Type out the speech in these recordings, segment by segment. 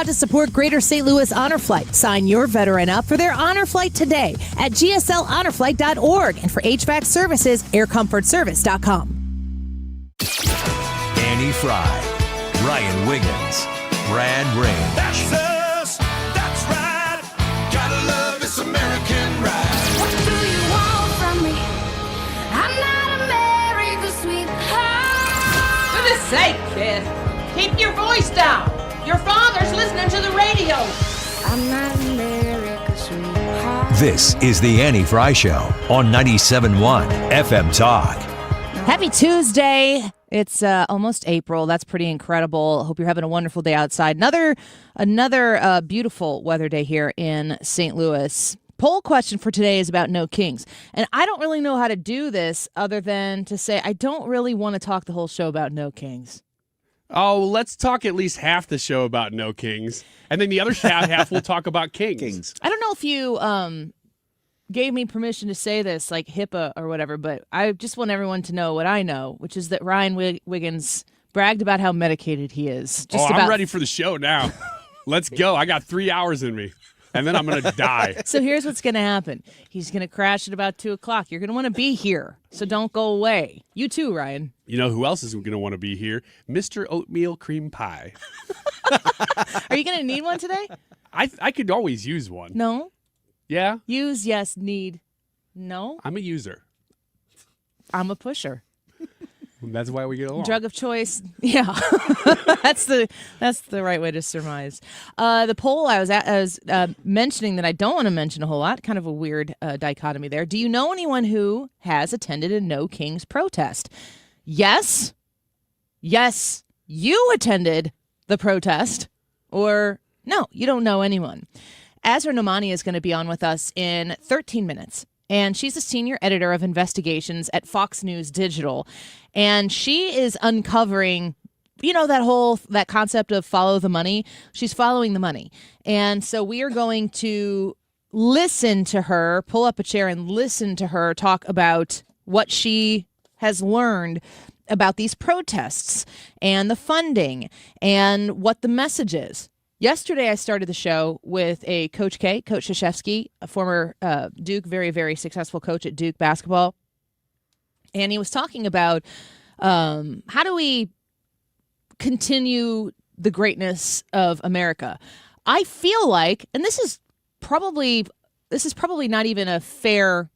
To support Greater St. Louis Honor Flight. Sign your veteran up for their honor flight today at gslhonorflight.org and for HVAC services, aircomfortservice.com. Annie Frey, Ryan Wiggins, Brad Rain. That's us. That's right. Gotta love this American ride. What do you want from me? I'm not America's sweetheart. For goodness sake, kid. Keep your voice down. Your father's listening to the radio. I'm not America's sweetheart. This is the Annie Frey Show on 97.1 FM Talk. Happy Tuesday. It's almost April. That's pretty incredible. Hope you're having a wonderful day outside. Another beautiful weather day here in St. Louis. Poll question for today is about no kings. And I don't really know how to do this other than to say I don't really want to talk the whole show about no kings. Oh, let's talk at least half the show about no kings. And then the other half we'll talk about kings. I don't know if you gave me permission to say this, like HIPAA or whatever, but I just want everyone to know what I know, which is that Ryan Wiggins bragged about how medicated he is. I'm ready for the show now. Let's go. I got 3 hours in me. And then I'm going to die. So here's what's going to happen. He's going to crash at about 2 o'clock. You're going to want to be here, so don't go away. You too, Ryan. You know who else is going to want to be here? Mr. Oatmeal Cream Pie. Are you going to need one today? I could always use one. No. Yeah? Use, yes, need. No. I'm a user. I'm a pusher. That's why we get along. Drug of choice. Yeah. That's the right way to surmise. The poll I was mentioning that I don't want to mention a whole lot, kind of a weird dichotomy there. Do you know anyone who has attended a No Kings protest? Yes. Yes, you attended the protest. Or no, you don't know anyone. Asra Nomani is going to be on with us in 13 minutes. And she's a senior editor of investigations at Fox News Digital. And she is uncovering, that concept of follow the money. She's following the money. And so we are going to listen to her, pull up a chair and listen to her talk about what she has learned about these protests and the funding and what the message is. Yesterday, I started the show with a Coach K, Coach Krzyzewski, a former Duke, very, very successful coach at Duke basketball. And he was talking about how do we continue the greatness of America. I feel like, and this is probably not even a fair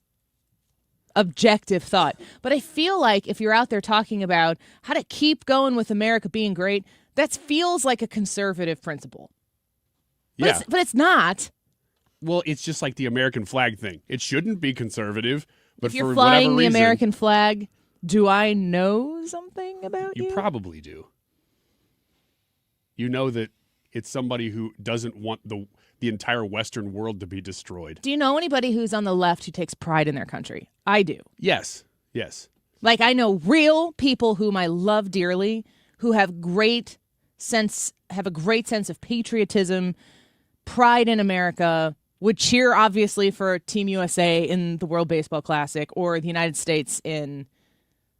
objective thought, but I feel like if you're out there talking about how to keep going with America being great, that feels like a conservative principle. Yeah. But it's not. Well, it's just like the American flag thing. It shouldn't be conservative, but if you're for flying whatever the reason, American flag, do I know something about you? You probably do. You know that it's somebody who doesn't want the entire Western world to be destroyed. Do you know anybody who's on the left who takes pride in their country? I do. Yes. Like I know real people whom I love dearly who have a great sense of patriotism, pride in America, would cheer obviously for Team USA in the World Baseball Classic or the United States in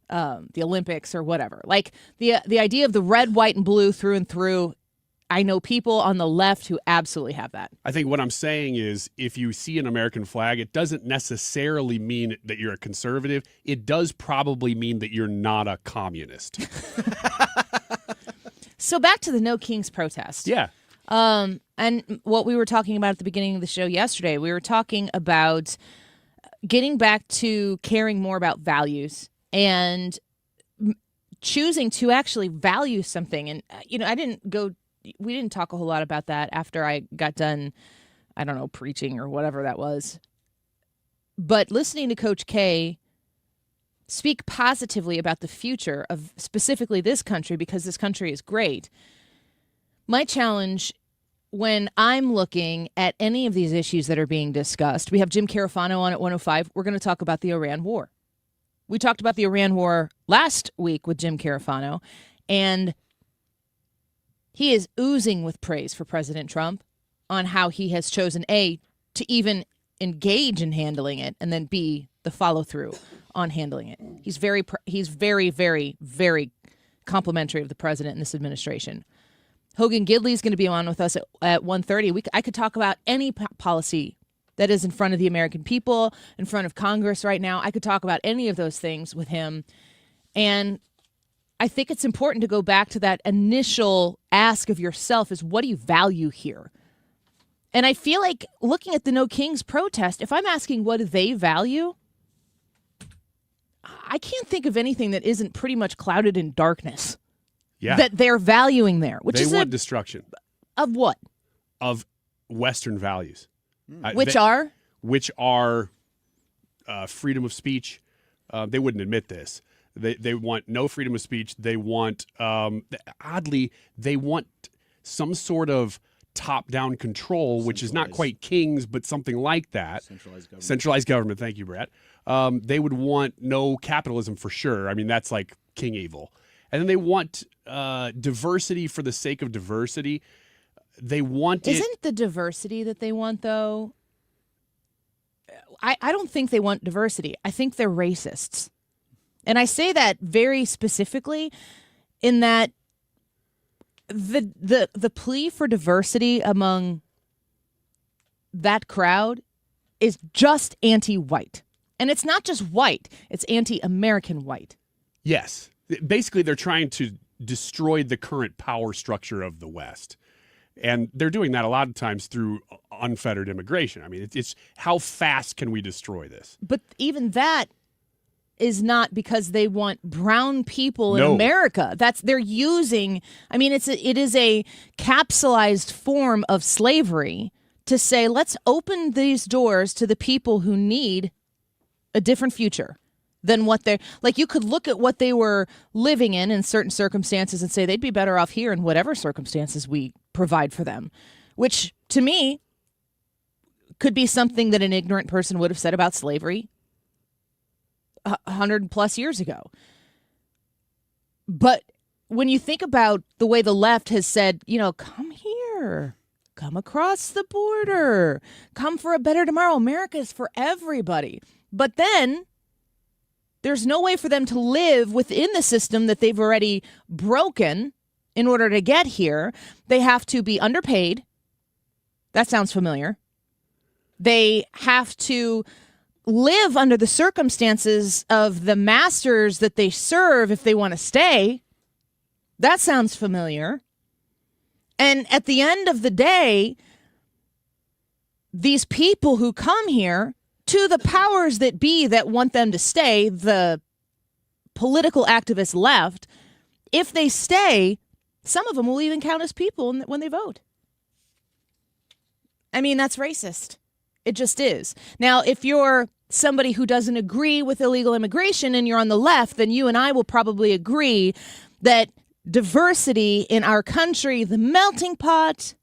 the Olympics or whatever. Like the idea of the red, white, and blue through and through. I know people on the left who absolutely have that. I think what I'm saying is if you see an American flag, it doesn't necessarily mean that you're a conservative. It does probably mean that you're not a communist. So back to the No Kings protest. Yeah. And what we were talking about at the beginning of the show yesterday, we were talking about getting back to caring more about values and choosing to actually value something. And, we didn't talk a whole lot about that after I got done, I don't know, preaching or whatever that was. But listening to Coach K speak positively about the future of specifically this country, because this country is great. My challenge when I'm looking at any of these issues that are being discussed, we have Jim Carafano on at 105. We're going to talk about the Iran war. We talked about the Iran war last week with Jim Carafano, and he is oozing with praise for President Trump on how he has chosen, A, to even engage in handling it, and then B, the follow-through on handling it. He's very, very, very, very complimentary of the president and this administration. Hogan Gidley is going to be on with us at 1:30. I could talk about any policy that is in front of the American people, in front of Congress right now. I could talk about any of those things with him. And I think it's important to go back to that initial ask of yourself is, what do you value here? And I feel like looking at the No Kings protest, if I'm asking what do they value, I can't think of anything that isn't pretty much clouded in darkness. Yeah. That they're valuing there. They want destruction. Of what? Of Western values. Which are freedom of speech. They wouldn't admit this. They want no freedom of speech. They want, oddly, they want some sort of top-down control, which is not quite kings, but something like that. Centralized government. Thank you, Brett. They would want no capitalism for sure. I mean, that's like king evil. And then they want diversity for the sake of diversity. They want Isn't the diversity that they want, though? I don't think they want diversity. I think they're racists. And I say that very specifically in that the plea for diversity among that crowd is just anti-white. And it's not just white, it's anti-American white. Yes. Basically, they're trying to destroy the current power structure of the West. And they're doing that a lot of times through unfettered immigration. I mean, it's how fast can we destroy this? But even that is not because they want brown people in America. They're using, I mean, it is a capsulized form of slavery to say, let's open these doors to the people who need a different future than what they're, like, you could look at what they were living in certain circumstances and say they'd be better off here in whatever circumstances we provide for them, which to me could be something that an ignorant person would have said about slavery 100+ years ago. But when you think about the way the left has said, come here, come across the border, come for a better tomorrow. America is for everybody. But then there's no way for them to live within the system that they've already broken in order to get here. They have to be underpaid. That sounds familiar. They have to live under the circumstances of the masters that they serve if they want to stay. That sounds familiar. And at the end of the day, these people who come here, to the powers that be that want them to stay, the political activists left, if they stay, some of them will even count as people when they vote. I mean, that's racist. It just is. Now, if you're somebody who doesn't agree with illegal immigration and you're on the left, then you and I will probably agree that diversity in our country, the melting pot,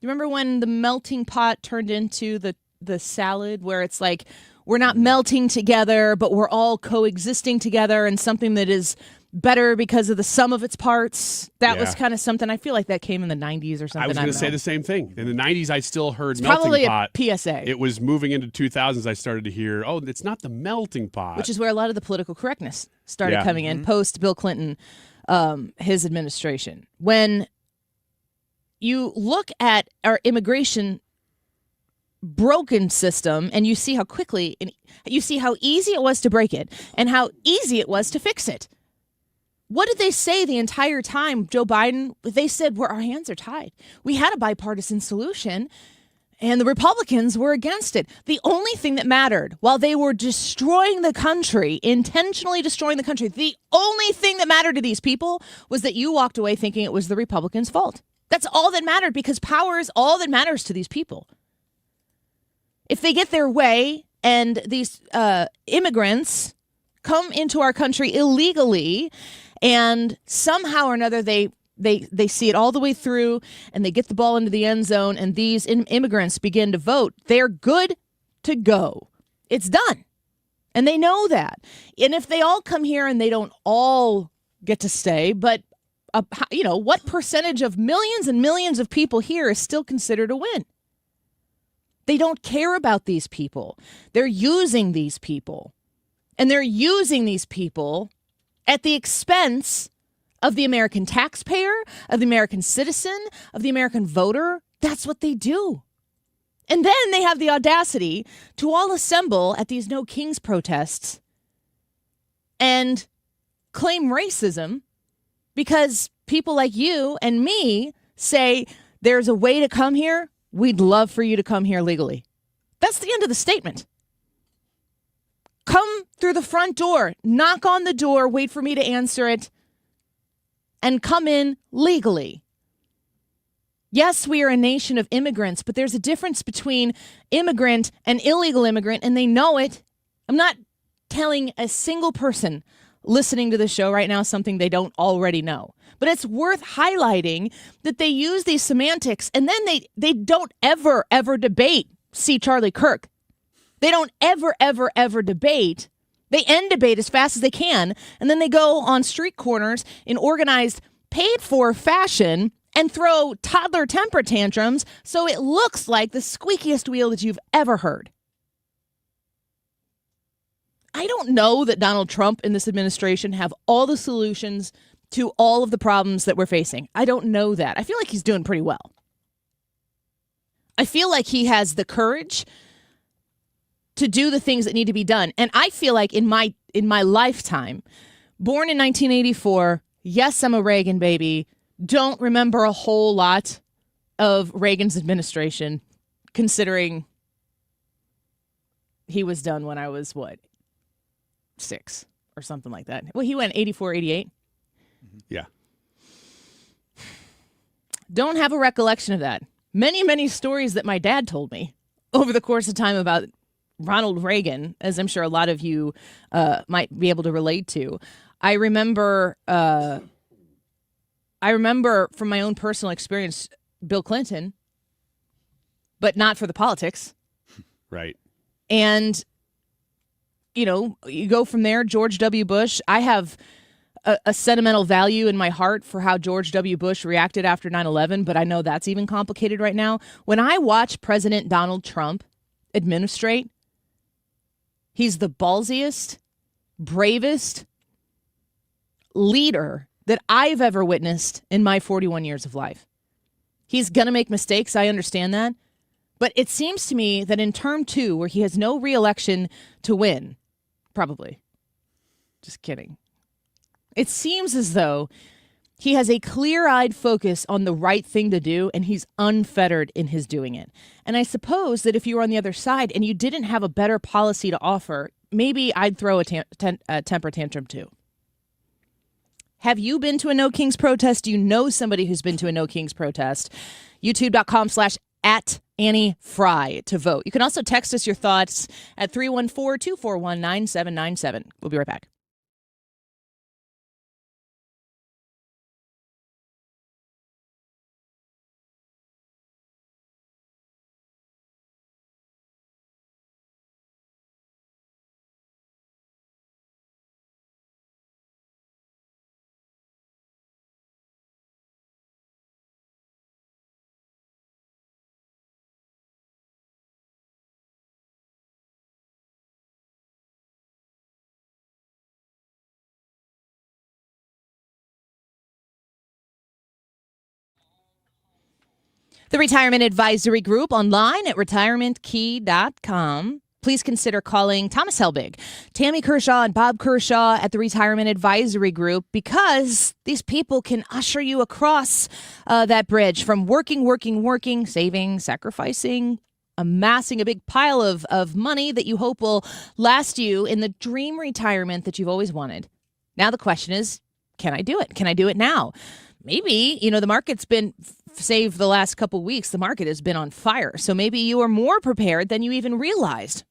you remember when the melting pot turned into the salad where it's like we're not melting together, but we're all coexisting together in something that is better because of the sum of its parts. That was kind of something. I feel like that came in the 90s or something. I was going to say the same thing. In the 90s, I still heard melting probably pot. A PSA. It was moving into 2000s. I started to hear, it's not the melting pot. Which is where a lot of the political correctness started coming in post Bill Clinton, his administration. When you look at our immigration broken system and you see how quickly and you see how easy it was to break it and how easy it was to fix it. What did they say the entire time, Joe Biden? They said, our hands are tied. We had a bipartisan solution and the Republicans were against it. The only thing that mattered while they were destroying the country, intentionally destroying the country, the only thing that mattered to these people was that you walked away thinking it was the Republicans' fault. That's all that mattered because power is all that matters to these people. If they get their way and these immigrants come into our country illegally and somehow or another they see it all the way through and they get the ball into the end zone and these immigrants begin to vote, they're good to go. It's done. And they know that. And if they all come here and they don't all get to stay, but what percentage of millions and millions of people here is still considered a win? They don't care about these people. They're using these people. And they're using these people at the expense of the American taxpayer, of the American citizen, of the American voter. That's what they do. And then they have the audacity to all assemble at these No Kings protests and claim racism because people like you and me say there's a way to come here. We'd love for you to come here legally. That's the end of the statement. Come through the front door, knock on the door, wait for me to answer it, and come in legally. Yes, we are a nation of immigrants, but there's a difference between immigrant and illegal immigrant, and they know it. I'm not telling a single person listening to the show right now something they don't already know. But it's worth highlighting that they use these semantics, and then they don't ever debate C. Charlie Kirk. They don't ever debate. They end debate as fast as they can, and then they go on street corners in organized, paid-for fashion and throw toddler temper tantrums so it looks like the squeakiest wheel that you've ever heard. I don't know that Donald Trump and this administration have all the solutions to all of the problems that we're facing. I don't know that. I feel like he's doing pretty well. I feel like he has the courage to do the things that need to be done. And I feel like in my lifetime, born in 1984, yes, I'm a Reagan baby, don't remember a whole lot of Reagan's administration, considering he was done when I was, 6 or something like that. Well, he went 84, 88. Yeah. Don't have a recollection of that. Many stories that my dad told me over the course of time about Ronald Reagan, as I'm sure a lot of you might be able to relate to. I remember from my own personal experience, Bill Clinton, but not for the politics. Right. And, you go from there, George W. Bush. I have a sentimental value in my heart for how George W. Bush reacted after 9/11, but I know that's even complicated right now. When I watch President Donald Trump administrate, he's the ballsiest, bravest leader that I've ever witnessed in my 41 years of life. He's going to make mistakes. I understand that. But it seems to me that in term 2, where he has no re-election to win, probably, just kidding. It seems as though he has a clear-eyed focus on the right thing to do, and he's unfettered in his doing it. And I suppose that if you were on the other side and you didn't have a better policy to offer, maybe I'd throw a temper tantrum too. Have you been to a No Kings protest? Do you know somebody who's been to a No Kings protest? YouTube.com/@AnnieFrey to vote. You can also text us your thoughts at 314-241-9797. We'll be right back. The Retirement Advisory Group online at retirementkey.com. Please consider calling Thomas Helbig, Tammy Kershaw, and Bob Kershaw at the Retirement Advisory Group, because these people can usher you across that bridge from working, saving, sacrificing, amassing a big pile of money that you hope will last you in the dream retirement that you've always wanted. Now the question is, can I do it? Can I do it now? Maybe, the market's been, save the last couple weeks, the market has been on fire. So maybe you are more prepared than you even realized.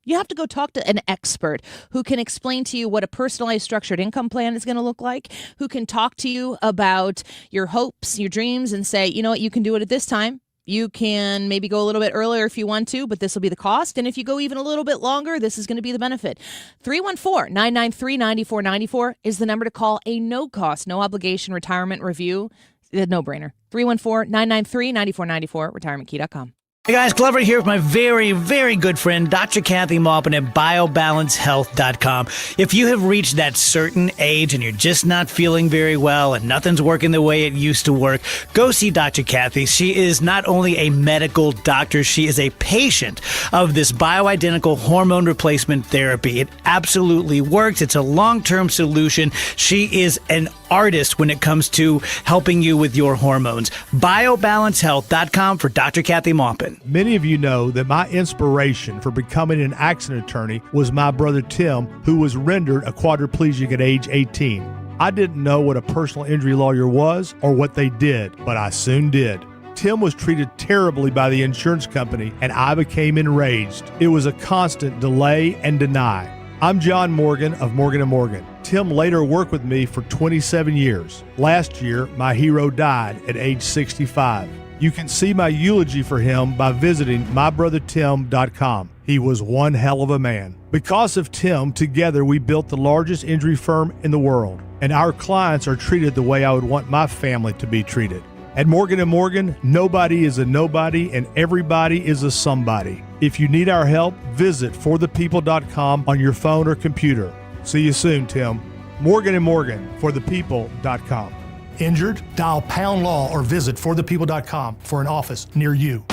You have to go talk to an expert who can explain to you what a personalized structured income plan is going to look like, who can talk to you about your hopes, your dreams, and say, you know what, you can do it at this time. You can maybe go a little bit earlier if you want to, but this will be the cost. And if you go even a little bit longer, this is going to be the benefit. 314-993-9494 is the number to call. A no-cost, no-obligation retirement review. A no-brainer. 314-993-9494, retirementkey.com. Hey guys, Glover here with my very, very good friend, Dr. Kathy Maupin at BioBalanceHealth.com. If you have reached that certain age and you're just not feeling very well and nothing's working the way it used to work, go see Dr. Kathy. She is not only a medical doctor, she is a patient of this bioidentical hormone replacement therapy. It absolutely works. It's a long-term solution. She is an artist when it comes to helping you with your hormones. BioBalanceHealth.com for Dr. Kathy Maupin. Many of you know that my inspiration for becoming an accident attorney was my brother Tim, who was rendered a quadriplegic at age 18. I didn't know what a personal injury lawyer was or what they did, but I soon did. Tim was treated terribly by the insurance company, and I became enraged. It was a constant delay and deny. I'm John Morgan of Morgan & Morgan. Tim later worked with me for 27 years. Last year, my hero died at age 65. You can see my eulogy for him by visiting mybrothertim.com. He was one hell of a man. Because of Tim, together we built the largest injury firm in the world, and our clients are treated the way I would want my family to be treated. At Morgan & Morgan, nobody is a nobody and everybody is a somebody. If you need our help, visit forthepeople.com on your phone or computer. See you soon, Tim. Morgan & Morgan, forthepeople.com. Injured? Dial Pound Law or visit forthepeople.com for an office near you.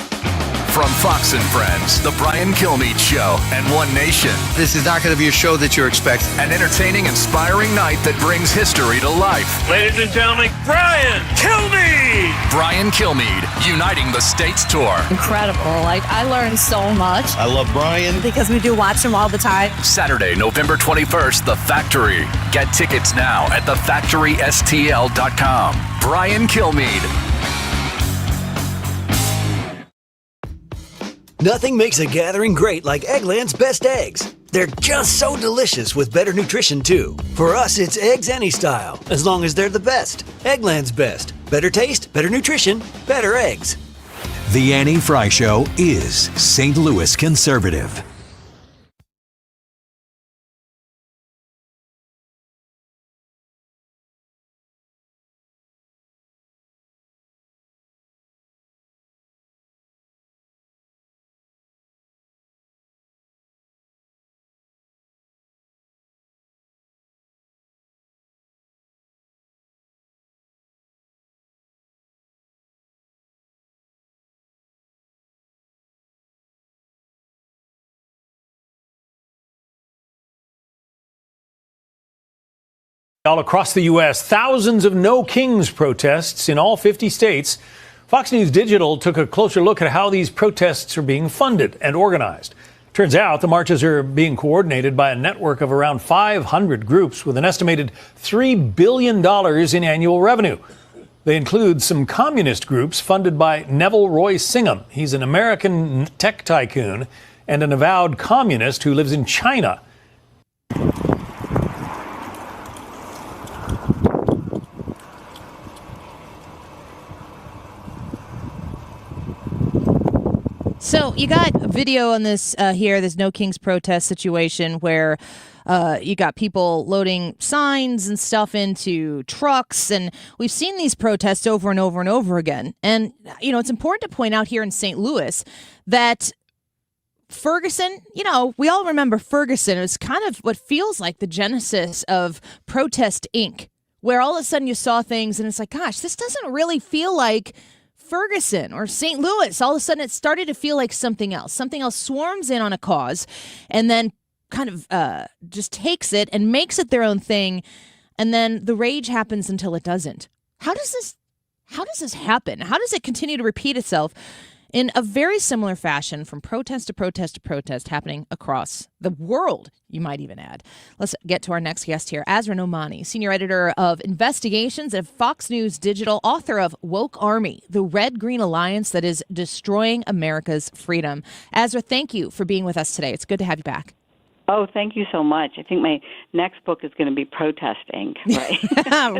From Fox and Friends, The Brian Kilmeade Show, and One Nation. This is not going to be a show that you're expecting. An entertaining, inspiring night that brings history to life. Ladies and gentlemen, Brian Kilmeade! Brian Kilmeade, Uniting the States Tour. Incredible. I learned so much. I love Brian. Because we do watch him all the time. Saturday, November 21st, The Factory. Get tickets now at thefactorystl.com. Brian Kilmeade. Nothing makes a gathering great like Eggland's Best Eggs. They're just so delicious with better nutrition, too. For us, it's eggs any style, as long as they're the best. Eggland's Best. Better taste, better nutrition, better eggs. The Annie Frey Show is St. Louis conservative. All across the U.S., thousands of No Kings protests in all 50 states. Fox News Digital took a closer look at how these protests are being funded and organized. Turns out the marches are being coordinated by a network of around 500 groups with an estimated $3 billion in annual revenue. They include some communist groups funded by Neville Roy Singham. He's an American tech tycoon and an avowed communist who lives in China. So you got a video on this this No Kings protest situation where you got people loading signs and stuff into trucks. And we've seen these protests over and over and over again. And, you know, it's important to point out here in St. Louis that Ferguson, you know, we all remember Ferguson. It was kind of what feels like the genesis of Protest Inc., where all of a sudden you saw things and it's like, gosh, this doesn't really feel like Ferguson or St. Louis. All of a sudden it started to feel like something else. Something else swarms in on a cause and then kind of just takes it and makes it their own thing. And then the rage happens until it doesn't. How does this happen? How does it continue to repeat itself in a very similar fashion from protest to protest to protest happening across the world, you might even add? Let's get to our next guest here, Asra Nomani, senior editor of investigations at Fox News Digital, author of Woke Army, the Red-Green Alliance that is destroying America's freedom. Asra, thank you for being with us today. It's good to have you back. Oh, thank you so much. I think my next book is going to be protesting, right? I'm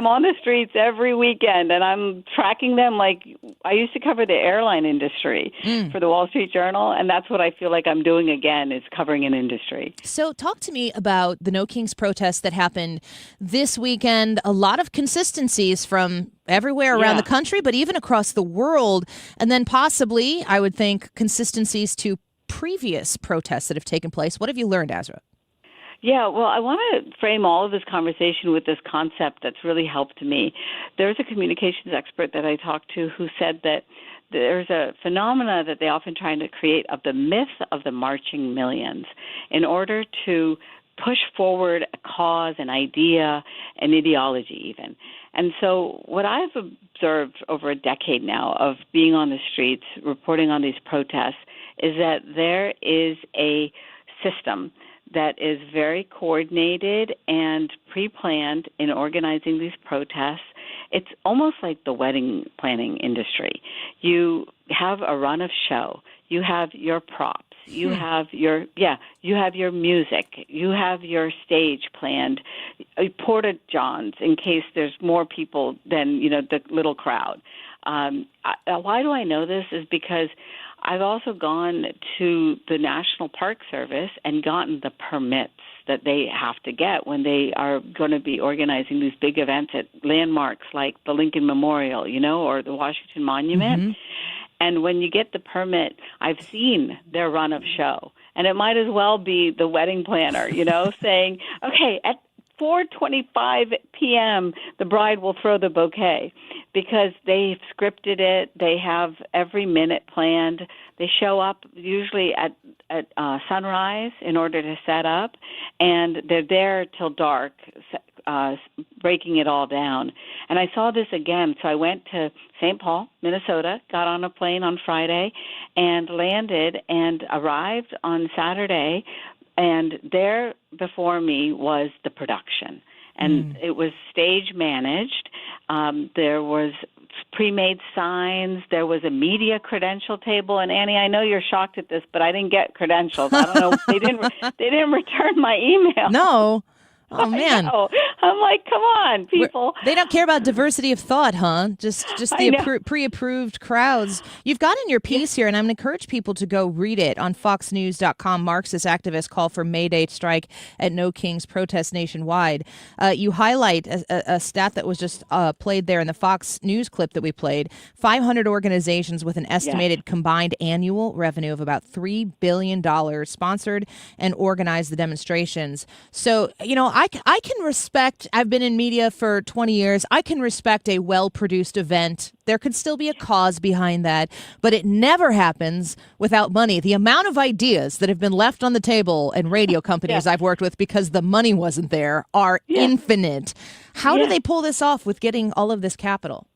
on the streets every weekend, and I'm tracking them like I used to cover the airline industry for the Wall Street Journal, and that's what I feel like I'm doing again, is covering an industry. So talk to me about the No Kings protests that happened this weekend. A lot of consistencies from everywhere around the country, but even across the world, and then possibly, I would think, consistencies to previous protests that have taken place. What have you learned, Asra? Yeah, well, I want to frame all of this conversation with this concept that's really helped me. There's a communications expert that I talked to who said that there's a phenomena that they often try to create of the myth of the marching millions in order to push forward a cause, an idea, an ideology even. And so what I've observed over a decade now of being on the streets, reporting on these protests, is that there is a system that is very coordinated and pre-planned in organizing these protests. It's almost like the wedding planning industry. You have a run of show. You have your props. You have your music. You have your stage planned, porta johns in case there's more people than the little crowd. Why do I know this? Is because I've also gone to the National Park Service and gotten the permits that they have to get when they are going to be organizing these big events at landmarks like the Lincoln Memorial, or the Washington Monument. Mm-hmm. And when you get the permit, I've seen their run of show. And it might as well be the wedding planner, saying, okay, at 4:25 p.m., the bride will throw the bouquet, because they've scripted it. They have every minute planned. They show up usually at sunrise in order to set up, and they're there till dark, breaking it all down. And I saw this again. So I went to St. Paul, Minnesota, got on a plane on Friday, and landed and arrived on Saturday. And there before me was the production. And it was stage managed. There was pre-made signs. There was a media credential table. And Annie, I know you're shocked at this, but I didn't get credentials. I don't know. They didn't return my email. No. Oh, man. I'm like, come on, people. They don't care about diversity of thought, huh? Just the pre-approved crowds. You've got in your piece here, and I'm going to encourage people to go read it on foxnews.com. Marxist activists call for May Day strike at No Kings protests nationwide. You highlight a stat that was just played there in the Fox News clip that we played. 500 organizations with an estimated combined annual revenue of about $3 billion sponsored and organized the demonstrations. So, I can respect, I've been in media for 20 years, I can respect a well-produced event. There could still be a cause behind that, but it never happens without money. The amount of ideas that have been left on the table and radio companies I've worked with because the money wasn't there are infinite. How do they pull this off with getting all of this capital?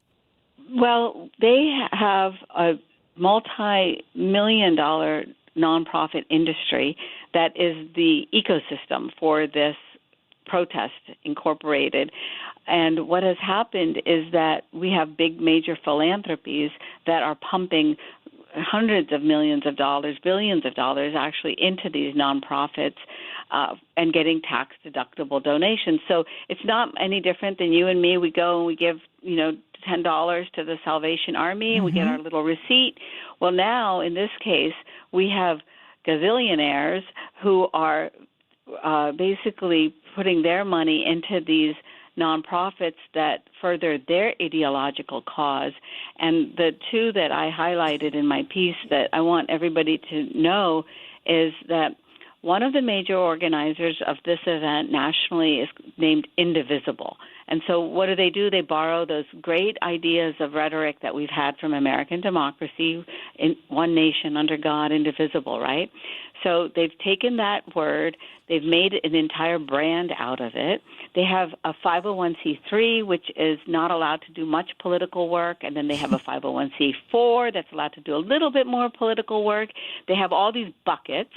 They have a multi-million-dollar nonprofit industry that is the ecosystem for this protest incorporated. And what has happened is that we have big major philanthropies that are pumping hundreds of millions of dollars, billions of dollars actually into these nonprofits and getting tax-deductible donations. So it's not any different than you and me. We go and we give, $10 to the Salvation Army and we get our little receipt. Well, now in this case, we have gazillionaires who are basically putting their money into these nonprofits that further their ideological cause. And the two that I highlighted in my piece that I want everybody to know is that one of the major organizers of this event nationally is named Indivisible. And so what do? They borrow those great ideas of rhetoric that we've had from American democracy, in one nation under God, indivisible, right? So they've taken that word, they've made an entire brand out of it. They have a 501c3, which is not allowed to do much political work, and then they have a 501c4 that's allowed to do a little bit more political work. They have all these buckets,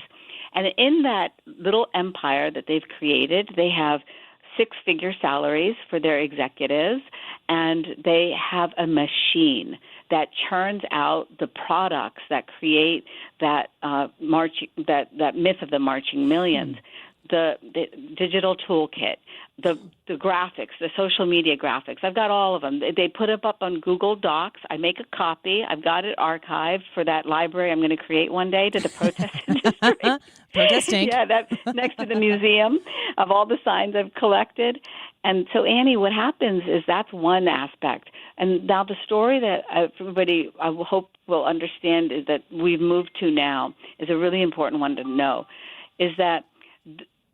and in that little empire that they've created, they have six-figure salaries for their executives, and they have a machine that churns out the products that create that that myth of the marching millions. The digital toolkit, the graphics, the social media graphics. I've got all of them. They put it up on Google Docs. I make a copy. I've got it archived for that library I'm going to create one day to the protest industry. Protesting. Yeah, that's next to the museum of all the signs I've collected. And so, Annie, what happens is that's one aspect. And now the story that everybody, I hope, will understand is that we've moved to now is a really important one to know, is that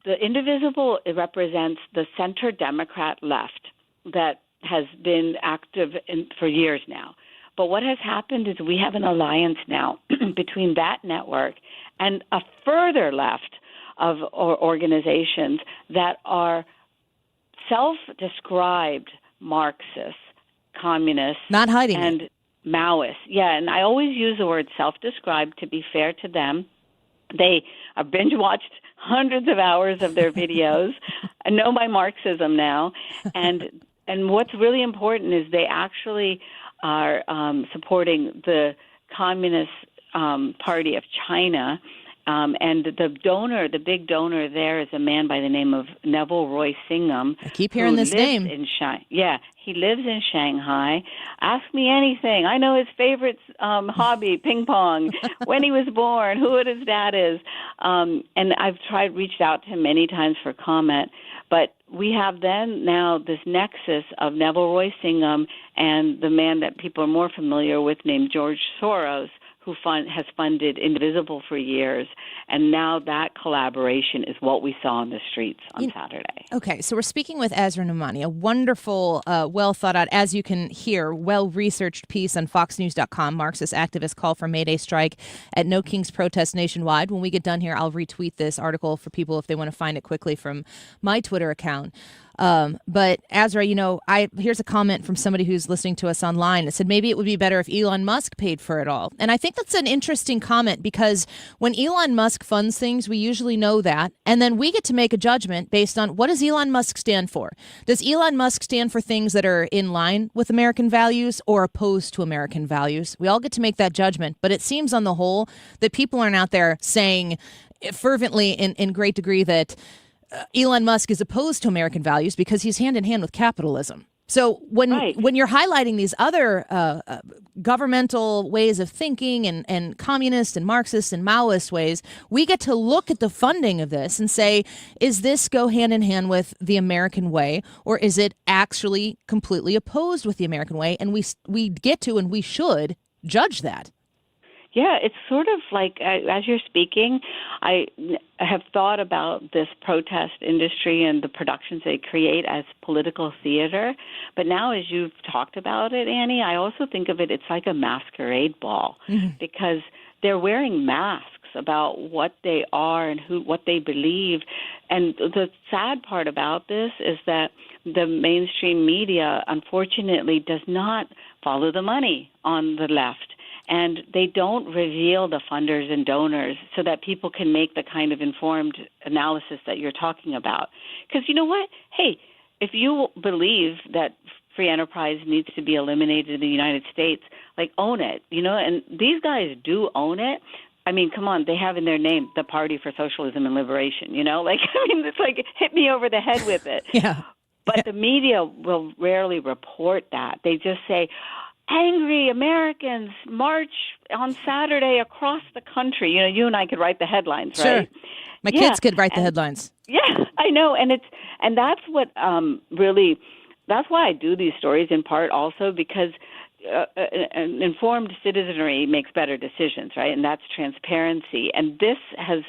the indivisible, it represents the center Democrat left that has been active for years now. But what has happened is we have an alliance now between that network and a further left of organizations that are self-described Marxists, communists, not hiding and Maoists. Yeah, and I always use the word self-described to be fair to them. They are binge-watched hundreds of hours of their videos. I know my Marxism now. And what's really important is they actually are supporting the Communist Party of China. And the donor, the big donor there is a man by the name of Neville Roy Singham. I keep hearing this name. He lives in Shanghai. Ask me anything. I know his favorite hobby, ping pong, when he was born, who his dad is. And I've reached out to him many times for comment. But we have then now this nexus of Neville Roy Singham and the man that people are more familiar with named George Soros, who has funded Indivisible for years, and now that collaboration is what we saw on the streets on Saturday. Okay, so we're speaking with Asra Nomani, a wonderful, well-thought-out, as you can hear, well-researched piece on FoxNews.com. Marxist activists call for May Day strike at No Kings protest nationwide. When we get done here, I'll retweet this article for people if they want to find it quickly from my Twitter account. But Asra, here's a comment from somebody who's listening to us online. It said maybe it would be better if Elon Musk paid for it all. And I think that's an interesting comment because when Elon Musk funds things, we usually know that. And then we get to make a judgment based on what does Elon Musk stand for? Does Elon Musk stand for things that are in line with American values or opposed to American values? We all get to make that judgment. But it seems on the whole that people aren't out there saying fervently in great degree that Elon Musk is opposed to American values because he's hand in hand with capitalism. So when you're highlighting these other governmental ways of thinking and communist and Marxist and Maoist ways, we get to look at the funding of this and say, is this go hand in hand with the American way, or is it actually completely opposed with the American way? And we get to and we should judge that. Yeah, it's sort of like, as you're speaking, I have thought about this protest industry and the productions they create as political theater. But now as you've talked about it, Annie, I also think of it's like a masquerade ball because they're wearing masks about what they are and what they believe. And the sad part about this is that the mainstream media, unfortunately, does not follow the money on the left. And they don't reveal the funders and donors so that people can make the kind of informed analysis that you're talking about. Because you know what? Hey, if you believe that free enterprise needs to be eliminated in the United States, own it, and these guys do own it. I mean, come on, they have in their name the Party for Socialism and Liberation, it's like hit me over the head with it. Yeah. But the media will rarely report that. They just say, angry Americans march on Saturday across the country. You and I could write the headlines, right? Sure. My kids could write the headlines. Yeah, I know. And that's what that's why I do these stories in part also because an informed citizenry makes better decisions, right? And that's transparency. And this has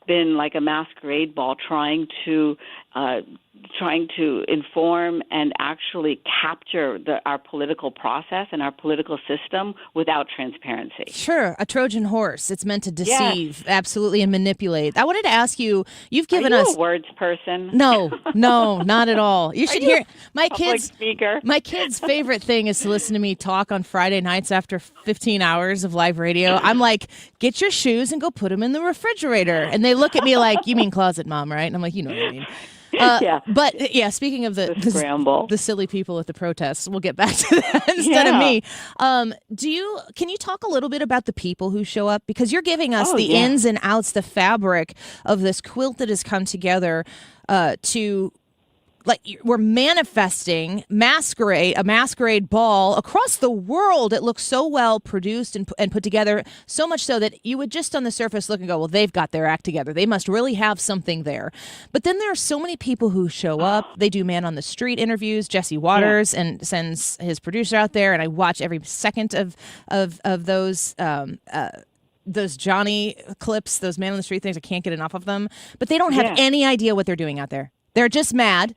been like a masquerade ball trying to inform and actually capture our political process and our political system without transparency. Sure, a Trojan horse. It's meant to deceive, absolutely, and manipulate. I wanted to ask you, you've given us... Are you a words person? No, not at all. You should hear... My kids' favorite thing is to listen to me talk on Friday nights after 15 hours of live radio. I'm like, get your shoes and go put them in the refrigerator. And they look at me like, you mean closet mom, right? And I'm like, you know what I mean. Yeah. But yeah, speaking of the scramble, the silly people at the protests, we'll get back to that instead of me. Can you talk a little bit about the people who show up? Because you're giving us the ins and outs, the fabric of this quilt that has come together to. Like we're manifesting a masquerade ball across the world. It looks so well produced and put together, so much so that you would just on the surface look and go, well, they've got their act together. They must really have something there. But then there are so many people who show up. They do man on the street interviews, Jesse Waters, and sends his producer out there. And I watch every second of those Johnny clips, those man on the street things. I can't get enough of them. But they don't have any idea what they're doing out there. They're just mad.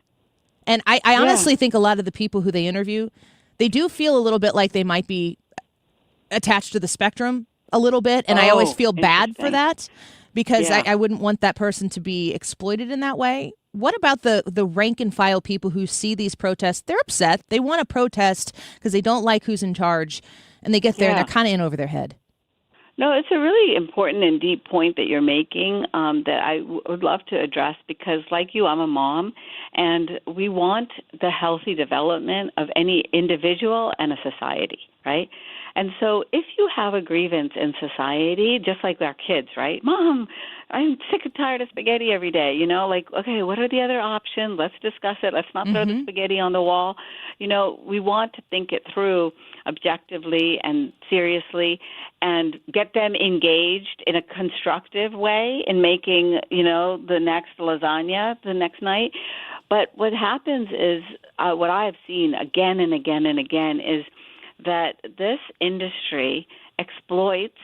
And I honestly think a lot of the people who they interview, they do feel a little bit like they might be attached to the spectrum a little bit. And I always feel bad for that because I wouldn't want that person to be exploited in that way. What about the rank and file people who see these protests? They're upset. They want to protest because they don't like who's in charge. And they get there and they're kind of in over their head. No, it's a really important and deep point that you're making that I would love to address because, like you, I'm a mom, and we want the healthy development of any individual and a society, right? And so if you have a grievance in society, just like our kids, right? Mom, I'm sick and tired of spaghetti every day, like, okay, what are the other options? Let's discuss it. Let's not throw the spaghetti on the wall. We want to think it through objectively and seriously and get them engaged in a constructive way in making, the next lasagna the next night. But what happens is what I have seen again and again and again is that this industry exploits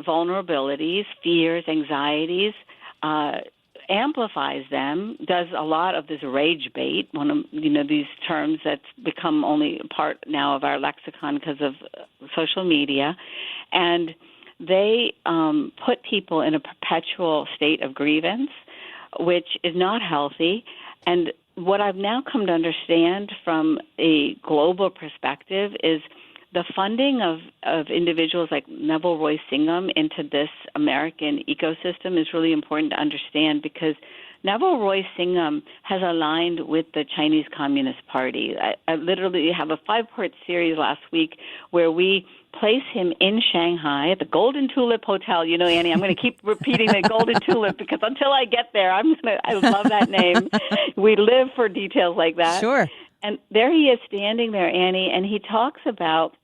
vulnerabilities, fears, anxieties, amplifies them, does a lot of this rage bait, one of these terms that's become only a part now of our lexicon because of social media, and they put people in a perpetual state of grievance, which is not healthy. And what I've now come to understand from a global perspective is the funding of individuals like Neville Roy Singham into this American ecosystem is really important to understand because Neville Roy Singham has aligned with the Chinese Communist Party. I literally have a 5-part series last week where we place him in Shanghai at the Golden Tulip Hotel. Annie, I'm going to keep repeating the Golden Tulip because until I get there, I love that name. We live for details like that. Sure. And there he is standing there, Annie, and he talks about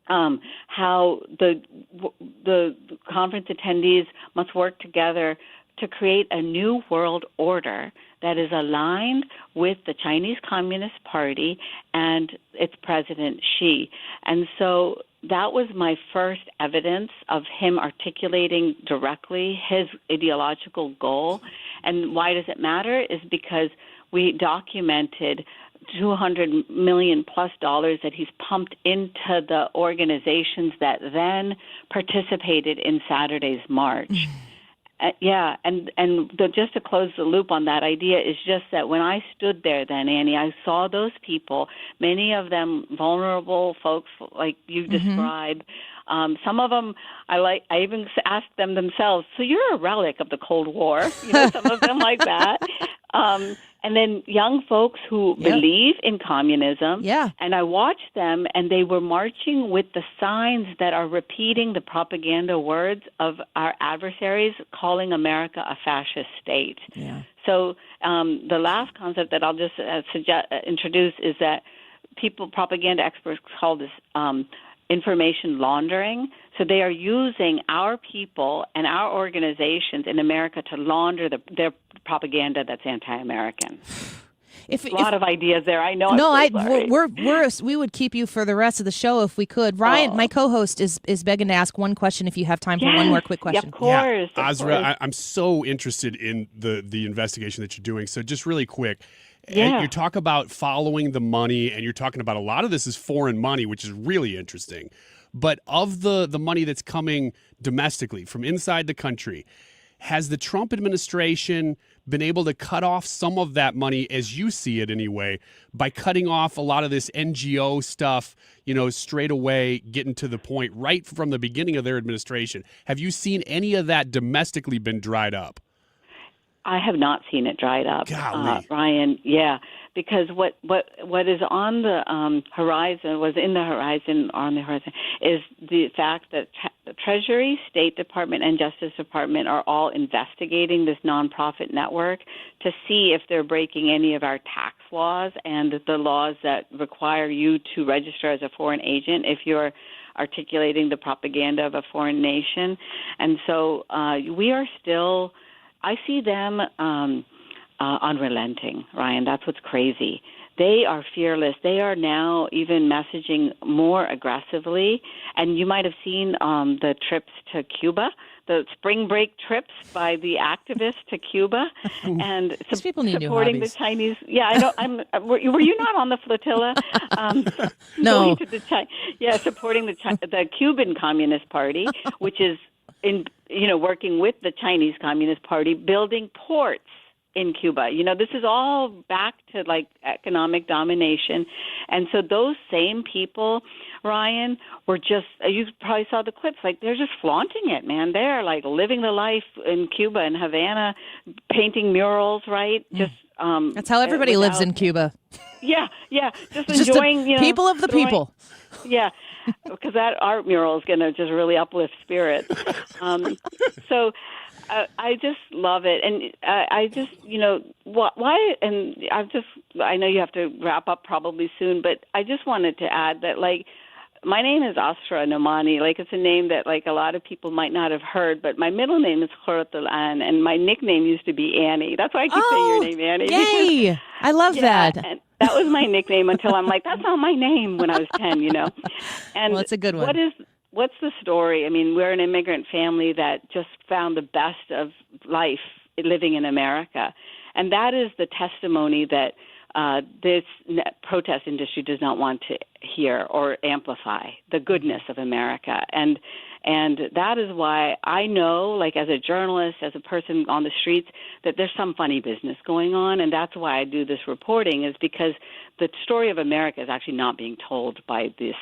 how the conference attendees must work together to create a new world order that is aligned with the Chinese Communist Party and its President Xi. And so that was my first evidence of him articulating directly his ideological goal. And why does it matter is because we documented $200 million plus that he's pumped into the organizations that then participated in Saturday's march. Just to close the loop on that idea is just that when I stood there then, Annie, I saw those people, many of them vulnerable folks like you described. Some of them, I even asked them themselves, so you're a relic of the Cold War, some of them like that. And then young folks who believe in communism. Yeah. And I watched them, and they were marching with the signs that are repeating the propaganda words of our adversaries, calling America a fascist state. Yeah. So the last concept that I'll just introduce is that propaganda experts call this information laundering. So they are using our people and our organizations in America to launder their propaganda that's anti-American. A lot of ideas there. I know. No, we would keep you for the rest of the show if we could. Ryan, my co-host, is begging to ask one question. If you have time for one more quick question, of course. Yeah. Asra, I'm so interested in the investigation that you're doing. So just really quick. And you talk about following the money, and you're talking about a lot of this is foreign money, which is really interesting. But of the money that's coming domestically from inside the country, has the Trump administration been able to cut off some of that money, as you see it anyway, by cutting off a lot of this NGO stuff, straight away, getting to the point right from the beginning of their administration? Have you seen any of that domestically been dried up? I have not seen it dried up, Golly. Ryan. Yeah, because what is on the horizon, was in the horizon, on the horizon, is the fact that the Treasury, State Department, and Justice Department are all investigating this nonprofit network to see if they're breaking any of our tax laws and the laws that require you to register as a foreign agent if you're articulating the propaganda of a foreign nation. And so we are still, I see them unrelenting, Ryan. That's what's crazy. They are fearless. They are now even messaging more aggressively. And you might have seen the trips to Cuba, the spring break trips by the activists to Cuba, and These people need supporting new the hobbies. Chinese. Yeah, I know. Were you not on the flotilla? No. Going to supporting the Cuban Communist Party, which is working with the Chinese Communist Party, building ports in Cuba. This is all back to like economic domination. And so those same people, Ryan, were just, you probably saw the clips, like they're just flaunting it, man. They're like living the life in Cuba and Havana, painting murals, right? Just That's how everybody lives in Cuba. Yeah, just Just enjoying, the people of the people. Yeah, because that art mural is going to just really uplift spirits. So I just love it, and I just, why? And I know you have to wrap up probably soon, but I just wanted to add that, like, my name is Asra Nomani. Like, it's a name that, like, a lot of people might not have heard, but my middle name is Khuratul An, and my nickname used to be Annie. That's why I keep saying your name, Annie. Yay! I love that. And that was my nickname until I'm like, that's not my name when I was 10, And well, it's a good one. What's the story? I mean, we're an immigrant family that just found the best of life living in America. And that is the testimony that this protest industry does not want to hear or amplify, the goodness of America. And that is why I know, like, as a journalist, as a person on the streets, that there's some funny business going on. And that's why I do this reporting, is because the story of America is actually not being told by this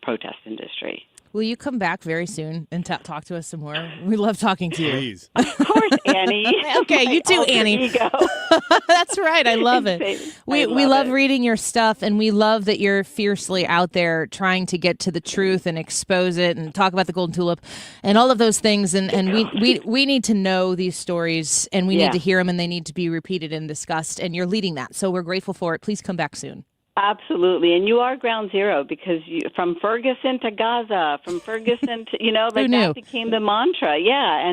protest industry. Will you come back very soon and talk to us some more? We love talking to you. Please. Of course, Annie. Okay, you too, Annie. Ego. That's right. I love it. We love it. reading your stuff, and we love that you're fiercely out there trying to get to the truth and expose it and talk about the golden tulip and all of those things. And we need to know these stories, and we need to hear them, and they need to be repeated and discussed. And you're leading that, so we're grateful for it. Please come back soon. Absolutely. And you are ground zero, because from Ferguson to Gaza, from Ferguson to, that became the mantra. Yeah.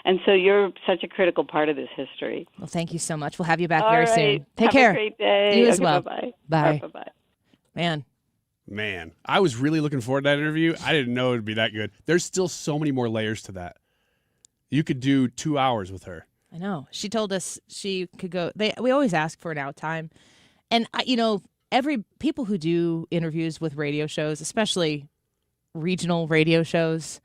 And so you're such a critical part of this history. Well, thank you so much. We'll have you back All very right. soon. Take Have care. a great day. You as Okay, well. Bye-bye. Bye. Bye-bye. Man, I was really looking forward to that interview. I didn't know it would be that good. There's still so many more layers to that. You could do 2 hours with her. I know. She told us she could go. We always ask for an out time. And, people who do interviews with radio shows, especially regional radio shows,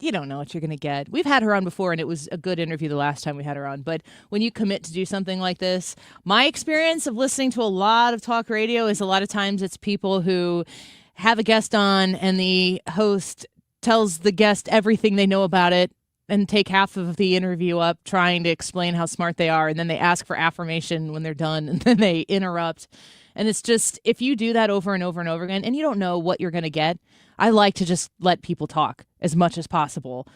you don't know what you're going to get. We've had her on before, and it was a good interview the last time we had her on. But when you commit to do something like this, my experience of listening to a lot of talk radio is a lot of times it's people who have a guest on, and the host tells the guest everything they know about it and take half of the interview up trying to explain how smart they are, and then they ask for affirmation when they're done, and then they interrupt. And it's just, if you do that over and over and over again, and you don't know what you're going to get, I like to just let people talk as much as possible.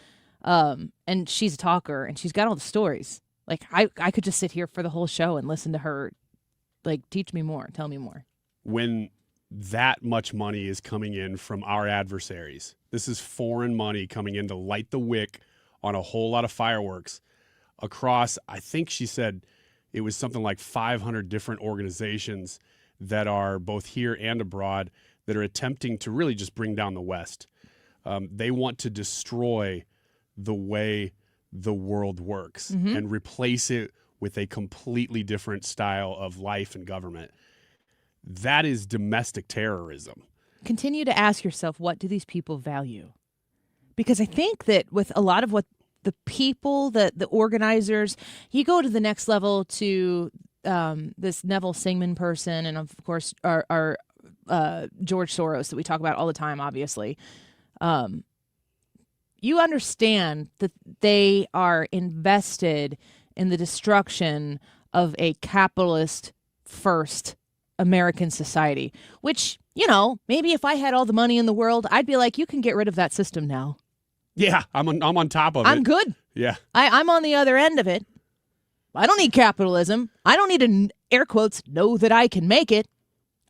And she's a talker, and she's got all the stories. Like, I could just sit here for the whole show and listen to her, like, teach me more, tell me more. When that much money is coming in from our adversaries, this is foreign money coming in to light the wick on a whole lot of fireworks across, I think she said it was something like 500 different organizations that are both here and abroad that are attempting to really just bring down the West. They want to destroy the way the world works and replace it with a completely different style of life and government. That is domestic terrorism. Continue to ask yourself, what do these people value? Because I think that with a lot of what the people, the organizers, you go to the next level to this Neville Singman person, and of course our George Soros that we talk about all the time, obviously. You understand that they are invested in the destruction of a capitalist first American society, which, maybe if I had all the money in the world, I'd be like, you can get rid of that system now. Yeah, I'm on top of it. I'm good. Yeah. I'm on the other end of it. I don't need capitalism. I don't need to, air quotes, know that I can make it.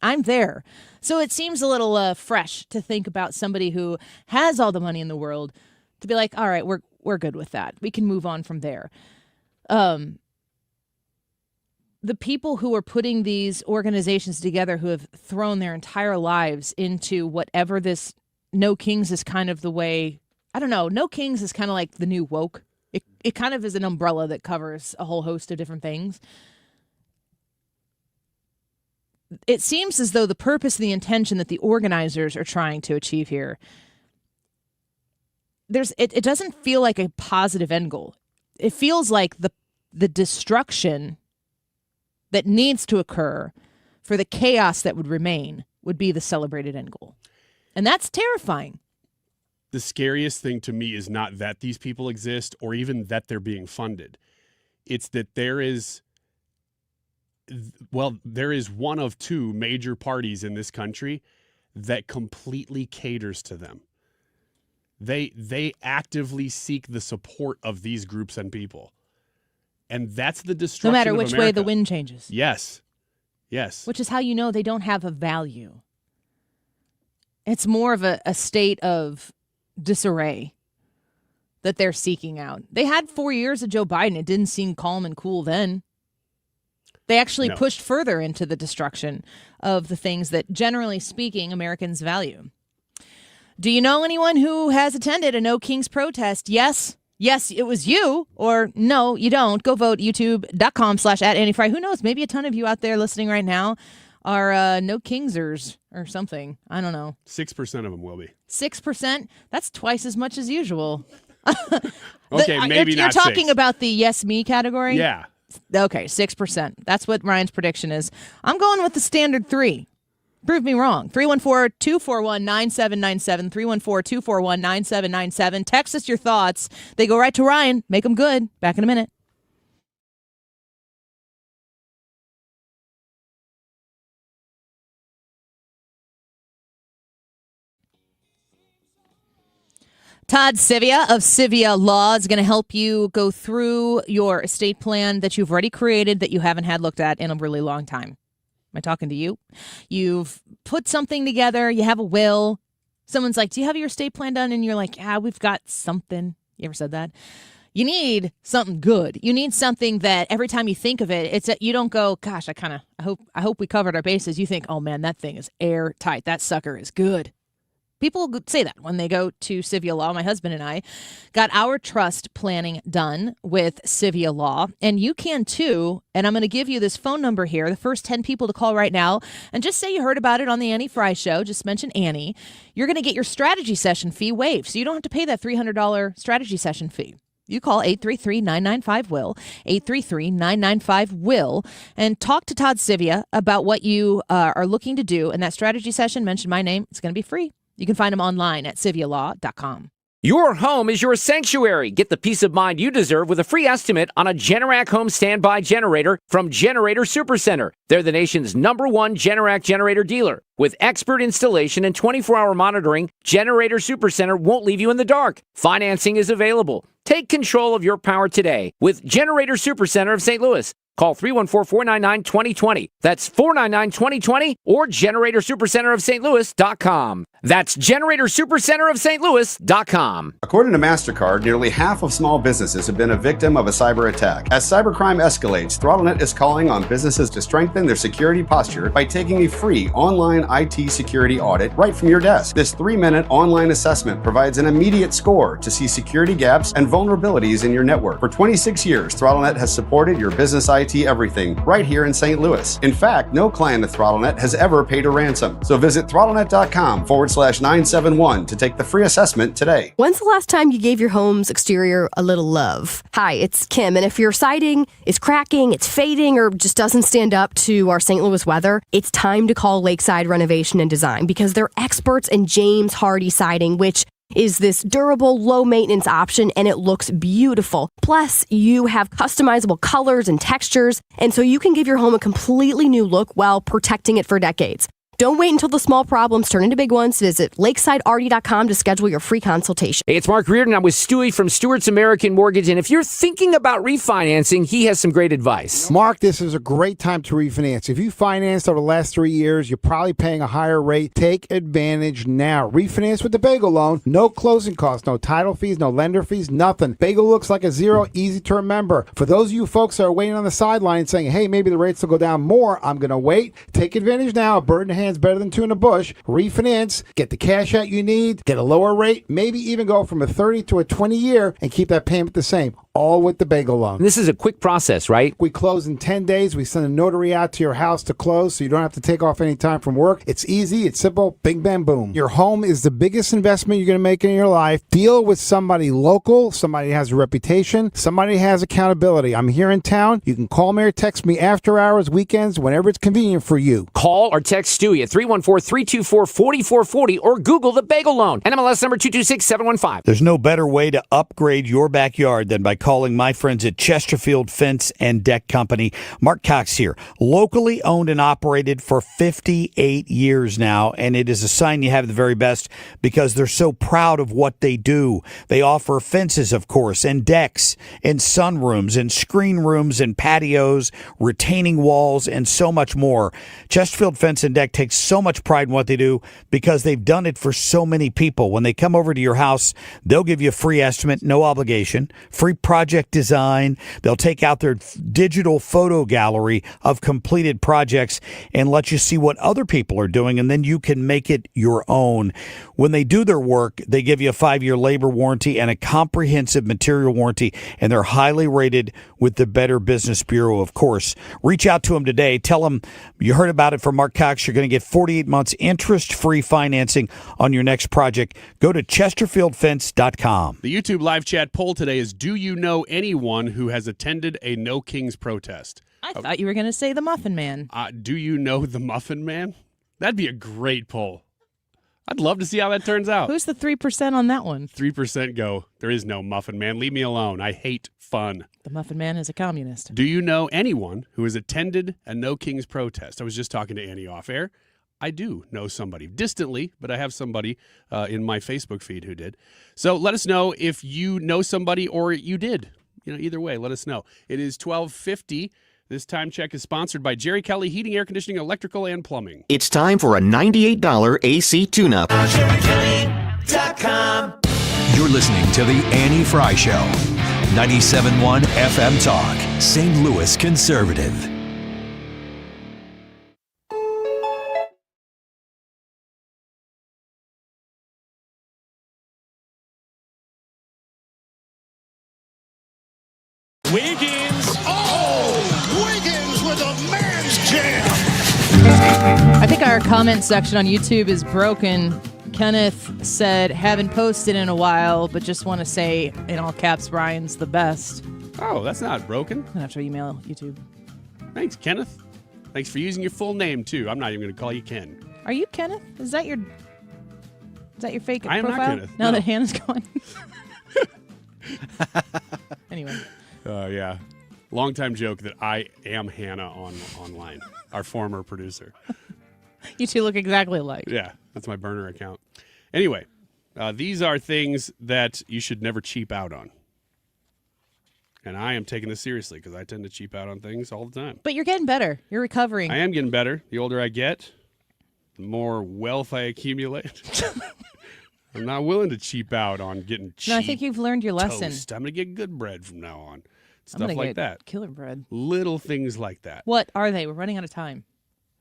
I'm there. So it seems a little fresh to think about somebody who has all the money in the world to be like, all right, we're good with that. We can move on from there. The people who are putting these organizations together who have thrown their entire lives into whatever this No Kings is kind of the way, I don't know, No Kings is kind of like the new woke. It kind of is an umbrella that covers a whole host of different things. It seems as though the purpose and the intention that the organizers are trying to achieve here, it doesn't feel like a positive end goal. It feels like the destruction that needs to occur for the chaos that would remain would be the celebrated end goal. And that's terrifying. The scariest thing to me is not that these people exist or even that they're being funded. It's that there is one of two major parties in this country that completely caters to them. They actively seek the support of these groups and people. And that's the destruction of America. No matter which way the wind changes. Yes. Which is how you know they don't have a value. It's more of a state of disarray that they're seeking out. They had 4 years of Joe Biden. It didn't seem calm and cool then. They actually pushed further into the destruction of the things that, generally speaking, Americans value. Do you know anyone who has attended a No Kings protest? Yes, it was you. Or no, you don't. Go vote, youtube.com/@AnnieFrey. Who knows? Maybe a ton of you out there listening right now are No Kingsers or something. I don't know. 6% of them will be. 6%? That's twice as much as usual. Okay, maybe you're not talking 6. about the yes me category? Yeah. Okay, 6%. That's what Ryan's prediction is. I'm going with the standard 3. Prove me wrong. 314-241-9797. 314-241-9797. Text us your thoughts. They go right to Ryan. Make them good. Back in a minute. Todd Sivia of Sivia Law is going to help you go through your estate plan that you've already created that you haven't had looked at in a really long time. Am I talking to you? You've put something together. You have a will. Someone's like, do you have your estate plan done? And you're like, we've got something. You ever said that? You need something good. You need something that every time you think of it, it's that you don't go, gosh, I hope we covered our bases. You think, oh man, that thing is airtight. That sucker is good. People say that when they go to Sivia Law. My husband and I got our trust planning done with Sivia Law, and you can too. And I'm going to give you this phone number here, the first 10 people to call right now, and just say you heard about it on the Annie Frey Show. Just mention Annie. You're going to get your strategy session fee waived, so you don't have to pay that $300 strategy session fee. You call 833-995-WILL, 833-995-WILL, and talk to Todd Sivia about what you are looking to do. In that strategy session, mention my name. It's going to be free. You can find them online at civialaw.com. Your home is your sanctuary. Get the peace of mind you deserve with a free estimate on a Generac home standby generator from Generator Supercenter. They're the nation's #1 Generac generator dealer. With expert installation and 24-hour monitoring, Generator Supercenter won't leave you in the dark. Financing is available. Take control of your power today with Generator Supercenter of St. Louis. Call 314-499-2020. That's 499-2020 or GeneratorSuperCenterofStLouis.com. That's GeneratorSuperCenterofStLouis.com. According to MasterCard, nearly half of small businesses have been a victim of a cyber attack. As cybercrime escalates, ThrottleNet is calling on businesses to strengthen their security posture by taking a free online IT security audit right from your desk. This 3-minute online assessment provides an immediate score to see security gaps and vulnerabilities in your network. For 26 years, ThrottleNet has supported your business IT everything right here in St. Louis. In fact, no client of ThrottleNet has ever paid a ransom. So visit ThrottleNet.com/971 to take the free assessment today. When's the last time you gave your home's exterior a little love? Hi, it's Kim, and if your siding is cracking, it's fading, or just doesn't stand up to our St. Louis weather, it's time to call Lakeside Renovation and Design because they're experts in James Hardy siding, which is this durable, low maintenance option, and it looks beautiful. Plus, you have customizable colors and textures, and so you can give your home a completely new look while protecting it for decades. Don't wait until the small problems turn into big ones. Visit lakesideRD.com to schedule your free consultation. Hey, it's Mark Reardon. I'm with Stewie from Stewart's American Mortgage, and if you're thinking about refinancing, he has some great advice. Mark, this is a great time to refinance. If you financed over the last 3 years, you're probably paying a higher rate. Take advantage now. Refinance with the Bagel loan. No closing costs, no title fees, no lender fees, nothing. Bagel looks like a zero, easy to remember. For those of you folks that are waiting on the sideline and saying, hey, maybe the rates will go down more, I'm going to wait. Take advantage now. A bird in the hand is better than two in the bush. Refinance, get the cash out you need, get a lower rate, maybe even go from a 30 to a 20 year and keep that payment the same. All with the Bagel loan. This is a quick process, right? We close in 10 days. We send a notary out to your house to close so you don't have to take off any time from work. It's easy. It's simple. Bing, bang, boom. Your home is the biggest investment you're going to make in your life. Deal with somebody local, somebody has a reputation, somebody has accountability. I'm here in town. You can call me or text me after hours, weekends, whenever it's convenient for you. Call or text Stewie at 314-324-4440 or Google the Bagel loan. NMLS number 226715. There's no better way to upgrade your backyard than by calling my friends at Chesterfield Fence and Deck Company. Mark Cox here, locally owned and operated for 58 years now, and it is a sign you have the very best because they're so proud of what they do. They offer fences, of course, and decks, and sunrooms, and screen rooms, and patios, retaining walls, and so much more. Chesterfield Fence and Deck takes so much pride in what they do because they've done it for so many people. When they come over to your house, they'll give you a free estimate, no obligation, free project design. They'll take out their digital photo gallery of completed projects and let you see what other people are doing, and then you can make it your own. When they do their work, they give you a 5-year labor warranty and a comprehensive material warranty, and they're highly rated with the Better Business Bureau, of course. Reach out to them today. Tell them you heard about it from Mark Cox. You're going to get 48 months interest-free financing on your next project. Go to chesterfieldfence.com. The YouTube live chat poll today is, do you know anyone who has attended a No Kings protest? I thought you were going to say the Muffin Man. Do you know the Muffin Man? That'd be a great poll. I'd love to see how that turns out. Who's the 3% on that one? 3% go, there is no Muffin Man. Leave me alone. I hate fun. The Muffin Man is a communist. Do you know anyone who has attended a No Kings protest? I was just talking to Annie off air. I do know somebody distantly, but I have somebody in my Facebook feed who did. So let us know if you know somebody or you did. Either way, let us know. It is 12:50. This time check is sponsored by Jerry Kelly Heating, Air Conditioning, Electrical, and Plumbing. It's time for a $98 AC tune-up. JerryKelly.com. You're listening to The Annie Frey Show. 97.1 FM Talk. St. Louis Conservative. Wiggins. Oh, Wiggins with a man's jam. I think our comment section on YouTube is broken. Kenneth said, haven't posted in a while, but just want to say, in all caps, Brian's the best. Oh, that's not broken. I'm going to have to email YouTube. Thanks, Kenneth. Thanks for using your full name, too. I'm not even going to call you Ken. Are you Kenneth? Is that your fake I am profile? not Kenneth. Now No. that Hannah's gone. Anyway. Yeah. Longtime joke that I am Hannah online, our former producer. You two look exactly alike. Yeah, that's my burner account. Anyway, these are things that you should never cheap out on. And I am taking this seriously because I tend to cheap out on things all the time. But you're getting better. You're recovering. I am getting better. The older I get, the more wealth I accumulate. I'm not willing to cheap out on getting cheap. No, I think you've learned your lesson. Toast. I'm going to get good bread from now on. I'm Stuff gonna like get that. Killer bread. Little things like that. What are they? We're running out of time.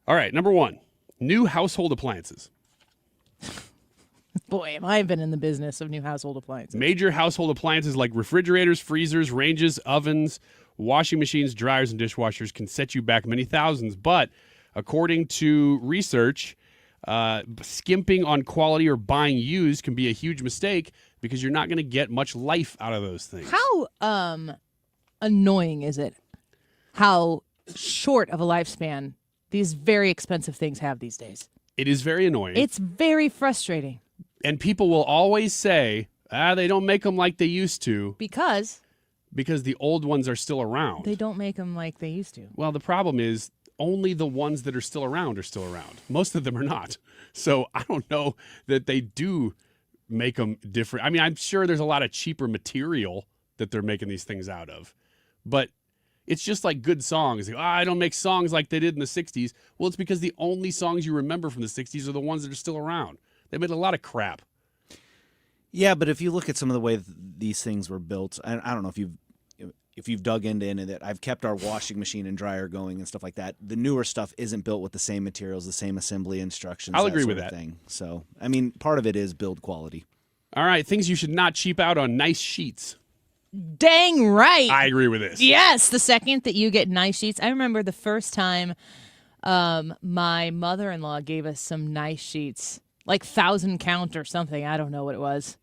All right, number 1, new household appliances. Boy, have I been in the business of new household appliances. Major household appliances like refrigerators, freezers, ranges, ovens, washing machines, dryers, and dishwashers can set you back many thousands. But according to research, skimping on quality or buying used can be a huge mistake because you're not going to get much life out of those things. How annoying is it how short of a lifespan these very expensive things have these days? It is very annoying. It's very frustrating. And people will always say, they don't make them like they used to. Because the old ones are still around. they don't make them like they used to. Well, the problem is only the ones that are still around are still around. Most of them are not. So I don't know that they do make them different. I mean, I'm sure there's a lot of cheaper material that they're making these things out of. But it's just like good songs. Like, I don't make songs like they did in the 60s. Well, it's because the only songs you remember from the 60s are the ones that are still around. They made a lot of crap. Yeah, but if you look at some of the way these things were built, I don't know if you've dug into it. I've kept our washing machine and dryer going and stuff like that. The newer stuff isn't built with the same materials, the same assembly instructions. I'll agree with sort of that. thing. So, I mean, part of it is build quality. All right, things you should not cheap out on: nice sheets. Dang right. I agree with this. Yes, the second that you get nice sheets. I remember the first time my mother-in-law gave us some nice sheets, like 1,000 count or something. I don't know what it was.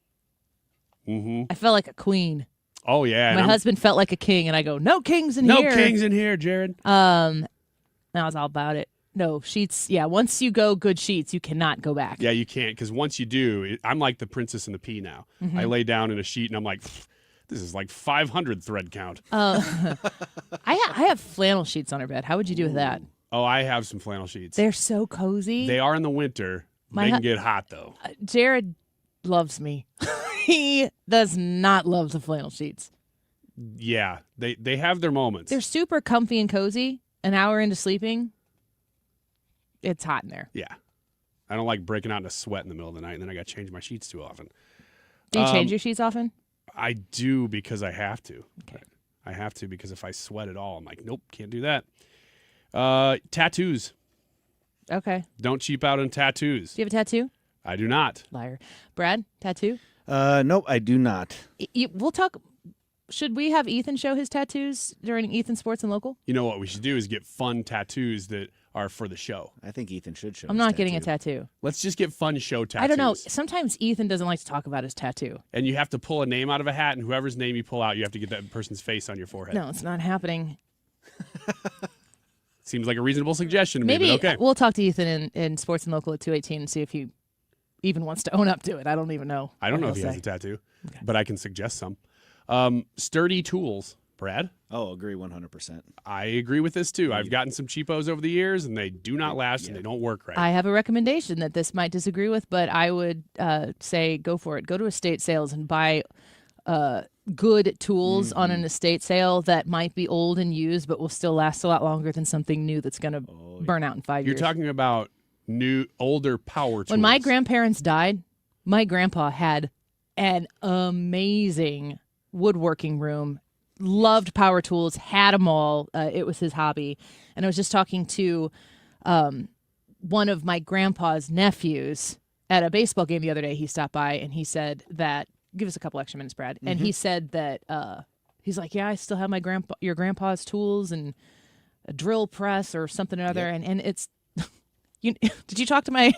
Mm-hmm. I felt like a queen. Oh, yeah. My husband felt like a king, and I go, no kings in here. here. No kings in here, Jared. I was all about it. No, sheets. Yeah, once you go good sheets, you cannot go back. Yeah, you can't, because once you do, I'm like the Princess and the Pea now. Mhm. I lay down in a sheet, and I'm like, this is like 500 thread count. I have flannel sheets on our bed. How would you do with that? Oh, I have some flannel sheets. They're so cozy. They are in the winter. My They hu- can get hot, though. Jared loves me. He does not love the flannel sheets. Yeah, they have their moments. They're super comfy and cozy. An hour into sleeping, it's hot in there. Yeah. I don't like breaking out in a sweat in the middle of the night, and then I got to change my sheets too often. Do you change your sheets often? I do because I have to. Okay. I have to because if I sweat at all, I'm like, nope, can't do that. Tattoos. Okay. Don't cheap out on tattoos. Do you have a tattoo? I do not. Liar. Brad, tattoo? Nope, I do not. We'll talk. Should we have Ethan show his tattoos during Ethan Sports and Local? You know what we should do is get fun tattoos that are for the show. I think Ethan should show I'm not getting a tattoo. Let's just get fun show tattoos. I don't know. Sometimes Ethan doesn't like to talk about his tattoo. And you have to pull a name out of a hat, and whoever's name you pull out, you have to get that person's face on your forehead. No, it's not happening. Seems like a reasonable suggestion to Maybe me, but okay. we'll talk to Ethan in Sports and Local at 218 and see if he even wants to own up to it. I don't even know. I don't know if what he he'll has a say. tattoo, but I can suggest some. Sturdy tools. Brad? Oh, agree 100%. I agree with this, too. I've gotten some cheapos over the years, and they do not last, and they don't work right. I have a recommendation that this might disagree with, but I would say go for it. Go to estate sales and buy good tools on an estate sale that might be old and used, but will still last a lot longer than something new that's going to burn out in 5 years. You're talking about older power tools. When my grandparents died, my grandpa had an amazing woodworking room. Loved power tools, had them all. It was his hobby. And I was just talking to one of my grandpa's nephews at a baseball game the other day. He stopped by and he said that, give us a couple extra minutes, Brad. And he said that, he's like, yeah, I still have your grandpa's tools and a drill press or something or other. And it's, did you talk to my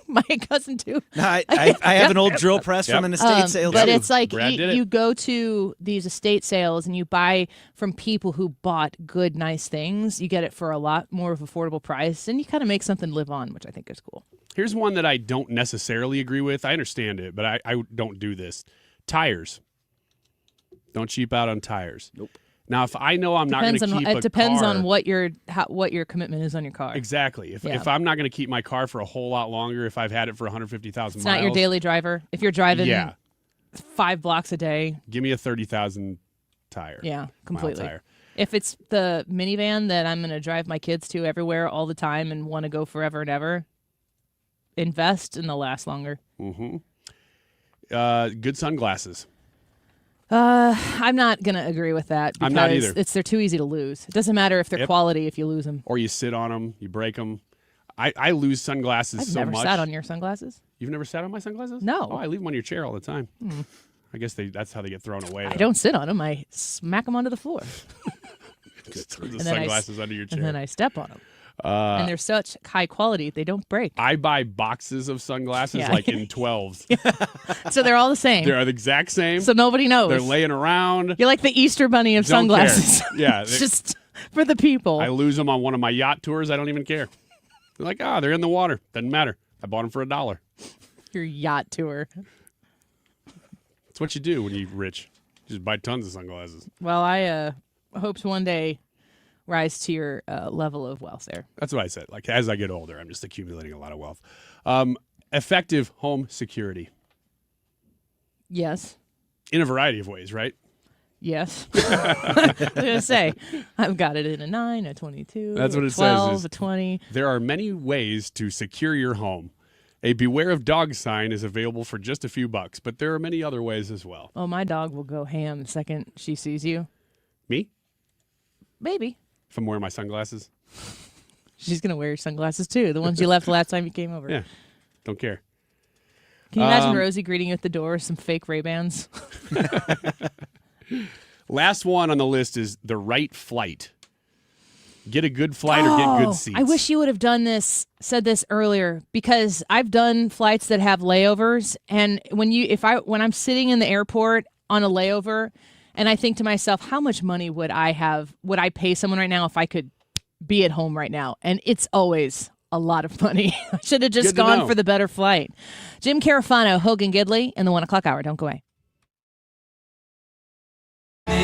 cousin too? No, I have an old drill press from an estate sale but too. it's like Brad did it. you go to these estate sales and you buy from people who bought good, nice things. You get it for a lot more of affordable price, and you kind of make something live on, which I think is cool. Here's one that I don't necessarily agree with. I understand it, but I don't do this. Tires. Don't cheap out on tires. Nope. Now, if I know I'm not going to keep It depends car, on what your commitment is on your car. Exactly. If I'm not going to keep my car for a whole lot longer, if I've had it for 150,000 It's miles. not your daily driver. If you're driving Yeah. 5 blocks a day. Give me a 30,000 tire. Yeah, completely. Mile tire. If it's the minivan that I'm going to drive my kids to everywhere all the time and want to go forever and ever, invest and they'll last longer. Mm-hmm. Good sunglasses. I'm not going to agree with that because I'm not either. they're too easy to lose. It doesn't matter if they're Yep. quality if you lose them. Or you sit on them, you break them. I lose sunglasses I've so never much. sat on your sunglasses. You've never sat on my sunglasses? No. Oh, I leave them on your chair all the time. Hmm. I guess that's how they get thrown away. I though. don't sit on them. I smack them onto the floor. Just throw the And then sunglasses under your chair. And then I step on them. And they're such high quality, they don't break. I buy boxes of sunglasses Yeah. like in 12s. So they're all the same. They're the exact same. So nobody knows. They're laying around. You're like the Easter bunny of Don't care. sunglasses. Yeah, It's just for the people. I lose them on one of my yacht tours. I don't even care. They're like, they're in the water. Doesn't matter. I bought them for $1. Your yacht tour. It's what you do when you're rich. Just buy tons of sunglasses. Well, I hope to one day rise to your level of wealth there. That's what I said. Like, as I get older, I'm just accumulating a lot of wealth. Effective home security. Yes. In a variety of ways, right? Yes. I was going to say, I've got it in a 9, a 22, That's what a it 12, says. a 20. There are many ways to secure your home. A beware of dog sign is available for just a few bucks, but there are many other ways as well. Oh, my dog will go ham the second she sees you. Me? Maybe. If I'm wearing my sunglasses? She's going to wear your sunglasses too, the ones you left the last time you came over. Yeah. Don't care. Can you imagine Rosie greeting you at the door with some fake Ray-Bans? Last one on the list is the right flight. Get a good flight or get good seats. I wish you would have said this earlier, because I've done flights that have layovers, and when I'm sitting in the airport on a layover, and I think to myself, how much money would I pay someone right now if I could be at home right now? And it's always a lot of money. I should have just gone for the better flight. Jim Carafano, Hogan Gidley, in the 1 o'clock hour. Don't go away.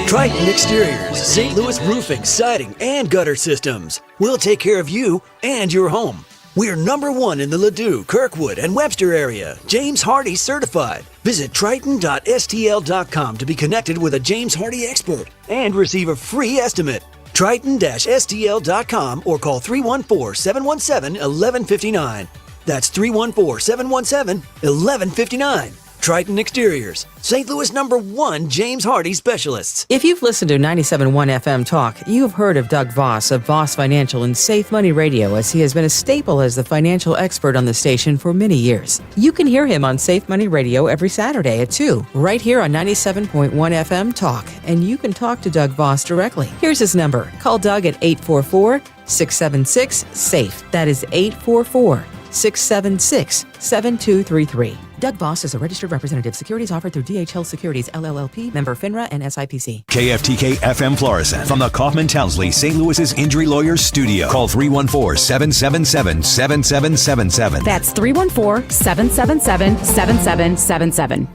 Triton Exteriors, St. Louis roofing, siding, and gutter systems. We'll take care of you and your home. We're #1 in the Ladue, Kirkwood, and Webster area. James Hardy certified. Visit triton.stl.com to be connected with a James Hardy expert and receive a free estimate. Triton-stl.com or call 314-717-1159. That's 314-717-1159. Triton Exteriors, St. Louis #1 James Hardy specialists. If you've listened to 97.1 FM Talk, you have heard of Doug Voss of Voss Financial and Safe Money Radio, as he has been a staple as the financial expert on the station for many years. You can hear him on Safe Money Radio every Saturday at 2, right here on 97.1 FM Talk, and you can talk to Doug Voss directly. Here's his number. Call Doug at 844-676-SAFE. That is 844-676-7233. Doug Voss is a registered representative. Securities offered through DHL Securities, LLLP, member FINRA and SIPC. KFTK FM Florissant from the Kaufman Townsley St. Louis's Injury Lawyers Studio. Call 314-777-7777. That's 314-777-7777.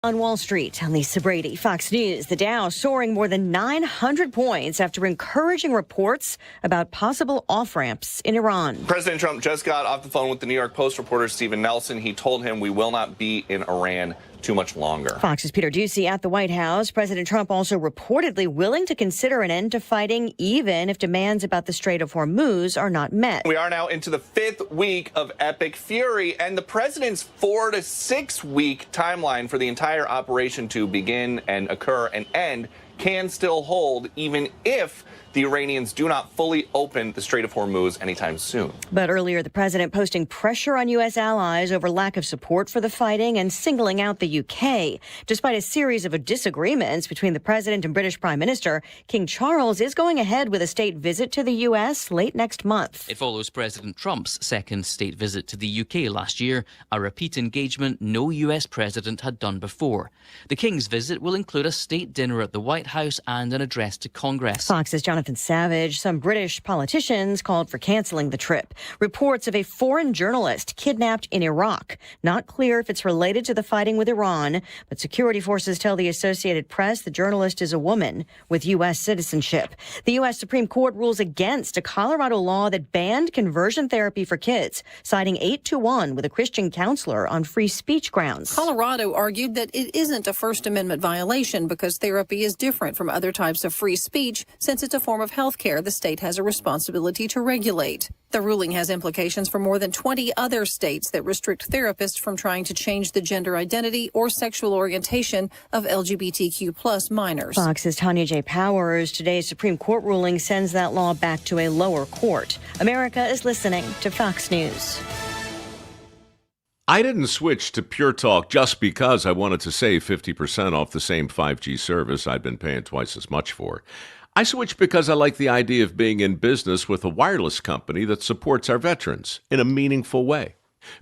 On Wall Street, I'm Lisa Brady, Fox News. The Dow soaring more than 900 points after encouraging reports about possible off-ramps in Iran. President Trump just got off the phone with the New York Post reporter Stephen Nelson. He told him we will not be in Iran too much longer. Fox's Peter Doocy at the White House. President Trump also reportedly willing to consider an end to fighting, even if demands about the Strait of Hormuz are not met. We are now into the 5th week of epic fury, and the president's 4 to 6 week timeline for the entire operation to begin and occur and end can still hold, even if the Iranians do not fully open the Strait of Hormuz anytime soon. But earlier, the president posting pressure on U.S. allies over lack of support for the fighting and singling out the U.K. Despite a series of disagreements between the president and British Prime Minister, King Charles is going ahead with a state visit to the U.S. late next month. It follows President Trump's second state visit to the U.K. last year, a repeat engagement no U.S. president had done before. The King's visit will include a state dinner at the White House and an address to Congress. Fox's Jonathan Savage. Some British politicians called for canceling the trip. Reports of a foreign journalist kidnapped in Iraq. Not clear if it's related to the fighting with Iran, but security forces tell the Associated Press the journalist is a woman with U.S. citizenship. The U.S. Supreme Court rules against a Colorado law that banned conversion therapy for kids, citing 8-1 with a Christian counselor on free speech grounds. Colorado argued that it isn't a First Amendment violation because therapy is different from other types of free speech, since it's a form of health care the state has a responsibility to regulate. The ruling has implications for more than 20 other states that restrict therapists from trying to change the gender identity or sexual orientation of LGBTQ plus minors. Fox's Tanya J. Powers. Today's Supreme Court ruling sends that law back to a lower court. America is listening to Fox News. I didn't switch to Pure Talk just because I wanted to save 50% off the same 5G service I'd been paying twice as much for. I switched because I like the idea of being in business with a wireless company that supports our veterans in a meaningful way.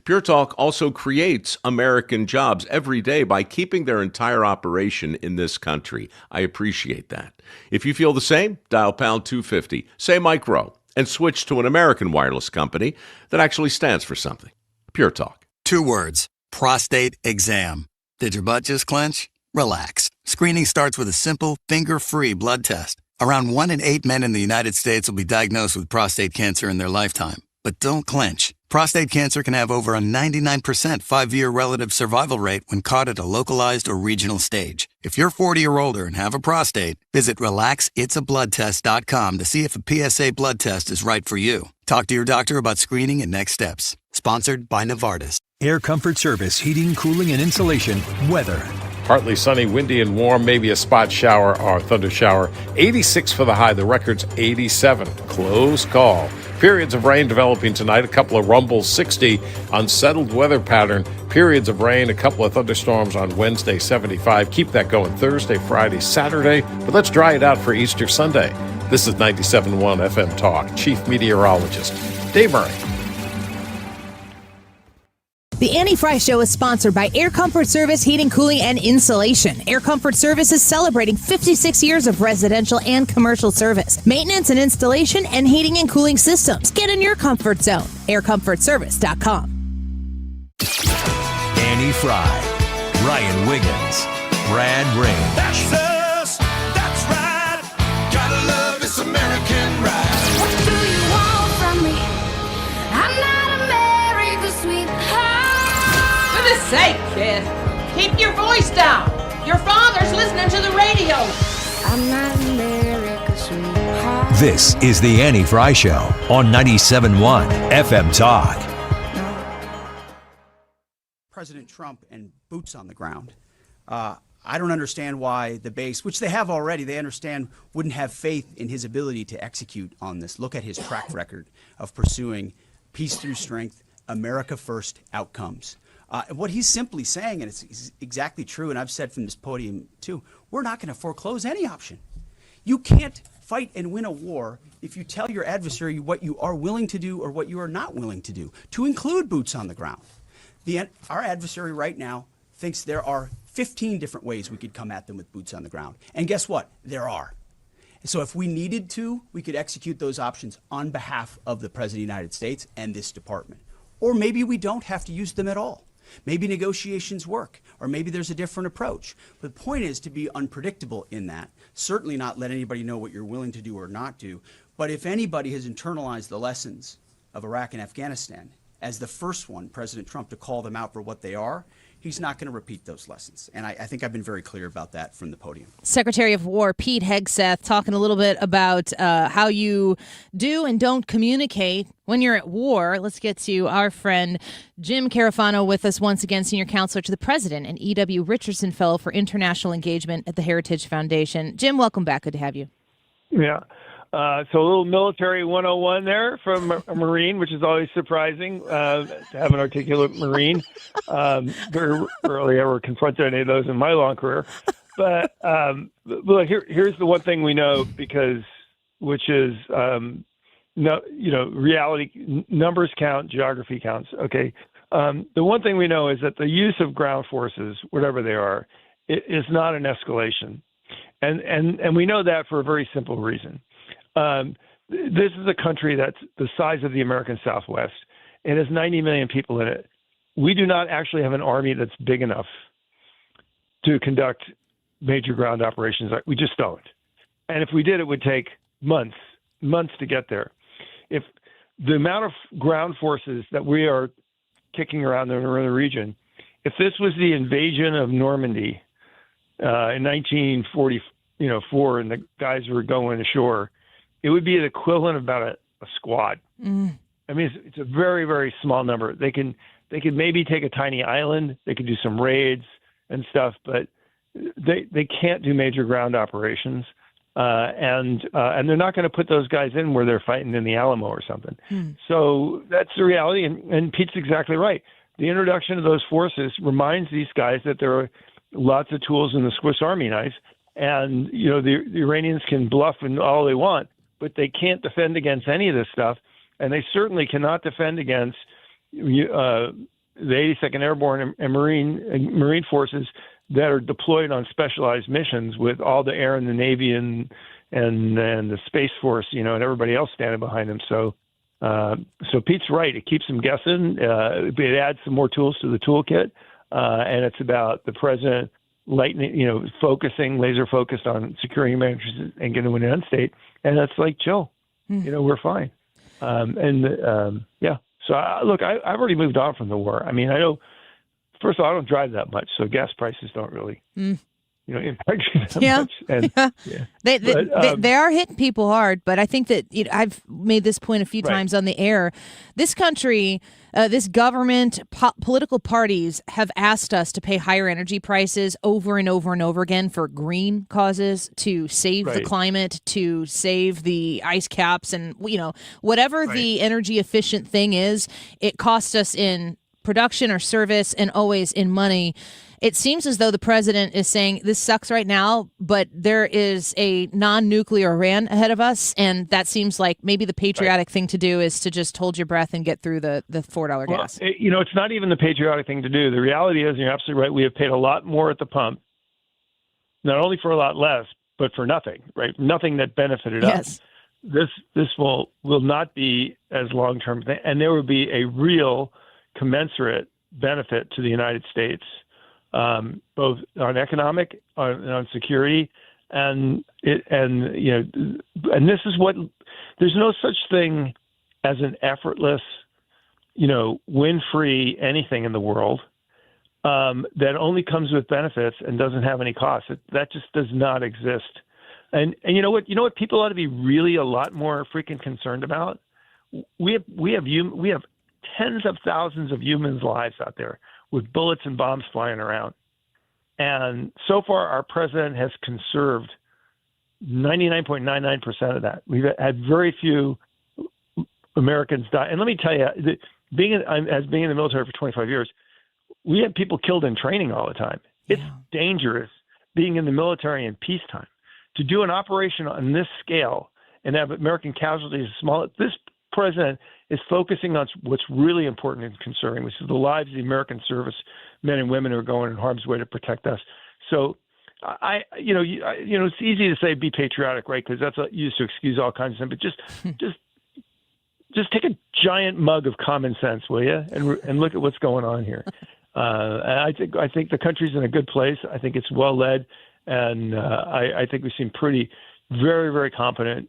Pure Talk also creates American jobs every day by keeping their entire operation in this country. I appreciate that. If you feel the same, dial pound 250, say Mike Rowe, and switch to an American wireless company that actually stands for something. Pure Talk. 2 words: prostate exam. Did your butt just clench? Relax. Screening starts with a simple, finger-free blood test. Around 1 in 8 men in the United States will be diagnosed with prostate cancer in their lifetime. But don't clench. Prostate cancer can have over a 99% 5-year relative survival rate when caught at a localized or regional stage. If you're 40 or older and have a prostate, visit RelaxIt'sABloodTest.com to see if a PSA blood test is right for you. Talk to your doctor about screening and next steps. Sponsored by Novartis. Air Comfort Service, heating, cooling, and insulation. Weather. Partly sunny, windy, and warm, maybe a spot shower or thunder shower. 86 for the high, the record's 87. Close call. Periods of rain developing tonight, a couple of rumbles, 60. Unsettled weather pattern, periods of rain, a couple of thunderstorms on Wednesday, 75. Keep that going Thursday, Friday, Saturday, but let's dry it out for Easter Sunday. This is 97.1 FM Talk. Chief Meteorologist Dave Murray. The Annie Frey Show is sponsored by Air Comfort Service Heating, Cooling, and Insulation. Air Comfort Service is celebrating 56 years of residential and commercial service, maintenance and installation, and heating and cooling systems. Get in your comfort zone. AirComfortService.com. Annie Frey, Ryan Wiggins, Brad Rain. That's us. That's right. Gotta love this American ride. What do you want from me? I'm not America's sweetheart. For goodness sake, kid. Keep your voice down. Your father's listening to the radio. I'm not America's sweetheart. This is the Annie Frey Show on 97.1 FM Talk. President Trump and boots on the ground. I don't understand why the base, which they have already, they understand, wouldn't have faith in his ability to execute on this. Look at his track record of pursuing peace through strength, America first outcomes. What he's simply saying, and it's exactly true, and I've said from this podium too, we're not going to foreclose any option. You can't fight and win a war if you tell your adversary what you are willing to do or what you are not willing to do, to include boots on the ground. Our adversary right now thinks there are 15 different ways we could come at them with boots on the ground. And guess what? There are. So if we needed to, we could execute those options on behalf of the President of the United States and this department. Or maybe we don't have to use them at all. Maybe negotiations work, or maybe there's a different approach. But the point is to be unpredictable in that. Certainly not let anybody know what you're willing to do or not do. But if anybody has internalized the lessons of Iraq and Afghanistan as the first one, President Trump, to call them out for what they are, he's not going to repeat those lessons. And I think I've been very clear about that from the podium. Secretary of War Pete Hegseth talking a little bit about how you do and don't communicate when you're at war. Let's get to our friend Jim Carafano with us once again, Senior Counselor to the President and E.W. Richardson Fellow for International Engagement at the Heritage Foundation. Jim, welcome back. Good to have you. Yeah. So a little military 101 there from a Marine, which is always surprising to have an articulate Marine. Very rarely ever confronted any of those in my long career. But look, here's the one thing we know, which is reality. Numbers count, geography counts. Okay. The one thing we know is that the use of ground forces, whatever they are, is not an escalation, and we know that for a very simple reason. This is a country that's the size of the American Southwest. It has 90 million people in it. We do not actually have an army that's big enough to conduct major ground operations. We just don't. And if we did, it would take months to get there. If the amount of ground forces that we are kicking around in the region, if this was the invasion of Normandy in 1944 and the guys were going ashore, it would be the equivalent of about a squad. Mm. I mean, it's a very, very small number. They could maybe take a tiny island. They could do some raids and stuff, but they can't do major ground operations. And they're not going to put those guys in where they're fighting in the Alamo or something. Mm. So that's the reality. And Pete's exactly right. The introduction of those forces reminds these guys that there are lots of tools in the Swiss Army knife. And, the Iranians can bluff and all they want, but they can't defend against any of this stuff. And they certainly cannot defend against the 82nd Airborne and Marine forces that are deployed on specialized missions with all the air and the Navy and the Space Force, and everybody else standing behind them. So Pete's right. It keeps them guessing. It adds some more tools to the toolkit. and it's about the president laser focused on securing American interests and getting to an end state. And that's like, chill, we're fine. So I've already moved on from the war. I mean, I know, first of all, I don't drive that much, so gas prices don't really, impact you that much. And, They are hitting people hard, but I think that I've made this point a few times on the air. This country, this government, political parties have asked us to pay higher energy prices over and over and over again for green causes, to save the climate, to save the ice caps, and whatever the energy efficient thing is, it costs us in production or service and always in money. It seems as though the president is saying this sucks right now, but there is a non-nuclear Iran ahead of us, and that seems like maybe the patriotic thing to do is to just hold your breath and get through the $4 gas. It's not even the patriotic thing to do. The reality is, you're absolutely right, we have paid a lot more at the pump, not only for a lot less, but for nothing, right? Nothing that benefited us. This will not be as long-term thing, and there will be a real commensurate benefit to the United States, both on economic, on security, and this is what, there's no such thing as an effortless, win-free anything in the world that only comes with benefits and doesn't have any costs. That just does not exist. And you know what people ought to be really a lot more freaking concerned about? We have tens of thousands of humans' lives out there with bullets and bombs flying around. And so far, our president has conserved 99.99% of that. We've had very few Americans die. And let me tell you, being in the military for 25 years, we have people killed in training all the time. It's dangerous being in the military in peacetime. To do an operation on this scale and have American casualties small, this president is focusing on what's really important and concerning, which is the lives of the American service men and women who are going in harm's way to protect us. So, it's easy to say be patriotic, right? Because that's used to excuse all kinds of things. But just take a giant mug of common sense, will you, and look at what's going on here. I think the country's in a good place. I think it's well led, and I think we've seen very, very competent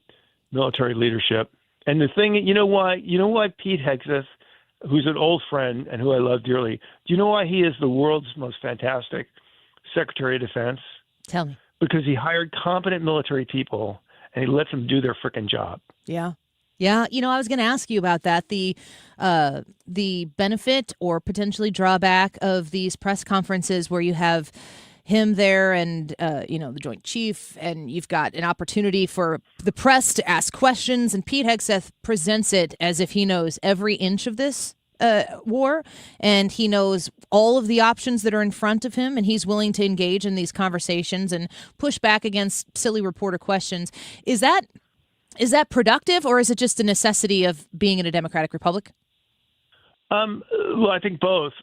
military leadership. And the thing, you know why Pete Hegseth, who's an old friend and who I love dearly, do you know why he is the world's most fantastic Secretary of Defense? Tell me. Because he hired competent military people and he lets them do their frickin' job. Yeah. Yeah, I was going to ask you about that. The benefit or potentially drawback of these press conferences where you have him there and, the Joint Chief, and you've got an opportunity for the press to ask questions, and Pete Hegseth presents it as if he knows every inch of this war, and he knows all of the options that are in front of him, and he's willing to engage in these conversations and push back against silly reporter questions. Is that productive, or is it just a necessity of being in a democratic republic? Well, I think both.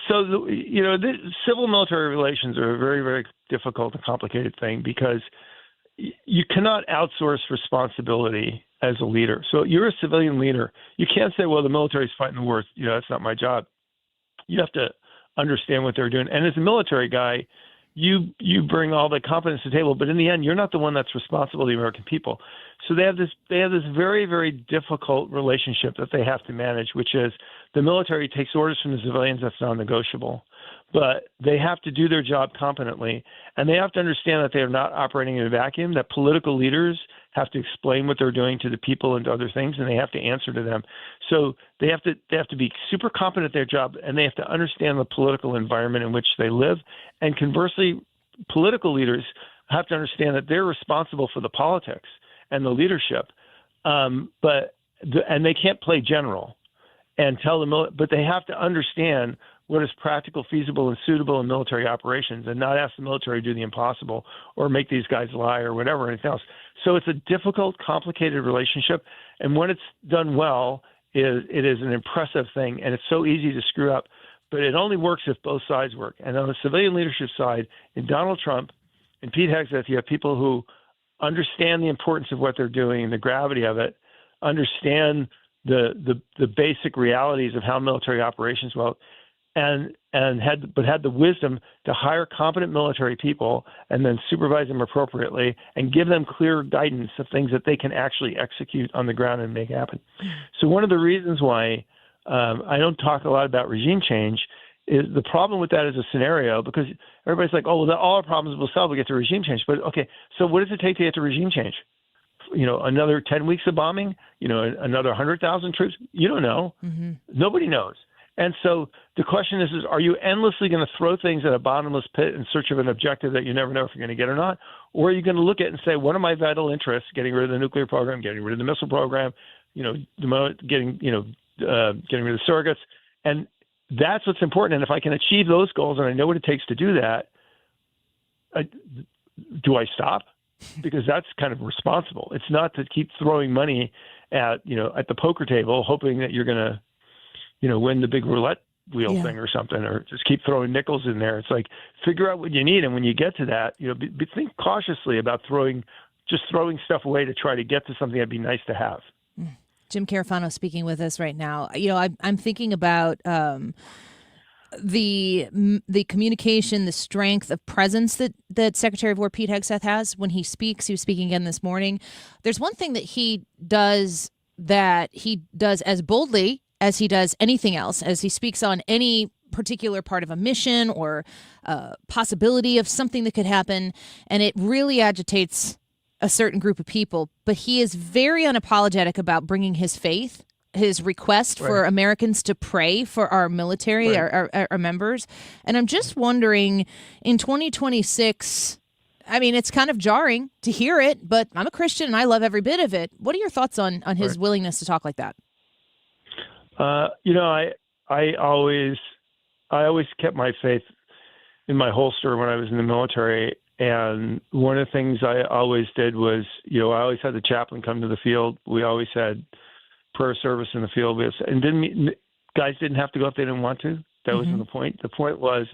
So, the civil military relations are a very, very difficult and complicated thing because you cannot outsource responsibility as a leader. So you're a civilian leader. You can't say, well, the military's fighting the war. That's not my job. You have to understand what they're doing. And as a military guy, you bring all the competence to the table, but in the end, you're not the one that's responsible to the American people. So they have this very, very difficult relationship that they have to manage, which is the military takes orders from the civilians. That's non-negotiable, but they have to do their job competently, and they have to understand that they are not operating in a vacuum, that political leaders have to explain what they're doing to the people and to other things, and they have to answer to them. So they have to be super competent at their job, and they have to understand the political environment in which they live. And conversely, political leaders have to understand that they're responsible for the politics and the leadership, and they can't play general and tell them, but they have to understand what is practical, feasible, and suitable in military operations, and not ask the military to do the impossible or make these guys lie or whatever, or anything else. So it's a difficult, complicated relationship, and when it's done well, it is an impressive thing, and it's so easy to screw up, but it only works if both sides work. And on the civilian leadership side, in Donald Trump and Pete Hegseth, you have people who understand the importance of what they're doing and the gravity of it, understand the basic realities of how military operations work, had the wisdom to hire competent military people and then supervise them appropriately and give them clear guidance of things that they can actually execute on the ground and make happen. So one of the reasons why I don't talk a lot about regime change is the problem with that as a scenario, because everybody's like, oh, well, all our problems will solve. We get to regime change. But okay, so what does it take to get to regime change? Another 10 weeks of bombing, another 100,000 troops? You don't know. Mm-hmm. Nobody knows. And so the question is are you endlessly going to throw things at a bottomless pit in search of an objective that you never know if you're going to get or not? Or are you going to look at it and say, what are my vital interests? Getting rid of the nuclear program, getting rid of the missile program, getting rid of surrogates. And that's what's important. And if I can achieve those goals and I know what it takes to do that, do I stop? Because that's kind of responsible. It's not to keep throwing money at the poker table, hoping that you're going to, win the big roulette wheel thing or something, or just keep throwing nickels in there. It's like, figure out what you need. And when you get to that, think cautiously about throwing stuff away to try to get to something that'd be nice to have. Jim Carafano speaking with us right now. I'm thinking about the communication, the strength of presence that Secretary of War Pete Hegseth has when he speaks. He was speaking again this morning. There's one thing that he does as boldly as he does anything else, as he speaks on any particular part of a mission or possibility of something that could happen, and it really agitates a certain group of people. But he is very unapologetic about bringing his faith, his request for Americans to pray for our military, our members. And I'm just wondering, in 2026, I mean, it's kind of jarring to hear it, but I'm a Christian and I love every bit of it. What are your thoughts on his willingness to talk like that? I always kept my faith in my holster when I was in the military. And one of the things I always did was, I always had the chaplain come to the field. We always had prayer service in the field. And guys didn't have to go if they didn't want to. That wasn't the point. The point was,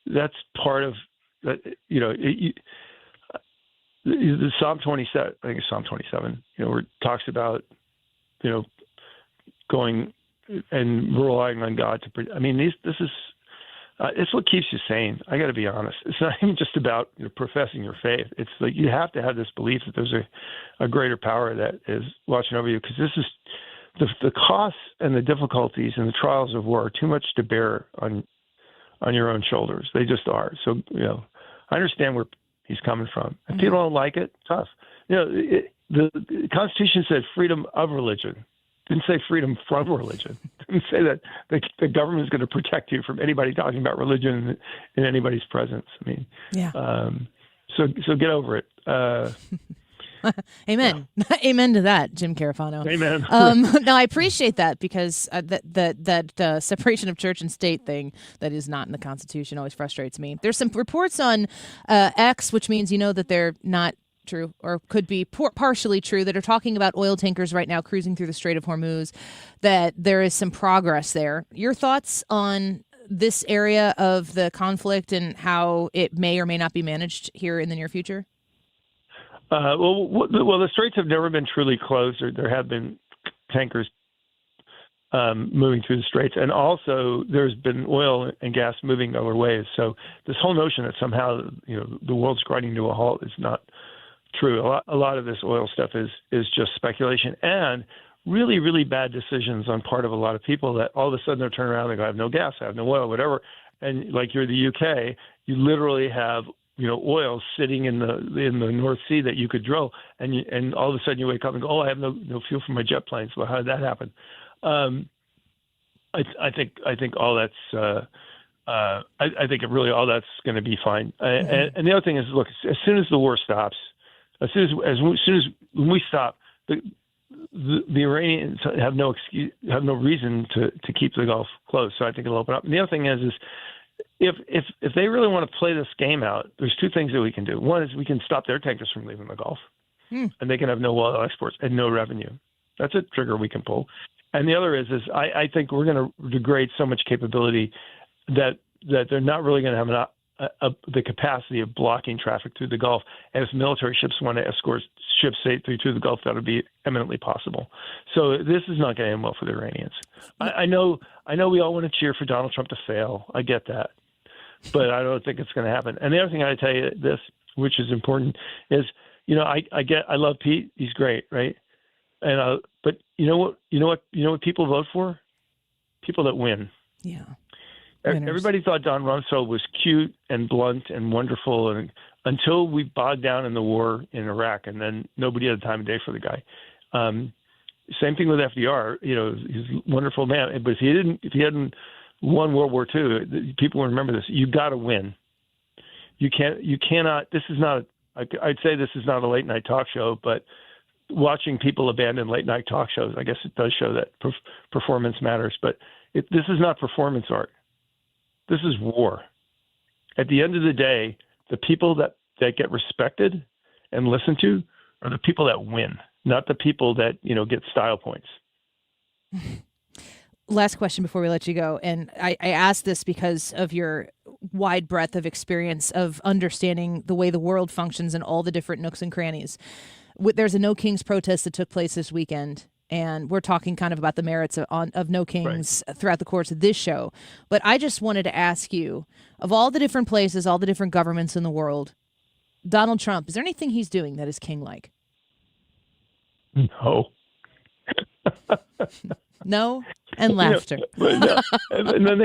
that's part of that, the Psalm 27, I think it's Psalm 27, where it talks about, going and relying on God to. It's what keeps you sane. I got to be honest. It's not even just about professing your faith. It's like you have to have this belief that there's a greater power that is watching over you. Because this is the costs and the difficulties and the trials of war are too much to bear on your own shoulders. They just are. So I understand where he's coming from. If people don't like it, tough. The Constitution said freedom of religion. Didn't say freedom from religion. Didn't say that the government is going to protect you from anybody talking about religion in anybody's presence. I mean, so get over it. Amen. Yeah. Amen to that, Jim Carafano. Amen. No, I appreciate that because that separation of church and state thing that is not in the Constitution always frustrates me. There's some reports on X, which means that they're not true or could be partially true, that are talking about oil tankers right now cruising through the Strait of Hormuz, that there is some progress there. Your thoughts on this area of the conflict and how it may or may not be managed here in the near future? Well, the straits have never been truly closed. There have been tankers moving through the straits, and also there's been oil and gas moving other ways. So this whole notion that somehow the world's grinding to a halt is not true. A lot of this oil stuff is just speculation and really, really bad decisions on part of a lot of people that all of a sudden they're turning around and they go, I have no gas, I have no oil, whatever. And like you're the UK, you literally have oil sitting in the North Sea that you could drill, and all of a sudden you wake up and go, oh, I have no fuel for my jet planes. Well, how did that happen? I think all that's I think all that's going to be fine. And the other thing is, look, as soon as the war stops. As soon as when we stop, the Iranians have no excuse, have no reason to keep the Gulf closed. So I think it'll open up. And the other thing is if they really want to play this game out, there's two things that we can do. One is we can stop their tankers from leaving the Gulf, and they can have no oil exports and no revenue. That's a trigger we can pull. And the other is I think we're going to degrade so much capability that they're not really going to have the capacity of blocking traffic through the Gulf. And if military ships want to escort ships safely through the Gulf, that would be eminently possible. So this is not going to end well for the Iranians. I know we all want to cheer for Donald Trump to fail. I get that. But I don't think it's going to happen. And the other thing I tell you, which is important, is I love Pete. He's great, right? And but you know what people vote for? People that win. Yeah. Everybody thought Don Rumsfeld was cute and blunt and wonderful, and until we bogged down in the war in Iraq, and then nobody had time of day for the guy. Same thing with FDR. He's a wonderful man, but if he hadn't won World War II, people will remember this. You got to win. You cannot. This is not. I'd say this is not a late night talk show, but watching people abandon late night talk shows, I guess it does show that performance matters. But this is not performance art. This is war. At the end of the day, the people that get respected and listened to are the people that win, not the people that get style points. Last question before we let you go. And I ask this because of your wide breadth of experience of understanding the way the world functions and all the different nooks and crannies. There's a No Kings protest that took place this weekend, and we're talking kind of about the merits of No Kings throughout the course of this show. But I just wanted to ask you, of all the different places, all the different governments in the world, Donald Trump, is there anything he's doing that is king-like? No. No, and laughter. And then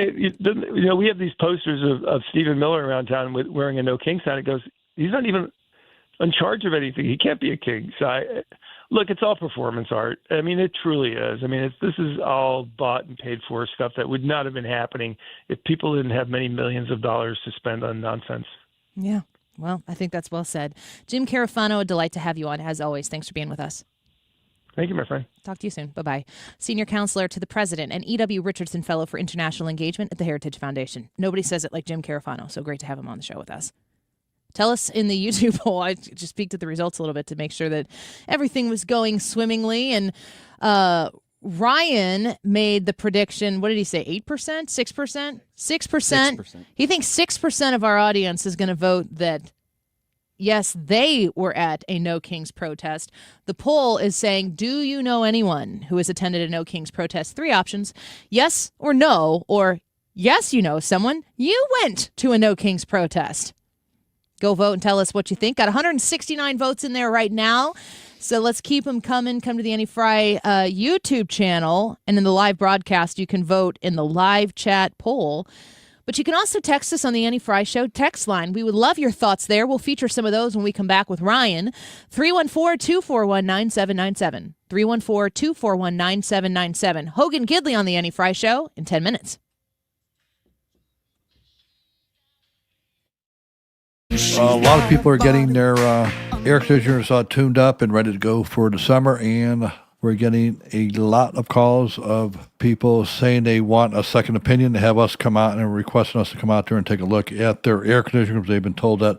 we have these posters of Stephen Miller around town wearing a No King sign. It goes, he's not even in charge of anything. He can't be a king. So look, it's all performance art. I mean, it truly is. I mean, this is all bought and paid for stuff that would not have been happening if people didn't have many millions of dollars to spend on nonsense. Yeah. Well, I think that's well said. Jim Carafano, a delight to have you on, as always. Thanks for being with us. Thank you, my friend. Talk to you soon. Bye-bye. Senior Counselor to the President and E.W. Richardson Fellow for International Engagement at the Heritage Foundation. Nobody says it like Jim Carafano, so great to have him on the show with us. Tell us in the YouTube poll, I just peeked at the results a little bit to make sure that everything was going swimmingly. And Ryan made the prediction, what did he say, 8%? 6%? 6%. He thinks 6% of our audience is going to vote that, yes, they were at a No Kings protest. The poll is saying, do you know anyone who has attended a No Kings protest? 3 options, yes or no, or yes, you know someone. You went to a No Kings protest. Go vote and tell us what you think. Got 169 votes in there right now. So let's keep them coming. Come to the Annie Frey YouTube channel. And in the live broadcast, you can vote in the live chat poll. But you can also text us on the Annie Frey Show text line. We would love your thoughts there. We'll feature some of those when we come back with Ryan. 314-241-9797. 314-241-9797. Hogan Gidley on the Annie Frey Show in 10 minutes. A lot of people are getting their air conditioners tuned up and ready to go for the summer, and we're getting a lot of calls of people saying they want a second opinion, to have us come out and requesting us to come out there and take a look at their air conditioners. They've been told that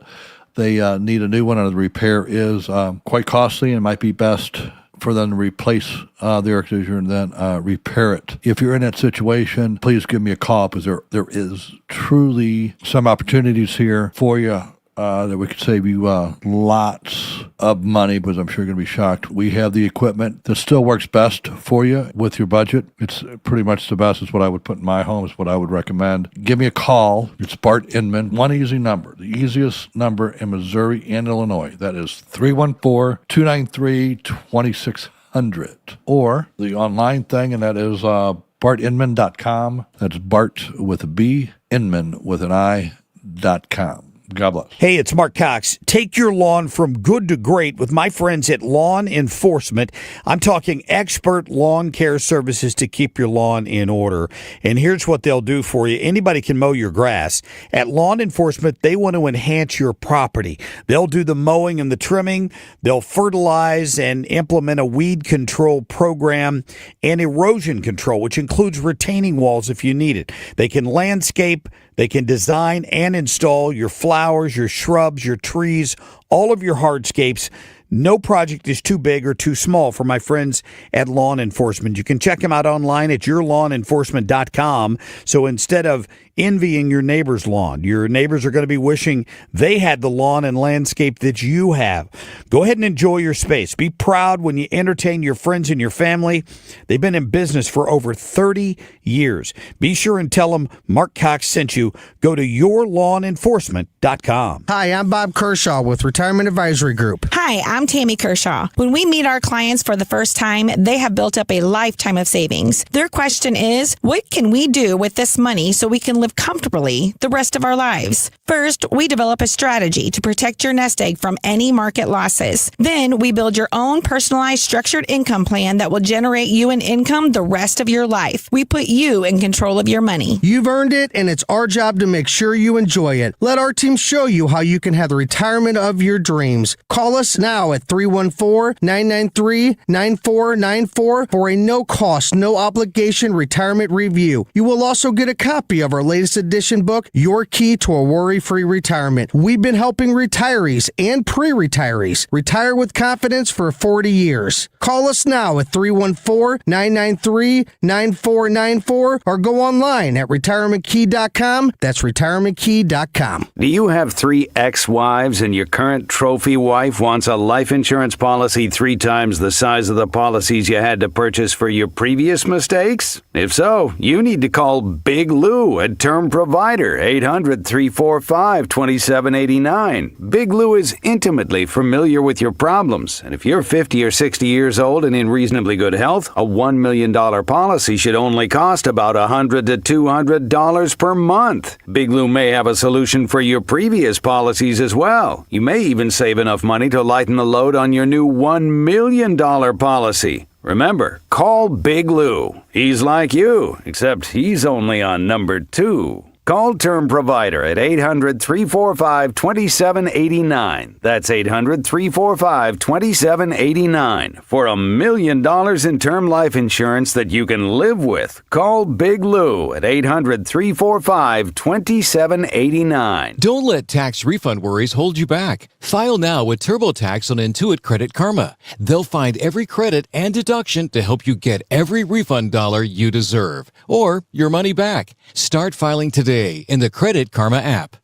they need a new one, and the repair is quite costly, and it might be best for them to replace the air conditioner and then repair it. If you're in that situation, please give me a call, because there is truly some opportunities here for you that we could save you lots of money, because I'm sure you're going to be shocked. We have the equipment that still works best for you with your budget. It's pretty much the best. It's what I would put in my home. It's what I would recommend. Give me a call. It's Bart Inman. One easy number, the easiest number in Missouri and Illinois. That is 314-293-2600. Or the online thing, and that is bartinman.com. That's Bart with a B, Inman with an I.com. God bless. Hey, it's Mark Cox. Take your lawn from good to great with my friends at Lawn Enforcement. I'm talking expert lawn care services to keep your lawn in order. And here's what they'll do for you. Anybody can mow your grass. At Lawn Enforcement, they want to enhance your property. They'll do the mowing and the trimming. They'll fertilize and implement a weed control program and erosion control, which includes retaining walls if you need it. They can landscape. They can design and install your flowers, your shrubs, your trees, all of your hardscapes. No project is too big or too small for my friends at Lawn Enforcement. You can check them out online at yourlawnenforcement.com. So instead of envying your neighbor's lawn, your neighbors are going to be wishing they had the lawn and landscape that you have. Go ahead and enjoy your space. Be proud when you entertain your friends and your family. They've been in business for over 30 years. Be sure and tell them Mark Cox sent you. Go to yourlawnenforcement.com. Hi, I'm Bob Kershaw with Retirement Advisory Group. Hi, I'm Tammy Kershaw. When we meet our clients for the first time, they have built up a lifetime of savings. Their question is, what can we do with this money so we can live comfortably the rest of our lives? First, we develop a strategy to protect your nest egg from any market losses. Then we build your own personalized structured income plan that will generate you an income the rest of your life. We put you in control of your money. You've earned it, and it's our job to make sure you enjoy it. Let our team show you how you can have the retirement of your dreams. Call us now at 314-993-9494 for a no-cost, no-obligation retirement review. You will also get a copy of our latest edition book, Your Key to a Worry-Free Retirement. We've been helping retirees and pre-retirees retire with confidence for 40 years. Call us now at 314-993-9494 or go online at retirementkey.com. That's retirementkey.com. Do you have 3 ex-wives and your current trophy wife wants a life insurance policy 3 times the size of the policies you had to purchase for your previous mistakes? If so, you need to call Big Lou at Term Provider, 800-345-2789. Big Lou is intimately familiar with your problems, and if you're 50 or 60 years old and in reasonably good health, a $1 million policy should only cost about $100 to $200 per month. Big Lou may have a solution for your previous policies as well. You may even save enough money to lighten the load on your new $1 million policy. Remember, call Big Lou. He's like you, except he's only on number 2. Call Term Provider at 800-345-2789. That's 800-345-2789 for $1 million in term life insurance that you can live with. Call Big Lou at 800-345-2789. Don't let tax refund worries hold you back. File now with TurboTax on Intuit Credit Karma. They'll find every credit and deduction to help you get every refund dollar you deserve or your money back. Start filing today in the Credit Karma app.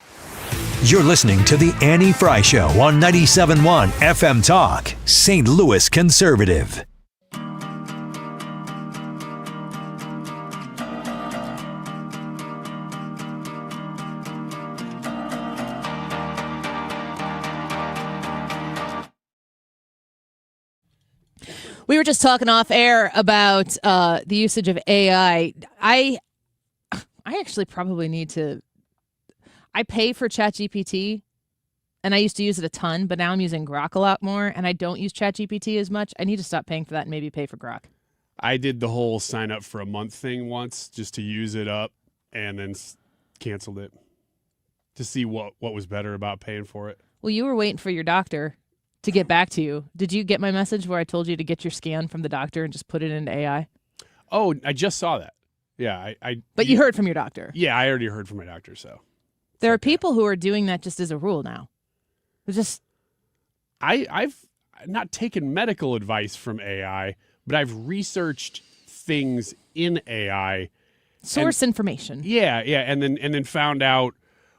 You're listening to The Annie Frey Show on 97.1 FM Talk, St. Louis Conservative. We were just talking off air about the usage of AI. I actually probably need to. I pay for ChatGPT, and I used to use it a ton, but now I'm using Grok a lot more, and I don't use ChatGPT as much. I need to stop paying for that and maybe pay for Grok. I did the whole sign up for a month thing once just to use it up, and then canceled it to see what was better about paying for it. Well, you were waiting for your doctor to get back to you. Did you get my message where I told you to get your scan from the doctor and just put it into AI? Oh, I just saw that. Yeah, But you heard from your doctor. Yeah, I already heard from my doctor. So there are people who are doing that just as a rule now. It's just I've not taken medical advice from AI, but I've researched things in AI. Source information. Yeah, and then found out,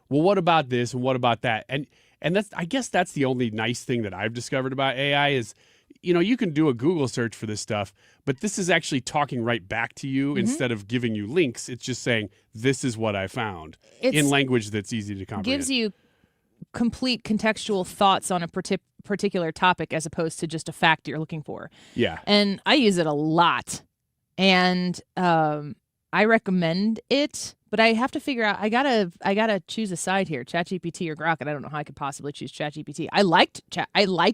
well, what about this and what about that? And that's, I guess that's the only nice thing that I've discovered about AI is, you can do a Google search for this stuff, but this is actually talking right back to you instead of giving you links. It's just saying, this is what I found in language that's easy to comprehend. Gives you complete contextual thoughts on a particular topic as opposed to just a fact you're looking for. Yeah. And I use it a lot. And I recommend it, but I have to figure out, I gotta choose a side here, ChatGPT or Grok, and I don't know how I could possibly choose ChatGPT. I like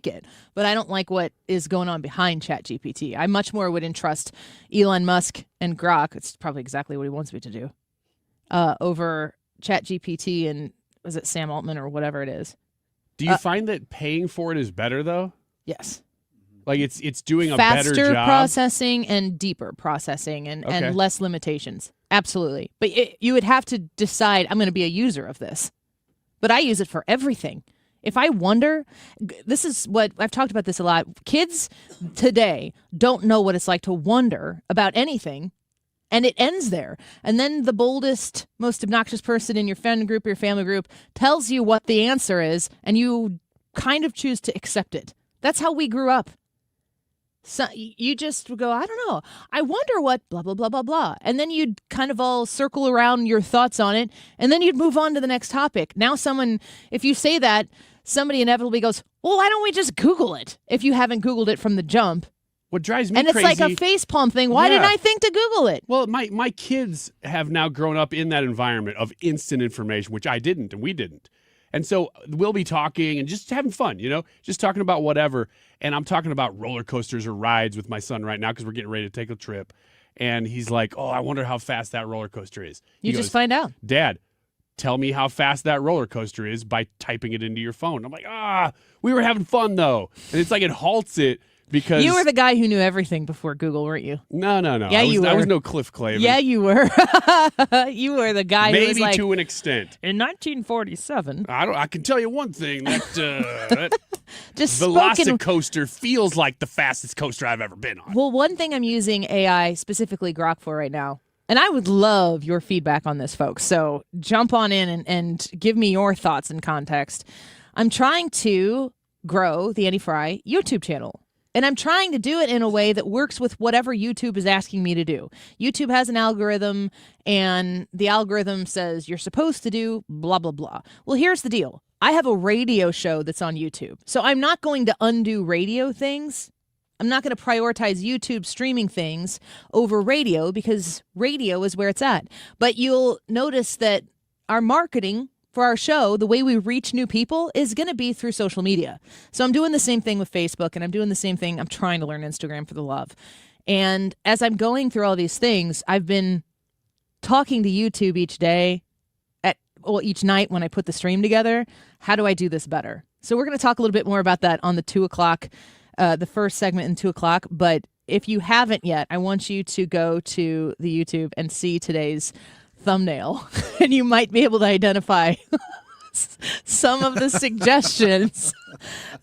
it, but I don't like what is going on behind ChatGPT. I much more would entrust Elon Musk and Grok, it's probably exactly what he wants me to do, over ChatGPT and, was it Sam Altman or whatever it is. Do you find that paying for it is better, though? Yes. Like it's doing a better job? Faster processing and deeper processing and less limitations. Absolutely. But you would have to decide, I'm going to be a user of this. But I use it for everything. If I wonder, this is what I've talked about this a lot. Kids today don't know what it's like to wonder about anything, and it ends there. And then the boldest, most obnoxious person in your friend group or your family group tells you what the answer is, and you kind of choose to accept it. That's how we grew up. So you just go, I don't know. I wonder what blah, blah, blah, blah, blah. And then you'd kind of all circle around your thoughts on it. And then you'd move on to the next topic. Now if you say that, somebody inevitably goes, well, why don't we just Google it if you haven't Googled it from the jump? What drives me crazy. crazy. And it's like a facepalm thing. Why didn't I think to Google it? Well, my kids have now grown up in that environment of instant information, which I didn't and we didn't. And so we'll be talking and just having fun, just talking about whatever. And I'm talking about roller coasters or rides with my son right now because we're getting ready to take a trip. And he's like, oh, I wonder how fast that roller coaster is. He just goes, find out. Dad, tell me how fast that roller coaster is by typing it into your phone. I'm like, we were having fun, though. And it's like it halts it because... You were the guy who knew everything before Google, weren't you? No. Yeah, you were. I was no Cliff Clavin. Yeah, you were. You were the guy who was like... Maybe to an extent. In 1947... I can tell you one thing. That just Velocicoaster feels like the fastest coaster I've ever been on. Well, one thing I'm using AI, specifically Grok, for right now, and I would love your feedback on this, folks. So jump on in and give me your thoughts and context. I'm trying to grow the Annie Frey YouTube channel. And I'm trying to do it in a way that works with whatever YouTube is asking me to do. YouTube has an algorithm, and the algorithm says you're supposed to do blah, blah, blah. Well, here's the deal. I have a radio show that's on YouTube. So I'm not going to undo radio things. I'm not going to prioritize YouTube streaming things over radio because radio is where it's at. But you'll notice that our marketing for our show, the way we reach new people is going to be through social media. So I'm doing the same thing with Facebook, and I'm doing the same thing. I'm trying to learn Instagram for the love. And as I'm going through all these things, I've been talking to YouTube each day, each night when I put the stream together. How do I do this better? So we're going to talk a little bit more about that on the 2 o'clock, the first segment in 2 o'clock. But if you haven't yet, I want you to go to the YouTube and see today's thumbnail, and you might be able to identify some of the suggestions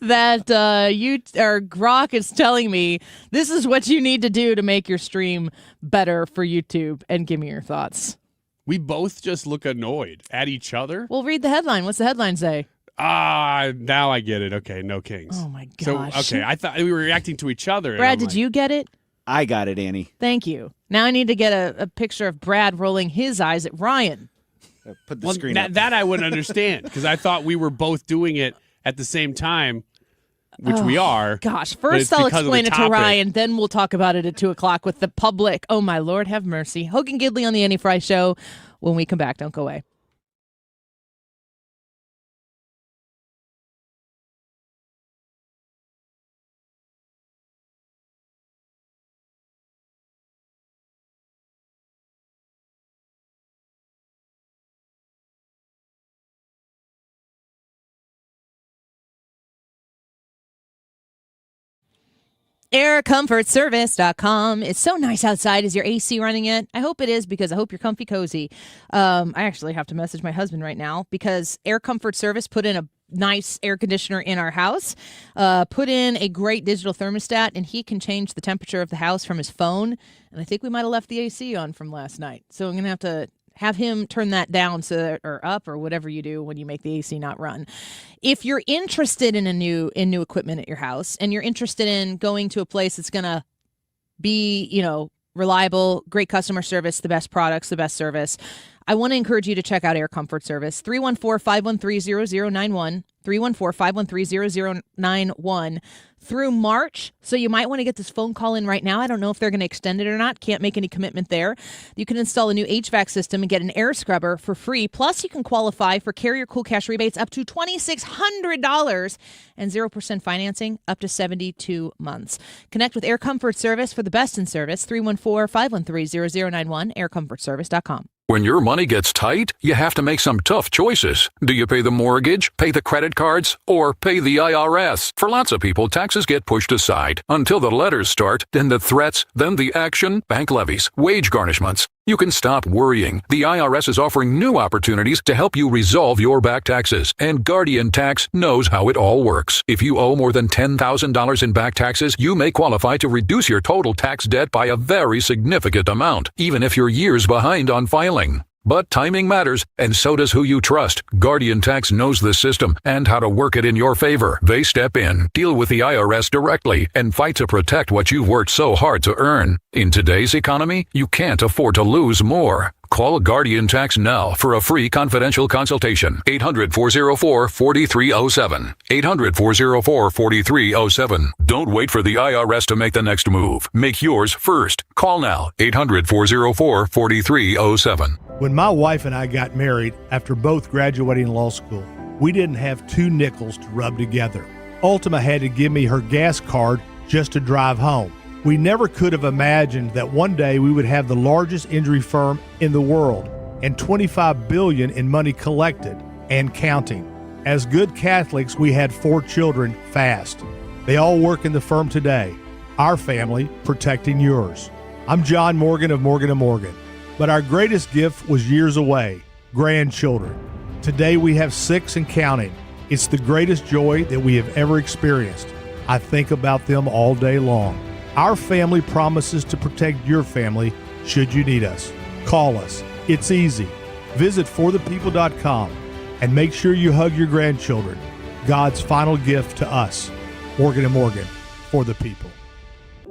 that Grok is telling me. This is what you need to do to make your stream better for YouTube, and give me your thoughts. We both just look annoyed at each other. Well, read the headline. What's the headline say? Now I get it. Okay, no kings. Oh my gosh. So, okay, I thought we were reacting to each other. Brad, did you get it? I got it, Annie. Thank you. Now I need to get a picture of Brad rolling his eyes at Ryan. Put the screen up. That I wouldn't understand because I thought we were both doing it at the same time, which we are. Gosh, first I'll explain it to Ryan, then we'll talk about it at 2 o'clock with the public. Oh, my Lord, have mercy. Hogan Gidley on the Annie Frey Show. When we come back, don't go away. AirComfortService.com. It's so nice outside. Is your AC running yet? I hope it is, because I hope you're comfy cozy. I actually have to message my husband right now because Air Comfort Service put in a nice air conditioner in our house, put in a great digital thermostat, and he can change the temperature of the house from his phone. And I think we might have left the AC on from last night. So I'm going to have him turn that down or up, or whatever you do when you make the AC not run. If you're interested in new equipment at your house, and you're interested in going to a place that's going to be, reliable, great customer service, the best products, the best service, I want to encourage you to check out Air Comfort Service. 314-513-0091, 314-513-0091 through March. So you might want to get this phone call in right now. I don't know if they're going to extend it or not. Can't make any commitment there. You can install a new HVAC system and get an air scrubber for free. Plus, you can qualify for Carrier Cool Cash rebates up to $2,600 and 0% financing up to 72 months. Connect with Air Comfort Service for the best in service. 314-513-0091, aircomfortservice.com. When your money gets tight, you have to make some tough choices. Do you pay the mortgage, pay the credit cards, or pay the IRS? For lots of people, taxes get pushed aside until the letters start, then the threats, then the action, bank levies, wage garnishments. You can stop worrying. The IRS is offering new opportunities to help you resolve your back taxes, and Guardian Tax knows how it all works. If you owe more than $10,000 in back taxes, you may qualify to reduce your total tax debt by a very significant amount, even if you're years behind on filing. But timing matters, and so does who you trust. Guardian Tax knows the system and how to work it in your favor. They step in, deal with the IRS directly, and fight to protect what you've worked so hard to earn. In today's economy, you can't afford to lose more. Call Guardian Tax now for a free confidential consultation. 800-404-4307. 800-404-4307. Don't wait for the IRS to make the next move. Make yours first. Call now. 800-404-4307. When my wife and I got married after both graduating law school, we didn't have 2 nickels to rub together. Ultima had to give me her gas card just to drive home. We never could have imagined that one day we would have the largest injury firm in the world and $25 billion in money collected and counting. As good Catholics, we had 4 children fast. They all work in the firm today. Our family protecting yours. I'm John Morgan of Morgan & Morgan. But our greatest gift was years away, grandchildren. Today we have 6 and counting. It's the greatest joy that we have ever experienced. I think about them all day long. Our family promises to protect your family should you need us. Call us. It's easy. Visit forthepeople.com and make sure you hug your grandchildren. God's final gift to us. Morgan & Morgan, for the people.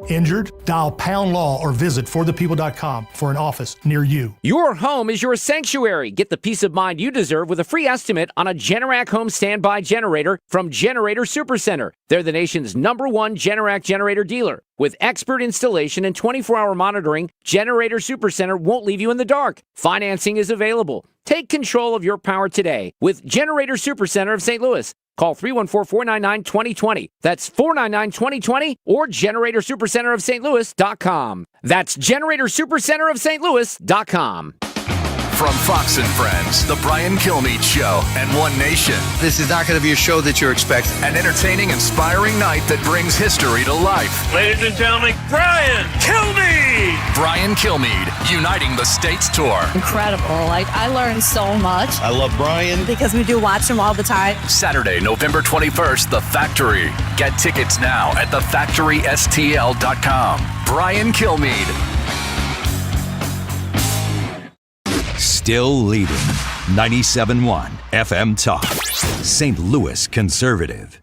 Injured? Dial pound law or visit forthepeople.com for an office near you. Your home is your sanctuary. Get the peace of mind you deserve with a free estimate on a Generac home standby generator from Generator Supercenter. They're the nation's #1 Generac generator dealer. With expert installation and 24-hour monitoring, Generator Supercenter won't leave you in the dark. Financing is available. Take control of your power today with Generator Supercenter of St. Louis. Call 314-499-2020. That's 499-2020 or GeneratorSuperCenterofStLouis.com. That's GeneratorSuperCenterofStLouis.com. From Fox and Friends, The Brian Kilmeade Show, and One Nation. This is not going to be a show that you're expecting. An entertaining, inspiring night that brings history to life. Ladies and gentlemen, Brian Kilmeade! Brian Kilmeade, Uniting the States Tour. Incredible. I learned so much. I love Brian. Because we do watch him all the time. Saturday, November 21st, The Factory. Get tickets now at thefactorystl.com. Brian Kilmeade. Still leading 97.1 FM Talk. St. Louis Conservative.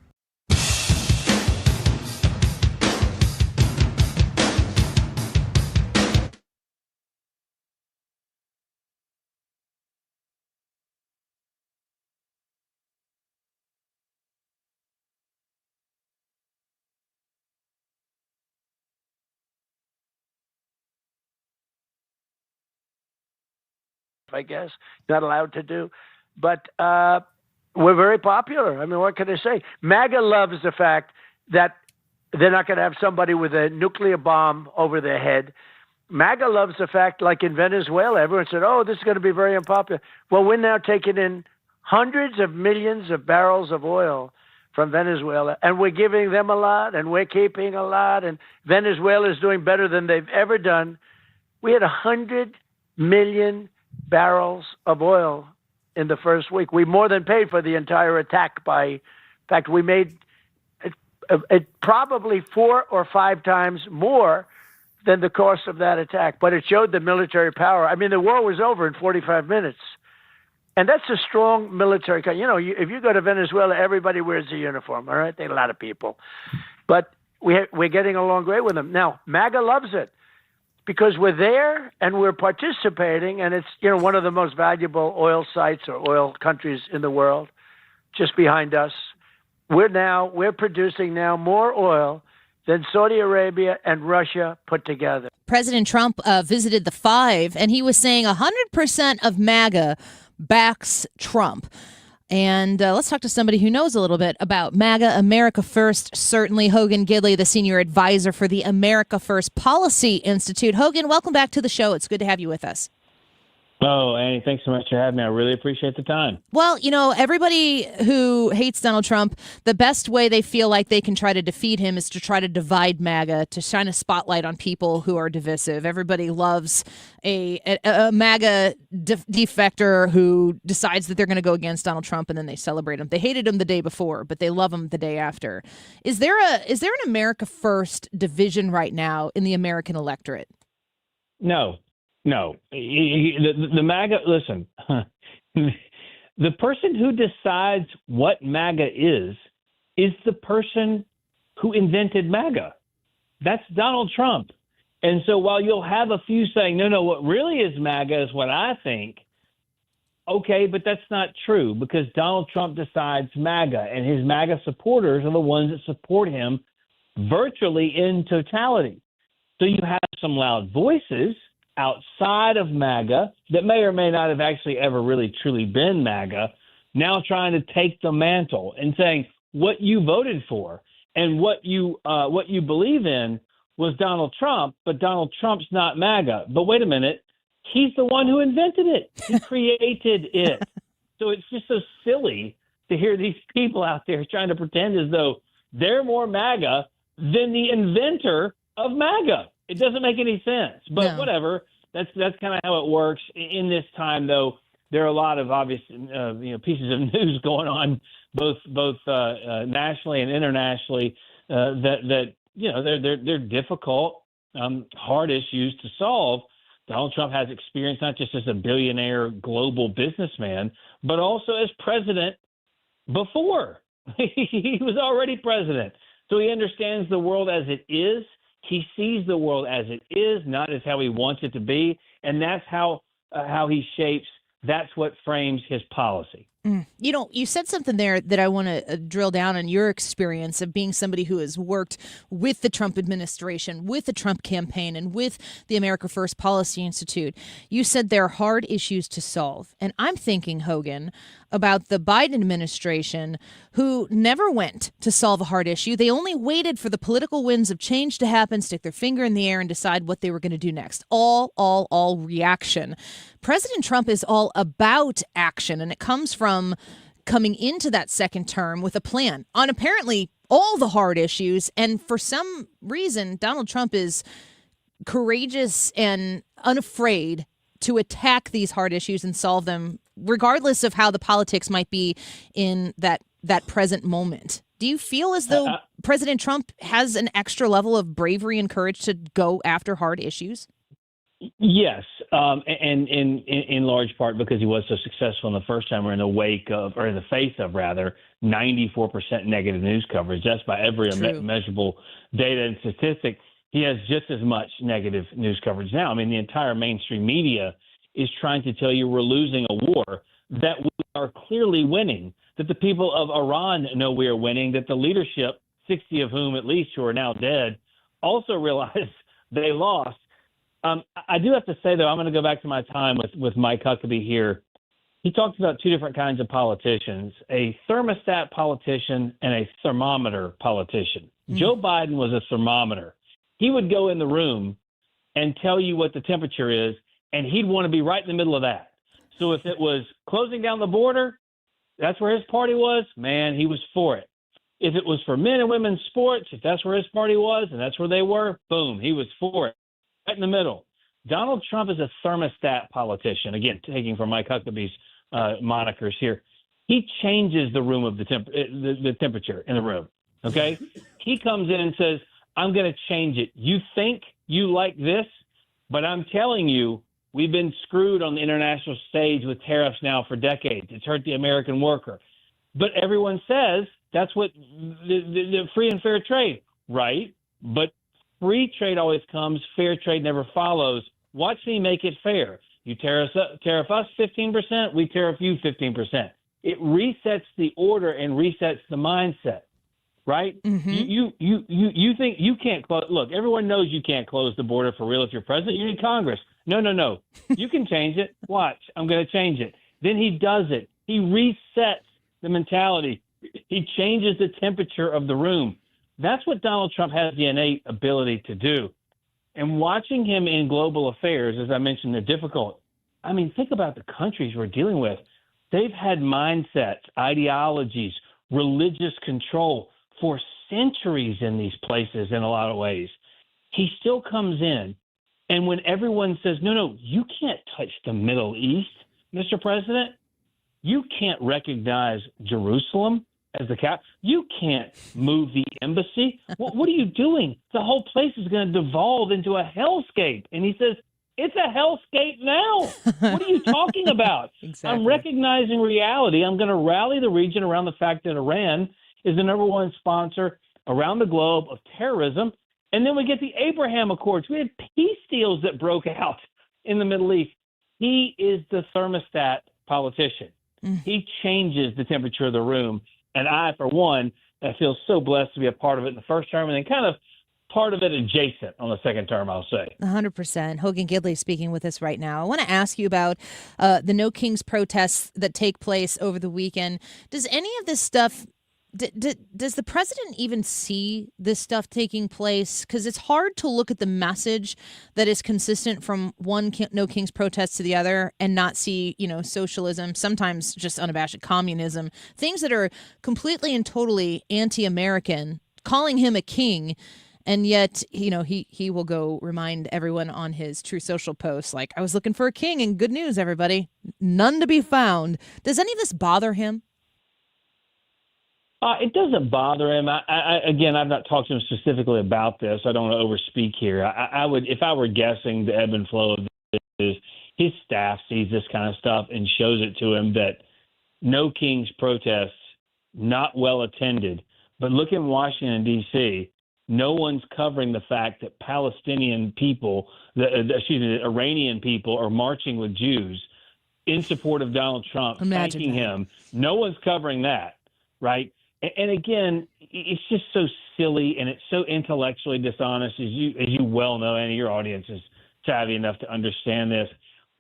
I guess, not allowed to do. But we're very popular. I mean, what can I say? MAGA loves the fact that they're not going to have somebody with a nuclear bomb over their head. MAGA loves the fact, like in Venezuela, everyone said, oh, this is going to be very unpopular. Well, we're now taking in hundreds of millions of barrels of oil from Venezuela, and we're giving them a lot, and we're keeping a lot, and Venezuela is doing better than they've ever done. We had 100 million barrels of oil in the first week. We more than paid for the entire attack. In fact, we made it probably 4 or 5 times more than the cost of that attack. But it showed the military power. I mean, the war was over in 45 minutes. And that's a strong military. You know, if you go to Venezuela, everybody wears a uniform, all right? There are a lot of people. But we're getting along great with them. Now, MAGA loves it, because we're there and we're participating, and it's, you know, one of the most valuable oil sites or oil countries in the world, just behind us. We're producing now more oil than Saudi Arabia and Russia put together. President Trump visited the Five, and he was saying 100% of MAGA backs Trump. And let's talk to somebody who knows a little bit about MAGA, America First. Certainly, Hogan Gidley, the senior advisor for the America First Policy Institute. Hogan, welcome back to the show. It's good to have you with us. Oh, Annie, thanks so much for having me. I really appreciate the time. Well, everybody who hates Donald Trump, the best way they feel like they can try to defeat him is to try to divide MAGA, to shine a spotlight on people who are divisive. Everybody loves a MAGA defector who decides that they're going to go against Donald Trump, and then they celebrate him. They hated him the day before, but they love him the day after. Is there an America First division right now in the American electorate? No. The MAGA, listen, the person who decides what MAGA is the person who invented MAGA. That's Donald Trump. And so while you'll have a few saying, no, what really is MAGA is what I think. Okay, but that's not true because Donald Trump decides MAGA, and his MAGA supporters are the ones that support him virtually in totality. So you have some loud voices outside of MAGA that may or may not have actually ever really truly been MAGA, now trying to take the mantle and saying what you voted for and what you believe in was Donald Trump, but Donald Trump's not MAGA. But wait a minute, he's the one who invented it. He created it. So it's just so silly to hear these people out there trying to pretend as though they're more MAGA than the inventor of MAGA. It doesn't make any sense, but whatever. That's kind of how it works. In this time, though, there are a lot of obvious pieces of news going on, both nationally and internationally, that they're difficult, hard issues to solve. Donald Trump has experience not just as a billionaire global businessman, but also as president before. He was already president, so he understands the world as it is. He sees the world as it is, not as how he wants it to be, and that's how he shapes. That's what frames his policy. You said something there that I want to drill down on your experience of being somebody who has worked with the Trump administration, with the Trump campaign, and with the America First Policy Institute. You said there are hard issues to solve. And I'm thinking, Hogan, about the Biden administration who never went to solve a hard issue. They only waited for the political winds of change to happen, stick their finger in the air, and decide what they were going to do next. All reaction. President Trump is all about action, and it comes from coming into that second term with a plan on apparently all the hard issues. And for some reason, Donald Trump is courageous and unafraid to attack these hard issues and solve them, regardless of how the politics might be in that present moment. Do you feel as though President Trump has an extra level of bravery and courage to go after hard issues? Yes, and in large part because he was so successful in the first time, or in the face of 94% negative news coverage. That's by every measurable data and statistic. He has just as much negative news coverage now. I mean, the entire mainstream media is trying to tell you we're losing a war that we are clearly winning, that the people of Iran know we are winning, that the leadership, 60 of whom at least who are now dead, also realize they lost. I do have to say, though, I'm going to go back to my time with Mike Huckabee here. He talked about two different kinds of politicians, a thermostat politician and a thermometer politician. Joe Biden was a thermometer. He would go in the room and tell you what the temperature is, and he'd want to be right in the middle of that. So if it was closing down the border, that's where his party was, man, he was for it. If it was for men and women's sports, if that's where his party was and that's where they were, boom, he was for it. Right in the middle. Donald Trump is a thermostat politician. Again, taking from Mike Huckabee's monikers here. He changes the room of the temperature in the room. Okay? He comes in and says, I'm going to change it. You think you like this, but I'm telling you, we've been screwed on the international stage with tariffs now for decades. It's hurt the American worker. But everyone says that's what the free and fair trade, right? But free trade always comes, fair trade never follows. Watch me make it fair. You tariff us 15%, we tariff you 15%. It resets the order and resets the mindset, right? Mm-hmm. You think you can't close. Look, everyone knows you can't close the border for real if you're president. You need Congress. No. You can change it. Watch, I'm going to change it. Then he does it. He resets the mentality. He changes the temperature of the room. That's what Donald Trump has the innate ability to do. And watching him in global affairs, as I mentioned, they're difficult. I mean, think about the countries we're dealing with. They've had mindsets, ideologies, religious control for centuries in these places in a lot of ways. He still comes in, and when everyone says, no, you can't touch the Middle East, Mr. President, you can't recognize Jerusalem as the capital, you can't move the embassy. What are you doing? The whole place is going to devolve into a hellscape. And he says, it's a hellscape now. What are you talking about? Exactly. I'm recognizing reality. I'm going to rally the region around the fact that Iran is the number one sponsor around the globe of terrorism. And then we get the Abraham Accords. We had peace deals that broke out in the Middle East. He is the thermostat politician. He changes the temperature of the room. And I, for one, I feel so blessed to be a part of it in the first term and then kind of part of it adjacent on the second term, I'll say. 100%. Hogan Gidley speaking with us right now. I want to ask you about the No Kings protests that take place over the weekend. Does any of this stuff, does the president even see this stuff taking place? Because it's hard to look at the message that is consistent from one No Kings protest to the other and not see, socialism, sometimes just unabashed communism, things that are completely and totally anti-American, calling him a king. And yet, he will go remind everyone on his True Social posts, like, I was looking for a king and good news, everybody. None to be found. Does any of this bother him? It doesn't bother him. Again, I've not talked to him specifically about this. I don't want to overspeak here. I would, if I were guessing, the ebb and flow of this is his staff sees this kind of stuff and shows it to him that No Kings protests, not well attended. But look in Washington, D.C., no one's covering the fact that Palestinian people, the Iranian people are marching with Jews in support of Donald Trump, thanking him. No one's covering that, right? And again, it's just so silly and it's so intellectually dishonest, as you well know, and your audience is savvy enough to understand this.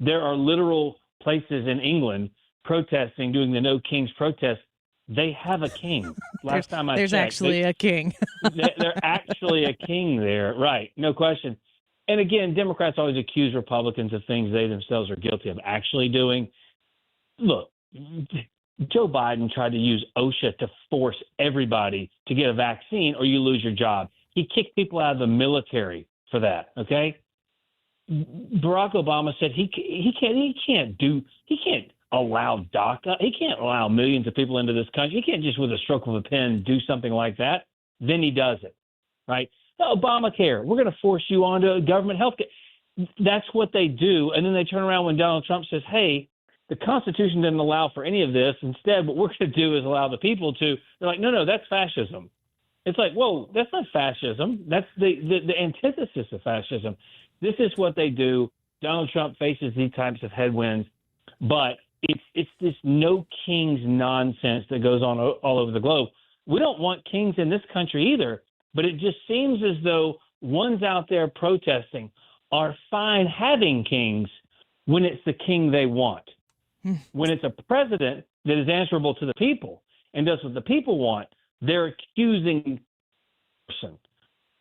There are literal places in England protesting, doing the No Kings protest. They have a king. Last time I there's checked, actually a king. they're actually a king there, right? No question. And again, Democrats always accuse Republicans of things they themselves are guilty of actually doing. Look, Joe Biden tried to use OSHA to force everybody to get a vaccine or you lose your job. He kicked people out of the military for that, okay? Barack Obama said he can't allow DACA. He can't allow millions of people into this country. He can't just with a stroke of a pen do something like that. Then he does it, right? Obamacare, we're going to force you onto government health care. That's what they do. And then they turn around when Donald Trump says, hey, the Constitution doesn't allow for any of this. Instead, what we're going to do is allow the people to. They're like, no, that's fascism. It's like, whoa, that's not fascism. That's the antithesis of fascism. This is what they do. Donald Trump faces these types of headwinds, but it's this no kings nonsense that goes on all over the globe. We don't want kings in this country either, but it just seems as though ones out there protesting are fine having kings when it's the king they want. When it's a president that is answerable to the people and does what the people want, they're accusing the person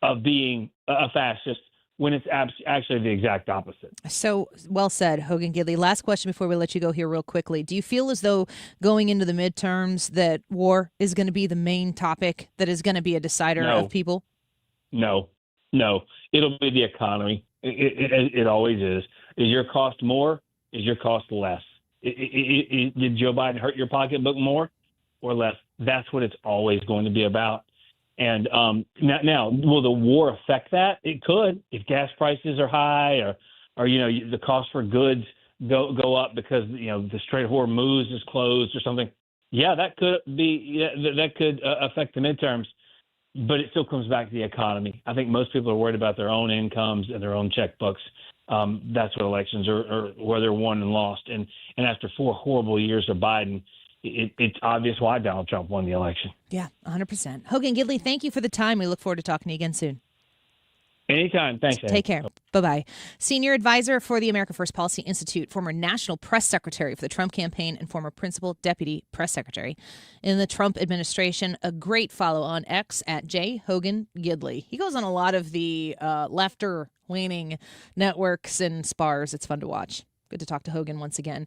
of being a fascist when it's actually the exact opposite. So well said, Hogan Gidley. Last question before we let you go here real quickly. Do you feel as though going into the midterms that war is going to be the main topic that is going to be a decider of people? No. It'll be the economy. It always is. Is your cost more? Is your cost less? Did Joe Biden hurt your pocketbook more or less? That's what it's always going to be about. And now, will the war affect that? It could. If gas prices are high or the cost for goods go up because, the Strait of Hormuz is closed or something. Yeah, that could affect the midterms. But it still comes back to the economy. I think most people are worried about their own incomes and their own checkbooks. That's what elections are where they're won and lost. And after 4 horrible years of Biden, it's obvious why Donald Trump won the election. Yeah, 100%. Hogan Gidley, thank you for the time. We look forward to talking to you again soon. Anytime. Thanks, Ann. Take care. Bye-bye. Senior advisor for the America First Policy Institute, former national press secretary for the Trump campaign, and former principal deputy press secretary in the Trump administration. A great follow on X at Hogan Gidley. He goes on a lot of the lefter-leaning networks and spars. It's fun to watch. Good to talk to Hogan once again.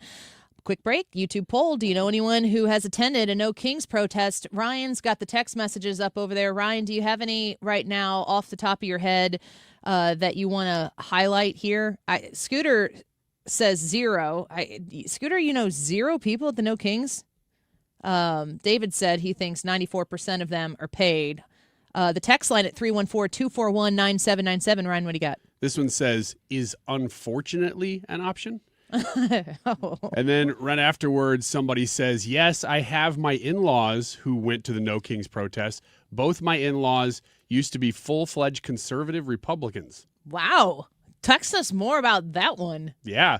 Quick break. YouTube poll. Do you know anyone who has attended a No Kings protest? Ryan's got the text messages up over there. Ryan, do you have any right now off the top of your head that you want to highlight here? Scooter says 0. Scooter, 0 people at the No Kings? David said he thinks 94% of them are paid. The text line at 314-241-9797. Ryan, what do you got? This one says, is unfortunately an option? Oh. And then right afterwards, somebody says, yes, I have my in-laws who went to the No Kings protest. Both my in-laws used to be full-fledged conservative Republicans. Wow. Text us more about that one. Yeah.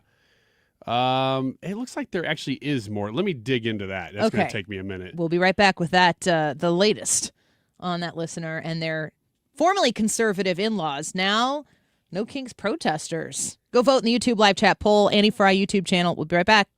It looks like there actually is more. Let me dig into that. That's going to take me a minute. We'll be right back with that, the latest on that listener and their formerly conservative in-laws, now No Kings protesters. Go vote in the YouTube live chat poll, Annie Frey YouTube channel. We'll be right back.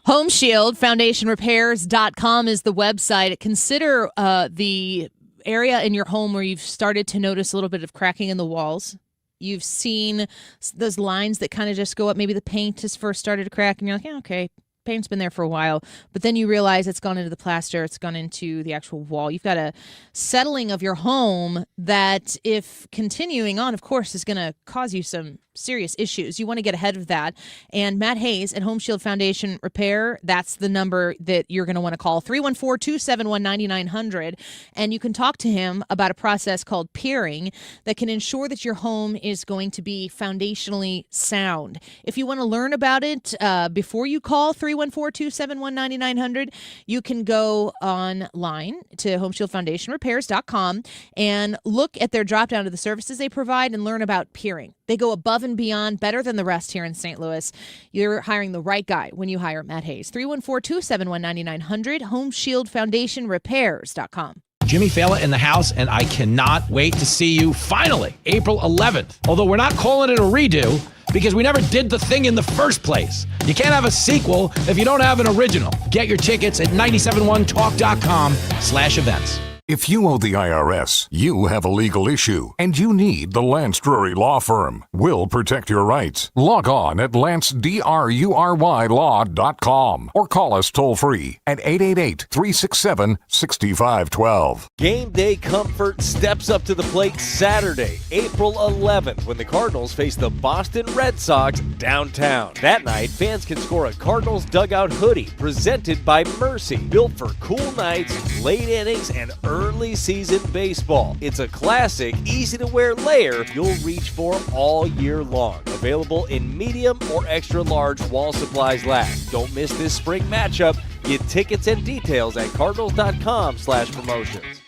Home Shield FoundationRepairs.com is the website. Consider the area in your home where you've started to notice a little bit of cracking in the walls. You've seen those lines that kind of just go up. Maybe the paint has first started to crack, and you're like, yeah, okay, paint's been there for a while. But then you realize it's gone into the plaster. It's gone into the actual wall. You've got a settling of your home that, if continuing on, of course, is going to cause you some serious issues. You want to get ahead of that. And Matt Hayes at Home Shield Foundation Repair, that's the number that you're going to want to call, 314-271-9900. And you can talk to him about a process called peering that can ensure that your home is going to be foundationally sound. If you want to learn about it before you call 314-271-9900, you can go online to homeshieldfoundationrepairs.com and look at their drop down to the services they provide and learn about peering. They go above and beyond, better than the rest here in St. Louis. You're hiring the right guy when you hire Matt Hayes. 314-271-9900, homeshieldfoundationrepairs.com. Jimmy Fallon in the house, and I cannot wait to see you finally, April 11th. Although we're not calling it a redo because we never did the thing in the first place. You can't have a sequel if you don't have an original. Get your tickets at 971talk.com/events. If you owe the IRS, you have a legal issue, and you need the Lance Drury Law Firm. We'll protect your rights. Log on at lancedrurylaw.com or call us toll-free at 888-367-6512. Game day comfort steps up to the plate Saturday, April 11th, when the Cardinals face the Boston Red Sox downtown. That night, fans can score a Cardinals dugout hoodie presented by Mercy, built for cool nights, late innings, and early season baseball. It's a classic, easy-to-wear layer you'll reach for all year long. Available in medium or extra large while supplies last. Don't miss this spring matchup. Get tickets and details at cardinals.com/promotions.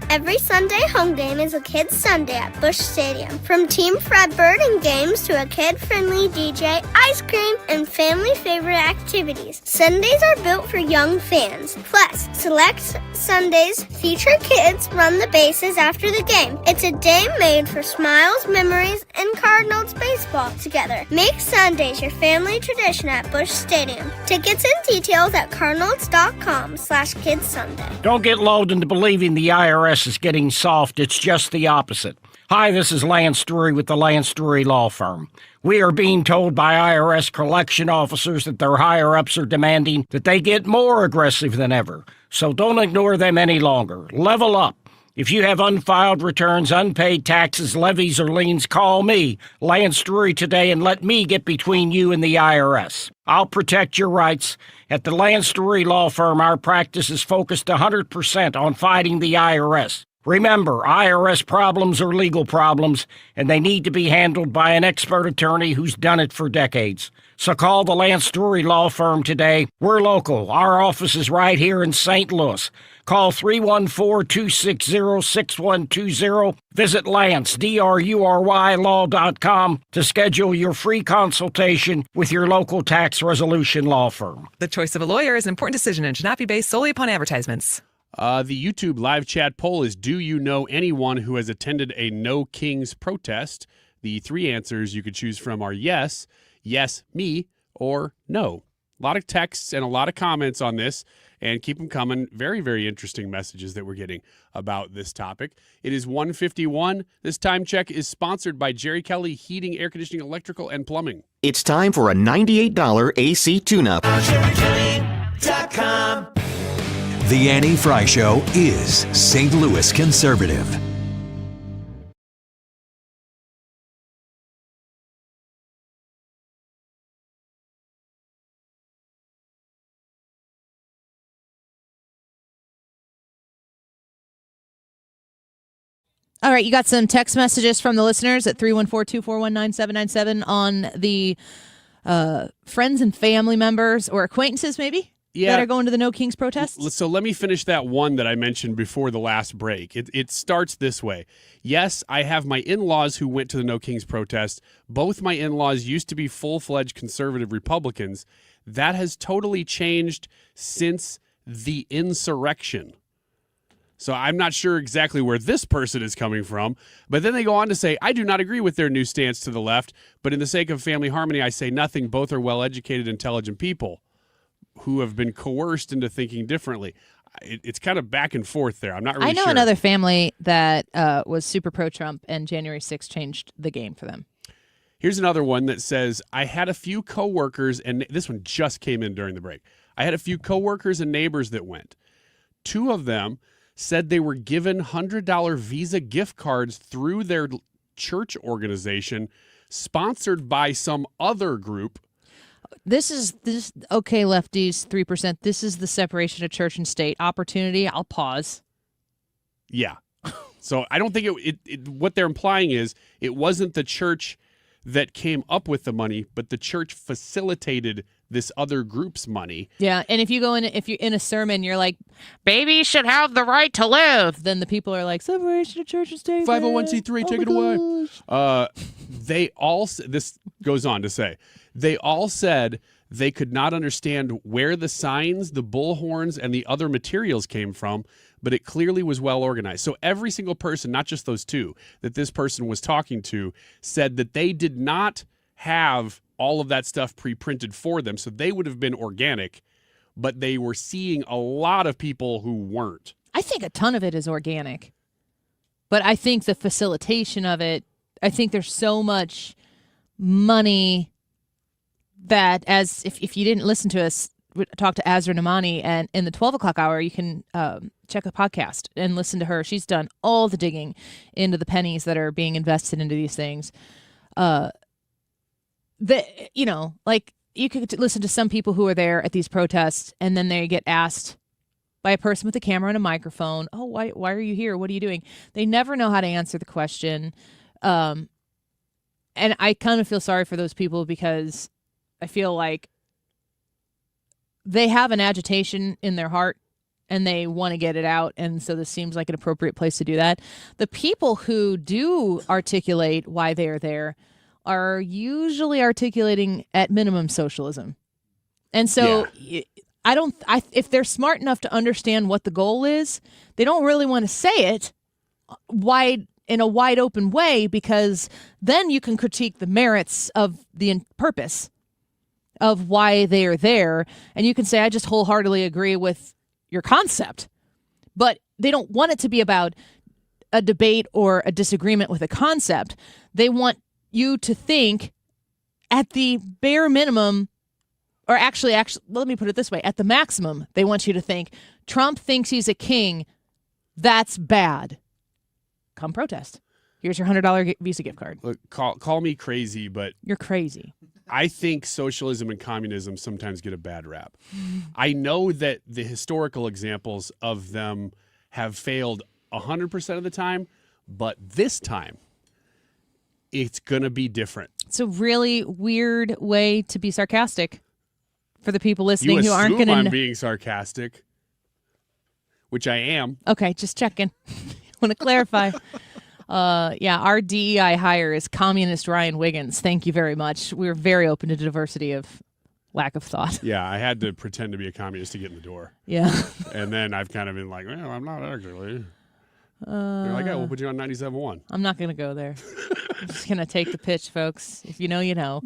Every Sunday home game is a Kids Sunday at Busch Stadium. From Team Fred Burden games to a kid-friendly DJ, ice cream, and family-favorite activities. Sundays are built for young fans. Plus, select Sundays feature kids run the bases after the game. It's a day made for smiles, memories, and Cardinals baseball together. Make Sundays your family tradition at Busch Stadium. Tickets and details at cardinals.com/KidsSunday. Don't get lulled into believing the IRS is getting soft. It's just the opposite. Hi, this is Lance Drury with the Lance Drury Law Firm. We are being told by IRS collection officers that their higher-ups are demanding that they get more aggressive than ever. So don't ignore them any longer. Level up. If you have unfiled returns, unpaid taxes, levies, or liens, call me, Lance Drury, today and let me get between you and the IRS. I'll protect your rights. At the Lance Drury Law Firm, our practice is focused 100% on fighting the IRS. Remember, IRS problems are legal problems, and they need to be handled by an expert attorney who's done it for decades. So call the Lance Drury Law Firm today. We're local. Our office is right here in St. Louis. Call 314-260-6120. Visit Lance, DRURYlaw.com to schedule your free consultation with your local tax resolution law firm. The choice of a lawyer is an important decision and should not be based solely upon advertisements. The YouTube live chat poll is, do you know anyone who has attended a No Kings protest? The three answers you could choose from are yes, yes, me, or no. A lot of texts and a lot of comments on this. and keep them coming. Very, very interesting messages that we're getting about this topic. It is 1:51. This time check is sponsored by Jerry Kelly Heating, Air Conditioning, Electrical, and Plumbing. It's time for a $98 AC tune-up. JerryKelly.com. The Annie Frey Show is St. Louis conservative. All right, you got some text messages from the listeners at 314-241-9797 on the friends and family members or acquaintances maybe that are going to the No Kings protests. So let me finish that one that I mentioned before the last break. It starts this way. Yes, I have my in-laws who went to the No Kings protest. Both my in-laws used to be full-fledged conservative Republicans. That has totally changed since the insurrection. So I'm not sure exactly where this person is coming from. But then they go on to say, I do not agree with their new stance to the left, but in the sake of family harmony, I say nothing. Both are well-educated, intelligent people who have been coerced into thinking differently. It's kind of back and forth there. I'm not really sure. I know another family that was super pro-Trump, and January 6th changed the game for them. Here's another one that says, I had a few coworkers, and this one just came in during the break. I had a few coworkers and neighbors that went. Two of them said they were given $100 Visa gift cards through their church organization, sponsored by some other group. This okay, lefties, 3%. This is the separation of church and state opportunity. I'll pause. Yeah. So I don't think what they're implying is it wasn't the church that came up with the money, but the church facilitated this other group's money. Yeah, and if you're in a sermon, you're like, babies should have the right to live. Then the people are like, separation of church and state. 501c3, take it away. They all, this goes on to say, they all said they could not understand where the signs, the bullhorns, and the other materials came from, but it clearly was well organized. So every single person, not just those two that this person was talking to, said that they did not have all of that stuff pre-printed for them, so they would have been organic, but they were seeing a lot of people who weren't. I think a ton of it is organic, but I think the facilitation of it, I think there's so much money that, as if you didn't listen to us talk to Asra Nomani, and in the 12 o'clock hour, you can check the podcast and listen to her. She's done all the digging into the pennies that are being invested into these things. You could listen to some people who are there at these protests, and then they get asked by a person with a camera and a microphone, oh, why are you here? What are you doing? They never know how to answer the question. And I kind of feel sorry for those people because I feel like they have an agitation in their heart and they want to get it out. And so this seems like an appropriate place to do that. The people who do articulate why they're there are usually articulating at minimum socialism. And so if they're smart enough to understand what the goal is, they don't really want to say it in a wide open way, because then you can critique the merits of the purpose of why they are there. And you can say, I just wholeheartedly agree with your concept. But they don't want it to be about a debate or a disagreement with a concept. They want you to think at the bare minimum, or actually, let me put it this way, at the maximum, they want you to think Trump thinks he's a king. That's bad. Come protest. Here's your $100 Visa gift card. Look, call me crazy, but you're crazy. I think socialism and communism sometimes get a bad rap. I know that the historical examples of them have failed 100% of the time, but this time, it's going to be different. It's a really weird way to be sarcastic for the people listening who aren't going to. I'm being sarcastic, which I am. Okay, just checking. Want to clarify. Our DEI hire is communist Ryan Wiggins. Thank you very much. We're very open to diversity of lack of thought. Yeah, I had to pretend to be a communist to get in the door. Yeah. And then I've kind of been like, well, I'm not actually. You're like, we'll put you on 97.1. I'm not going to go there. I'm just going to take the pitch, folks. If you know, you know.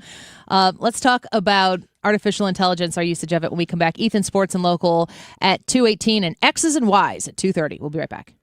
Let's talk about artificial intelligence, our usage of it when we come back. Ethan, sports and local at 2:18 and X's and Y's at 2:30. We'll be right back.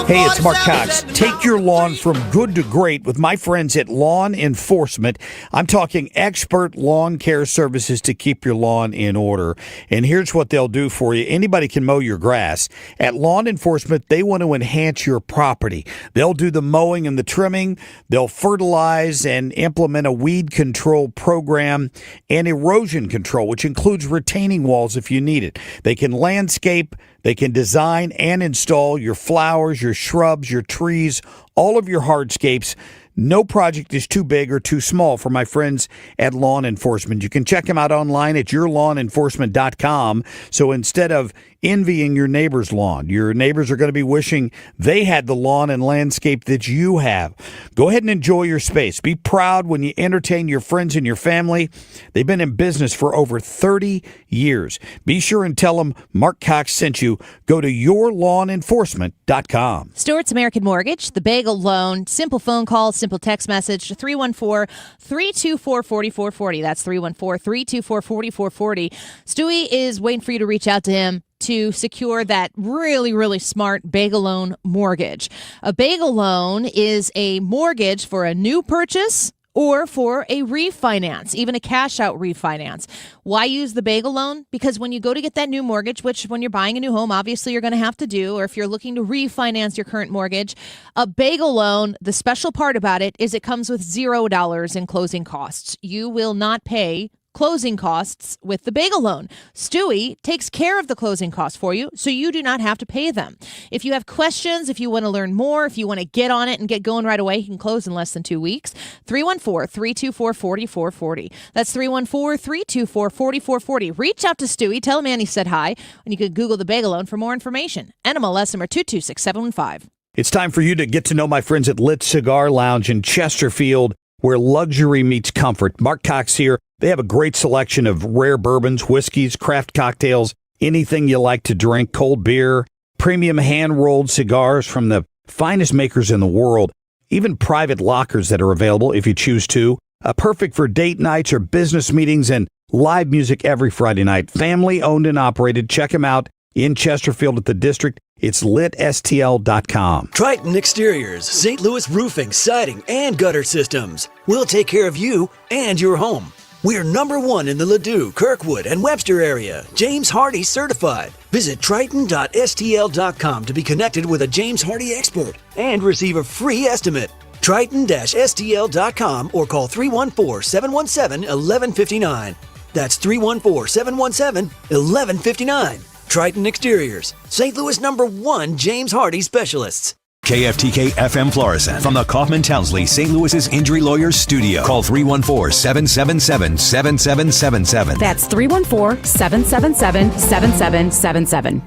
Hey, it's Mark Cox. Take your lawn from good to great with my friends at Lawn Enforcement. I'm talking expert lawn care services to keep your lawn in order. And here's what they'll do for you. Anybody can mow your grass. At Lawn Enforcement, they want to enhance your property. They'll do the mowing and the trimming. They'll fertilize and implement a weed control program and erosion control, which includes retaining walls if you need it. They can landscape. They can design and install your flowers, your shrubs, your trees, all of your hardscapes. No project is too big or too small for my friends at Lawn Enforcement. You can check them out online at yourlawnenforcement.com. So instead of envying your neighbor's lawn, your neighbors are going to be wishing they had the lawn and landscape that you have. Go ahead and enjoy your space. Be proud when you entertain your friends and your family. They've been in business for over 30 years. Be sure and tell them Mark Cox sent you. Go to yourlawnenforcement.com. Stuart's American Mortgage, the Bagel Loan, simple phone call, simple text message to 314-324-4440. That's 314-324-4440. Stewie is waiting for you to reach out to him to secure that really, really smart bagel loan mortgage. A bagel loan is a mortgage for a new purchase or for a refinance, even a cash-out refinance. Why use the bagel loan? Because when you go to get that new mortgage, which when you're buying a new home, obviously you're going to have to do, or if you're looking to refinance your current mortgage, a bagel loan, the special part about it is it comes with $0 in closing costs. You will not pay closing costs with the bagel loan. Stewie takes care of the closing costs for you, so you do not have to pay them. If you have questions, if you want to learn more, if you want to get on it and get going right away, you can close in less than 2 weeks. 314-324-4440. That's 314-324-4440. Reach out to Stewie. Tell him Annie said hi, and you can Google the bagel loan for more information. NMLS number 226715. It's time for you to get to know my friends at Lit Cigar Lounge in Chesterfield, where luxury meets comfort. Mark Cox here. They have a great selection of rare bourbons, whiskeys, craft cocktails, anything you like to drink, cold beer, premium hand-rolled cigars from the finest makers in the world, even private lockers that are available if you choose to. Perfect for date nights or business meetings, and live music every Friday night. Family owned and operated. Check them out in Chesterfield at the District. It's litstl.com. Triton Exteriors, St. Louis roofing, siding, and gutter systems. We'll take care of you and your home. We're #1 in the Ladue, Kirkwood, and Webster area. James Hardy certified. Visit triton.stl.com to be connected with a James Hardy expert and receive a free estimate. Triton-stl.com or call 314-717-1159. That's 314-717-1159. Triton Exteriors, St. Louis #1 James Hardy specialists. KFTK FM Florissant from the Kaufman Townsley St. Louis's Injury Lawyers Studio. Call 314-777-7777. That's 314-777-7777.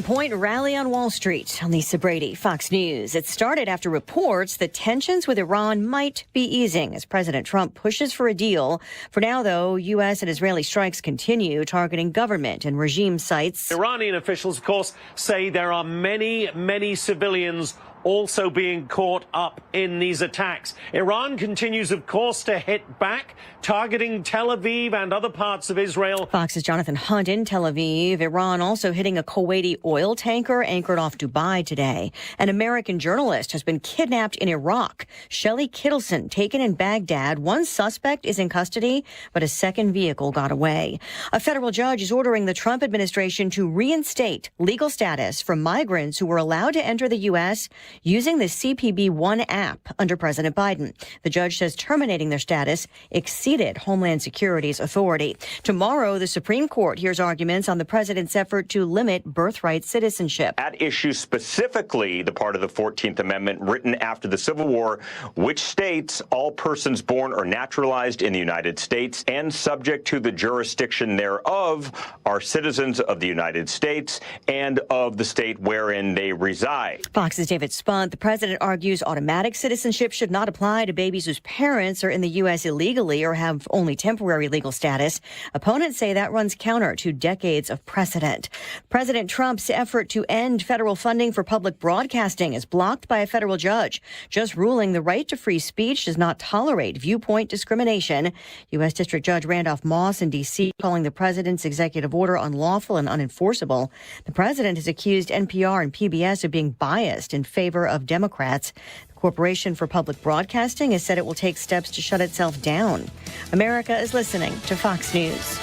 Point rally on Wall Street. Lisa Brady, Fox News. It started after reports that tensions with Iran might be easing as President Trump pushes for a deal. For now, though, U.S. and Israeli strikes continue targeting government and regime sites. Iranian officials, of course, say there are many civilians also being caught up in these attacks. Iran continues, of course, to hit back, targeting Tel Aviv and other parts of Israel. Fox's Jonathan Hunt in Tel Aviv. Iran also hitting a Kuwaiti oil tanker anchored off Dubai today. An American journalist has been kidnapped in Iraq. Shelley Kittleson taken in Baghdad. One suspect is in custody, but a second vehicle got away. A federal judge is ordering the Trump administration to reinstate legal status for migrants who were allowed to enter the U.S. using the CPB One app under President Biden. The judge says terminating their status exceeded Homeland Security's authority. Tomorrow, the Supreme Court hears arguments on the president's effort to limit birthright citizenship. At issue specifically the part of the 14th Amendment written after the Civil War, which states all persons born or naturalized in the United States and subject to the jurisdiction thereof are citizens of the United States and of the state wherein they reside. Fox's David But the president argues automatic citizenship should not apply to babies whose parents are in the U.S. illegally or have only temporary legal status. Opponents say that runs counter to decades of precedent. President Trump's effort to end federal funding for public broadcasting is blocked by a federal judge, just ruling the right to free speech does not tolerate viewpoint discrimination. U.S. District Judge Randolph Moss in D.C. calling the president's executive order unlawful and unenforceable. The president has accused NPR and PBS of being biased in favor of Democrats. The Corporation for Public Broadcasting has said it will take steps to shut itself down. America is listening to Fox News.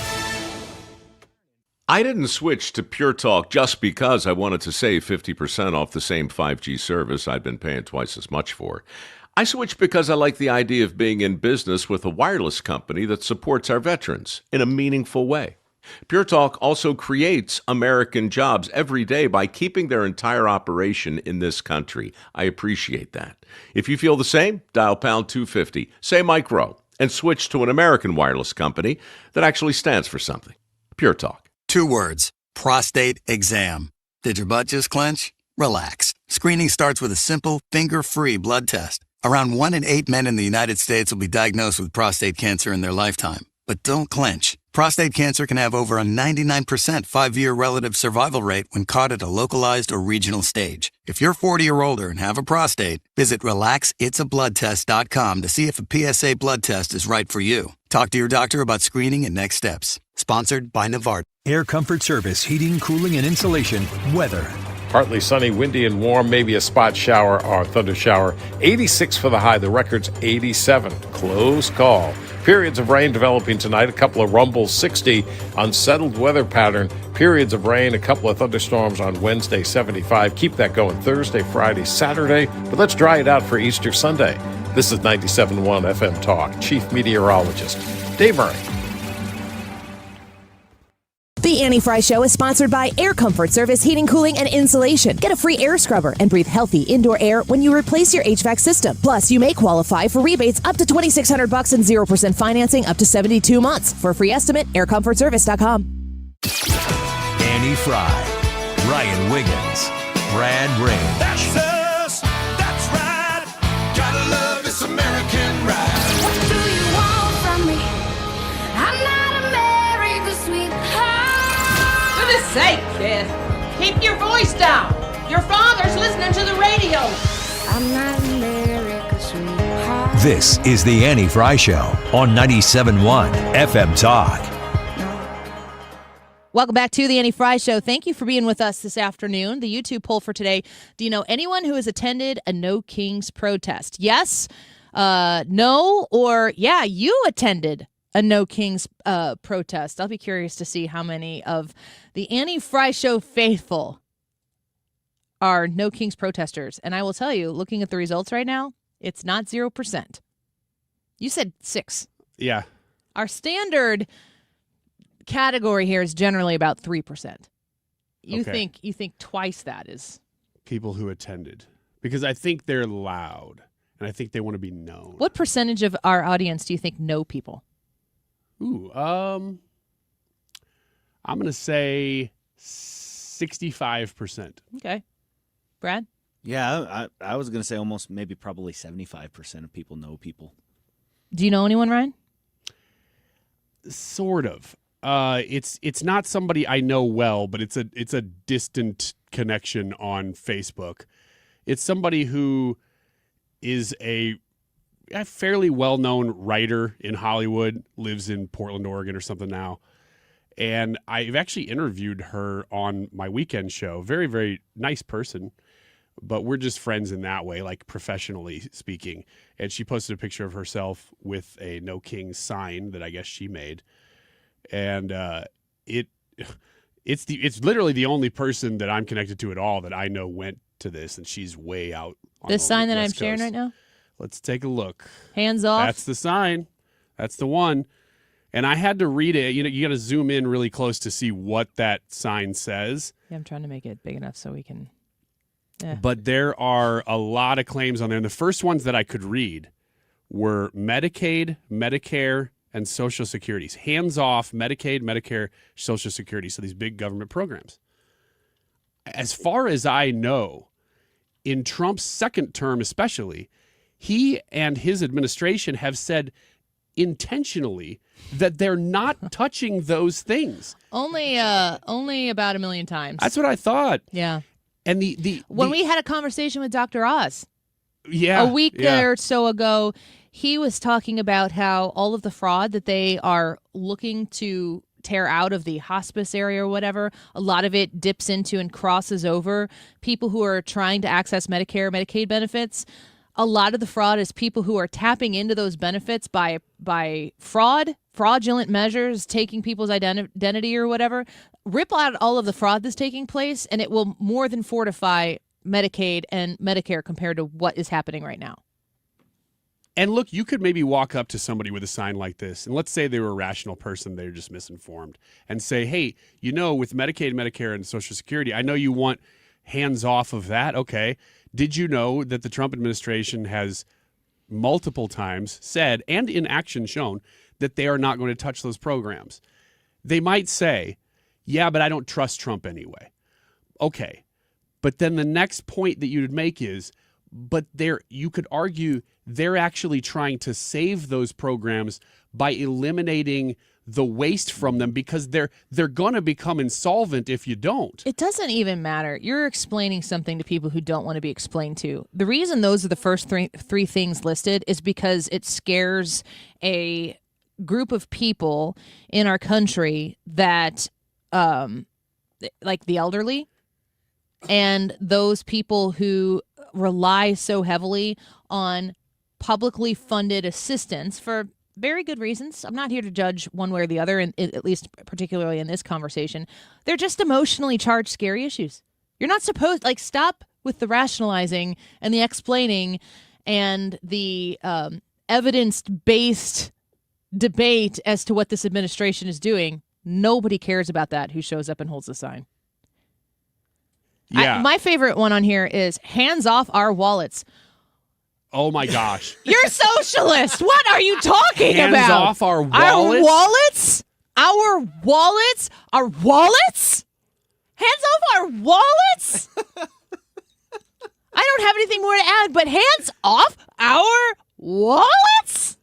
I didn't switch to Pure Talk just because I wanted to save 50% off the same 5G service I'd been paying twice as much for. I switched because I like the idea of being in business with a wireless company that supports our veterans in a meaningful way. Pure Talk also creates American jobs every day by keeping their entire operation in this country. I appreciate that. If you feel the same, dial pound 250, say Mike Rowe, and switch to an American wireless company that actually stands for something. Pure Talk. 2 words, prostate exam. Did your butt just clench? Relax. Screening starts with a simple, finger-free blood test. Around 1 in 8 men in the United States will be diagnosed with prostate cancer in their lifetime. But don't clench. Prostate cancer can have over a 99% 5-year relative survival rate when caught at a localized or regional stage. If you're 40 or older and have a prostate, visit RelaxIt'sABloodTest.com to see if a PSA blood test is right for you. Talk to your doctor about screening and next steps. Sponsored by Novartis. Air Comfort Service, heating, cooling, and insulation. Weather. Partly sunny, windy, and warm, maybe a spot shower or thunder shower. 86 for the high, the record's 87. Close call. Periods of rain developing tonight, a couple of rumbles, 60. Unsettled weather pattern, periods of rain, a couple of thunderstorms on Wednesday, 75. Keep that going Thursday, Friday, Saturday. But let's dry it out for Easter Sunday. This is 97.1 FM Talk. Chief Meteorologist Dave Murray. The Annie Frey Show is sponsored by Air Comfort Service Heating, Cooling, and Insulation. Get a free air scrubber and breathe healthy indoor air when you replace your HVAC system. Plus, you may qualify for rebates up to $2,600 and 0% financing up to 72 months. For a free estimate, aircomfortservice.com. Annie Frey, Ryan Wiggins, Brad Rain. That's us. That's right. Gotta love this American ride. What do you want from me? I'm not America's sweetheart. For goodness sake, kid. Keep your voice down. Your father's listening to the radio. I'm not America's sweetheart. This is the Annie Frey Show on 97.1 FM Talk. Welcome back to the Annie Frey Show. Thank you for being with us this afternoon. The YouTube poll for today, do you know anyone who has attended a No Kings protest? Yes, no, or yeah, you attended a No Kings protest. I'll be curious to see how many of the Annie Frey Show faithful are No Kings protesters. And I will tell you, looking at the results right now, it's not 0%. You said 6. Yeah. Our standard category here is generally about 3%. You think twice that is people who attended, because I think they're loud and I think they want to be known. What percentage of our audience do you think know people? Ooh, I'm gonna say 65%. Okay, Brad. Yeah, I was gonna say almost maybe probably 75% of people know people. Do you know anyone, Ryan? Sort of. It's not somebody I know well, but it's a distant connection on Facebook. It's somebody who is a fairly well-known writer in Hollywood, lives in Portland, Oregon or something now. And I've actually interviewed her on my weekend show. Very, very nice person, but we're just friends in that way, like professionally speaking. And she posted a picture of herself with a No Kings sign that I guess she made. And it's literally the only person that I'm connected to at all that I know went to this, and she's way out on This the sign that I'm West sharing Coast. right now? Let's take a look. Hands off. That's the sign. That's the one. And I had to read it. You know, you got to zoom in really close to see what that sign says. Yeah, I'm trying to make it big enough so we can. Yeah. But there are a lot of claims on there. And the first ones that I could read were Medicaid, Medicare, and Social Securities. Hands off Medicaid, Medicare, Social Security. So these big government programs. As far as I know, in Trump's second term especially, he and his administration have said intentionally that they're not touching those things. Only about 1 million times. That's what I thought. Yeah. And when we had a conversation with Dr. Oz a week or so ago, he was talking about how all of the fraud that they are looking to tear out of the hospice area or whatever, a lot of it dips into and crosses over people who are trying to access Medicare, Medicaid benefits. A lot of the fraud is people who are tapping into those benefits by fraudulent measures, taking people's identity or whatever. Rip out all of the fraud that's taking place, and it will more than fortify Medicaid and Medicare compared to what is happening right now. And look, you could maybe walk up to somebody with a sign like this, and let's say they were a rational person, they're just misinformed, and say, hey, with Medicaid, Medicare, and Social Security, I know you want hands off of that. Okay. Did you know that the Trump administration has multiple times said, and in action shown, that they are not going to touch those programs? They might say, yeah, but I don't trust Trump anyway. Okay. But then the next point that you would make is, but you could argue they're actually trying to save those programs by eliminating the waste from them, because they're going to become insolvent if you don't. It doesn't even matter. You're explaining something to people who don't want to be explained to. The reason those are the first three things listed is because it scares a group of people in our country that, like the elderly and those people who rely so heavily on publicly funded assistance for very good reasons. I'm not here to judge one way or the other, and at least particularly in this conversation. They're just emotionally charged, scary issues. You're not supposed, stop with the rationalizing and the explaining and the evidence-based debate as to what this administration is doing. Nobody cares about that who shows up and holds the sign. Yeah. My favorite one on here is hands off our wallets. Oh my gosh. You're socialist. What are you talking Hands about? Hands off our wallets? Our wallets? Our wallets? Our wallets? Hands off our wallets? I don't have anything more to add, but hands off our wallets?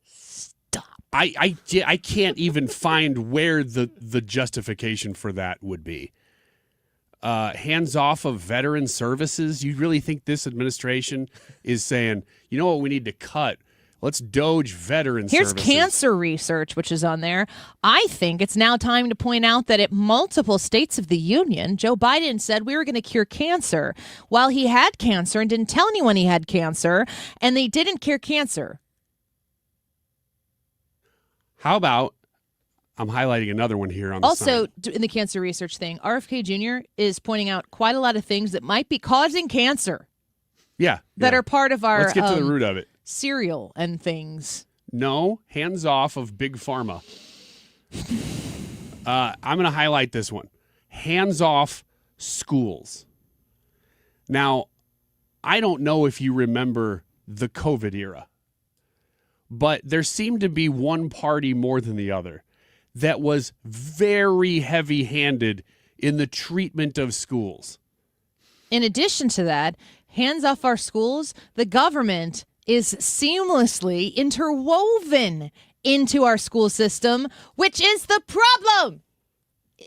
Stop. I can't even find where the justification for that would be. Hands off of veteran services. You really think this administration is saying, you know what we need to cut? Let's doge veteran services. Here's cancer research, which is on there. I think it's now time to point out that at multiple states of the union, Joe Biden said we were going to cure cancer while he had cancer and didn't tell anyone he had cancer, and they didn't cure cancer. How about, I'm highlighting another one here on the Also, sign. in the cancer research thing, RFK Jr. is pointing out quite a lot of things that might be causing cancer. That are part of our Let's get to the root of it. Cereal and things. No, hands off of Big Pharma. I'm going to highlight this one. Hands off schools. Now, I don't know if you remember the COVID era, but there seemed to be one party more than the other that was very heavy-handed in the treatment of schools. In addition to that, hands off our schools, the government is seamlessly interwoven into our school system, which is the problem.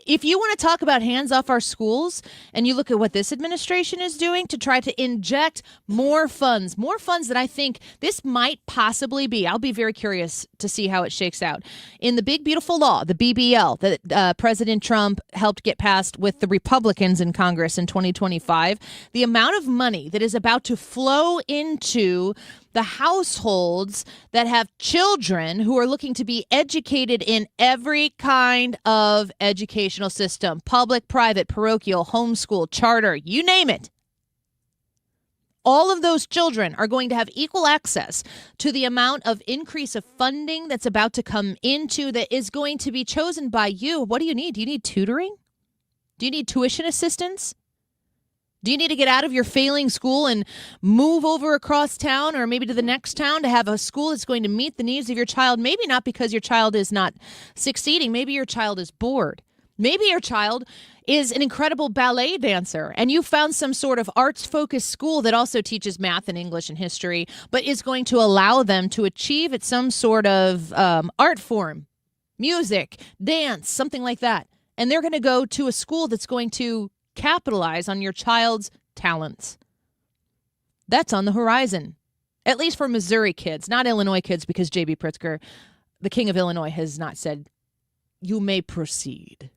If you want to talk about hands off our schools and you look at what this administration is doing to try to inject more funds that I think this might possibly be. I'll be very curious to see how it shakes out. In the big, beautiful law, the BBL, that President Trump helped get passed with the Republicans in Congress in 2025, the amount of money that is about to flow into the households that have children who are looking to be educated in every kind of educational system, public, private, parochial, homeschool, charter, you name it. All of those children are going to have equal access to the amount of increase of funding that's about to come into that is going to be chosen by you. What do you need? Do you need tutoring? Do you need tuition assistance? Do you need to get out of your failing school and move over across town or maybe to the next town to have a school that's going to meet the needs of your child? Maybe not because your child is not succeeding. Maybe your child is bored. Maybe your child is an incredible ballet dancer, and you found some sort of arts-focused school that also teaches math and English and history, but is going to allow them to achieve at some sort of art form, music, dance, something like that. And they're going to go to a school that's going to capitalize on your child's talents. That's on the horizon, at least for Missouri kids, not Illinois kids, because J.B. Pritzker, the king of Illinois, has not said, you may proceed.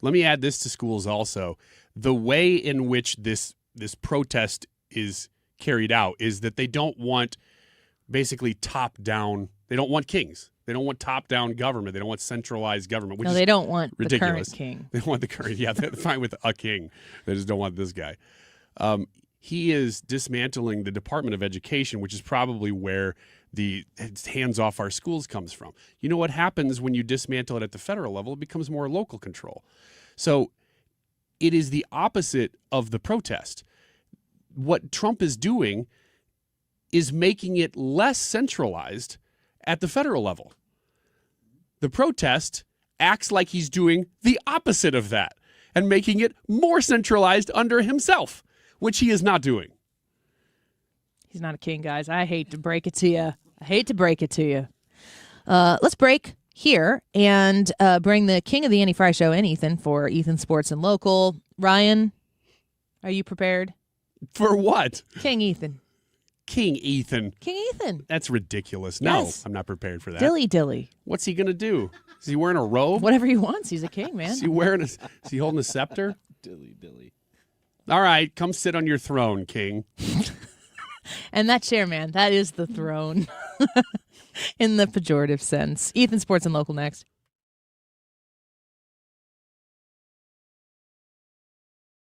Let me add this to schools also. The way in which this protest is carried out is that they don't want basically top-down. They don't want kings. They don't want top-down government. They don't want centralized government. Which no, they don't want ridiculous. The current king. They want the current. Yeah, they're fine with a king. They just don't want this guy. He is dismantling the Department of Education, which is probably where the hands off our schools comes from. You know what happens when you dismantle it at the federal level? It becomes more local control. So it is the opposite of the protest. What Trump is doing is making it less centralized at the federal level. The protest acts like he's doing the opposite of that and making it more centralized under himself, which he is not doing. He's not a king, guys. I hate to break it to you. Let's break here and bring the king of the Annie Frey Show in, Ethan, for Ethan Sports and Local. Ryan, are you prepared? For what? King Ethan. King Ethan. King Ethan. That's ridiculous. No, Yes. I'm not prepared for that. Dilly. What's he going to do? Is he wearing a robe? Whatever he wants. He's a king, man. Is he holding a scepter? Dilly. All right, come sit on your throne, king. And that chair, man, that is the throne in the pejorative sense. Ethan Sports and Local next.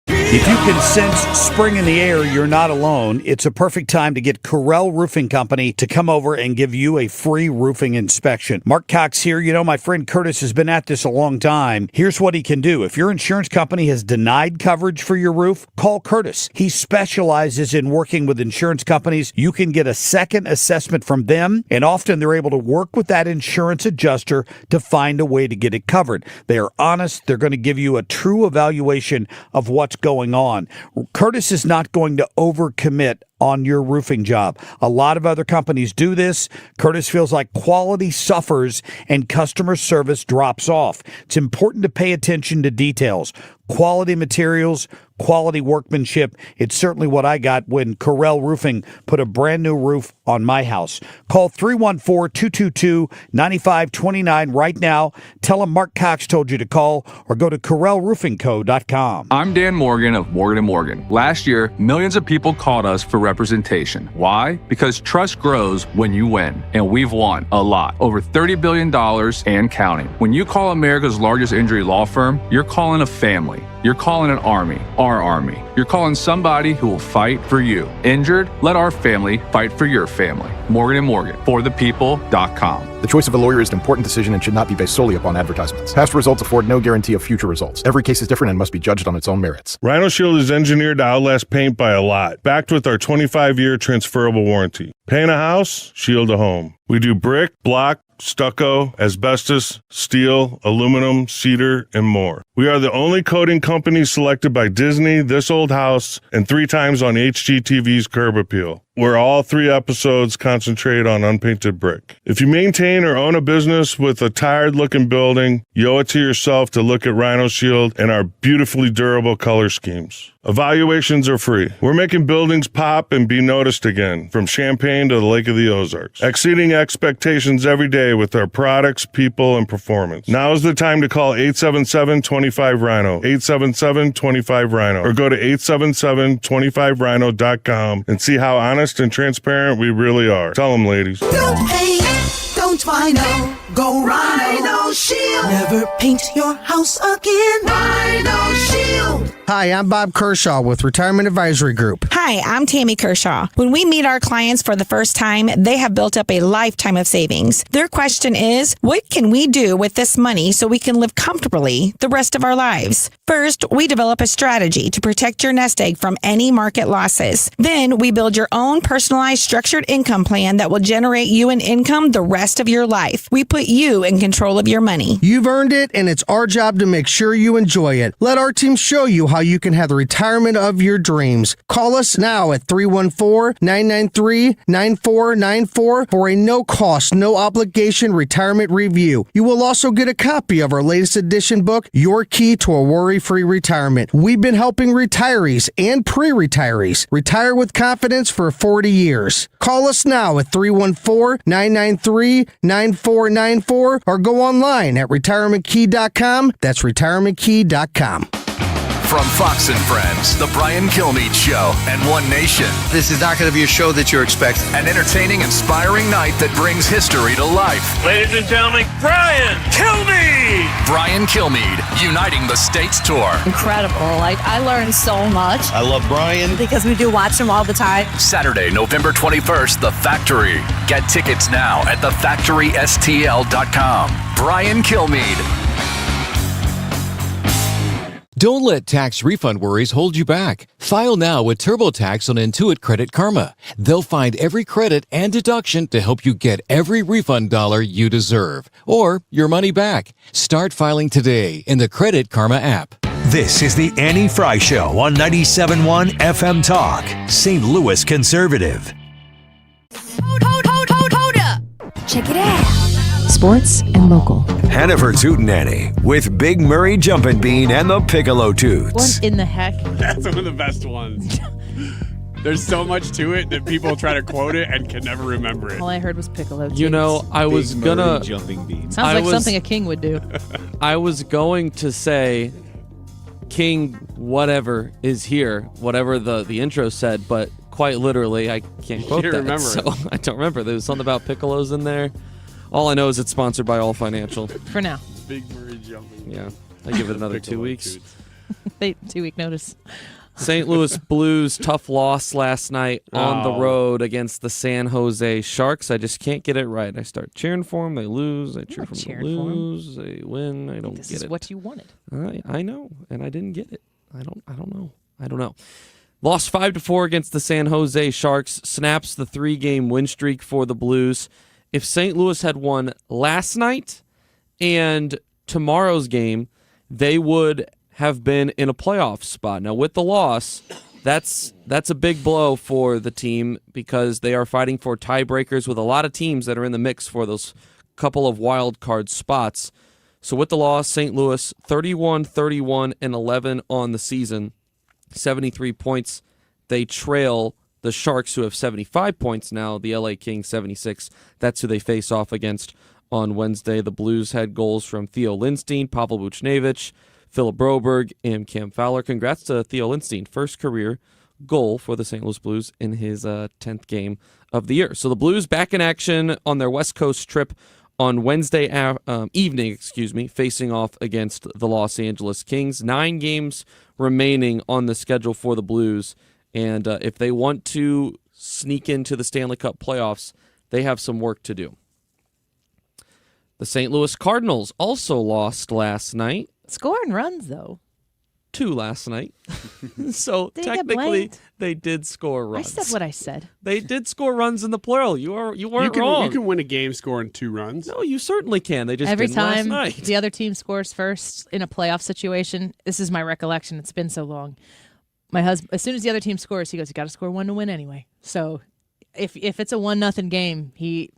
If you can sense spring in the air, you're not alone. It's a perfect time to get Corel Roofing Company to come over and give you a free roofing inspection. Mark Cox here. You know, my friend Curtis has been at this a long time. Here's what he can do. If your insurance company has denied coverage for your roof, call Curtis. He specializes in working with insurance companies. You can get a second assessment from them, and often they're able to work with that insurance adjuster to find a way to get it covered. They are honest. They're going to give you a true evaluation of what's going on. Curtis is not going to overcommit on your roofing job. A lot of other companies do this. Curtis feels like quality suffers and customer service drops off. It's important to pay attention to details. Quality materials, quality workmanship. It's certainly what I got when Corel Roofing put a brand new roof on my house. Call 314-222-9529 right now. Tell them Mark Cox told you to call, or go to CorelRoofingCo.com. I'm Dan Morgan of Morgan & Morgan. Last year, millions of people called us for representation. Why? Because trust grows when you win, and we've won a lot. Over $30 billion and counting. When you call America's largest injury law firm, you're calling a family. You're calling an army, our army. You're calling somebody who will fight for you. Injured? Let our family fight for your family. Morgan & Morgan, forthepeople.com. The choice of a lawyer is an important decision and should not be based solely upon advertisements. Past results afford no guarantee of future results. Every case is different and must be judged on its own merits. Rhino Shield is engineered to outlast paint by a lot, backed with our 25-year transferable warranty. Paint a house, shield a home. We do brick, block, stucco, asbestos, steel, aluminum, cedar, and more. We are the only coating company selected by Disney, This Old House, and 3 times on HGTV's Curb Appeal, where all 3 episodes concentrate on unpainted brick. If you maintain or own a business with a tired-looking building, you owe it to yourself to look at Rhino Shield and our beautifully durable color schemes. Evaluations are free. We're making buildings pop and be noticed again, from Champaign to the Lake of the Ozarks, exceeding expectations every day with our products, people, and performance. Now is the time to call 877-25-RHINO, 877-25-RHINO, or go to 877-25rhino.com and see how honest and transparent we really are. Tell them, ladies. Don't hate, don't Rhino, go Rhino Shield. Never paint your house again. Rhino Shield. Hi, I'm Bob Kershaw with Retirement Advisory Group. Hi, I'm Tammy Kershaw. When we meet our clients for the first time, they have built up a lifetime of savings. Their question is, what can we do with this money so we can live comfortably the rest of our lives? First, we develop a strategy to protect your nest egg from any market losses. Then, we build your own personalized structured income plan that will generate you an income the rest of your life. We put you in control of your money. You've earned it, and it's our job to make sure you enjoy it. Let our team show you how you can have the retirement of your dreams. Call us now at 314-993-9494 for a no-cost, no-obligation retirement review. You will also get a copy of our latest edition book, Your Key to a Worry-Free Retirement. We've been helping retirees and pre-retirees retire with confidence for 40 years. Call us now at 314-993-9494 or go online at retirementkey.com. That's retirementkey.com. From Fox and Friends, The Brian Kilmeade Show, and One Nation. This is not going to be a show that you're expecting. An entertaining, inspiring night that brings history to life. Ladies and gentlemen, Brian Kilmeade! Brian Kilmeade, Uniting the States Tour. Incredible. Like, I learned so much. I love Brian. Because we do watch him all the time. Saturday, November 21st, The Factory. Get tickets now at thefactorystl.com. Brian Kilmeade. Don't let tax refund worries hold you back. File now with TurboTax on Intuit Credit Karma. They'll find every credit and deduction to help you get every refund dollar you deserve, or your money back. Start filing today in the Credit Karma app. This is the Annie Frey Show on 97.1 FM Talk, St. Louis Conservative. Hold up. Check it out. Sports and local. Hannaford's Hootenanny with Big Murray Jumpin' Bean and the Piccolo Toots. What in the heck? That's one of the best ones. There's so much to it that people try to quote it and can never remember it. All I heard was piccolo. You know, I was gonna jumping bean. Sounds like something a king would do. I was going to say King whatever is here, whatever the intro said, but quite literally I can't quote that. Remember so it. I don't remember. There was something about piccolos in there. All I know is it's sponsored by All Financial. For now. Big Murray jumping. Yeah. I give it another 2 weeks. 2-week notice. St. Louis Blues, tough loss last night on the road against the San Jose Sharks. I just can't get it right. I start cheering for them, they lose. I cheer for them, they lose. They win. I don't get it. This is what you wanted. I know, and I didn't get it. I don't know. Lost 5-4 against the San Jose Sharks. Snaps the 3-game win streak for the Blues. If St. Louis had won last night and tomorrow's game, they would have been in a playoff spot. Now, with the loss, that's a big blow for the team because they are fighting for tiebreakers with a lot of teams that are in the mix for those couple of wild card spots. So with the loss, St. Louis 31-31-11 on the season, 73 points. They trail the Sharks, who have 75 points now, the LA Kings 76. That's who they face off against on Wednesday. The Blues had goals from Theo Lindstein, Pavel Buchnevich, Philip Broberg, and Cam Fowler. Congrats to Theo Lindstein, first career goal for the St. Louis Blues in his 10th game of the year. So the Blues back in action on their West Coast trip on Wednesday evening, facing off against the Los Angeles Kings. 9 games remaining on the schedule for the Blues. And if they want to sneak into the Stanley Cup playoffs, they have some work to do. The St. Louis Cardinals also lost last night. Scoring runs, though. 2 last night. So technically, they did score runs. I said what I said. They did score runs in the plural. You weren't wrong. You can win a game scoring 2 runs. No, you certainly can. They just every didn't last time night. the other team scores first in a playoff situation. This is my recollection. It's been so long. My husband, as soon as the other team scores, he goes, "You got to score 1 to win anyway." So, if it's a 1-0 game, he's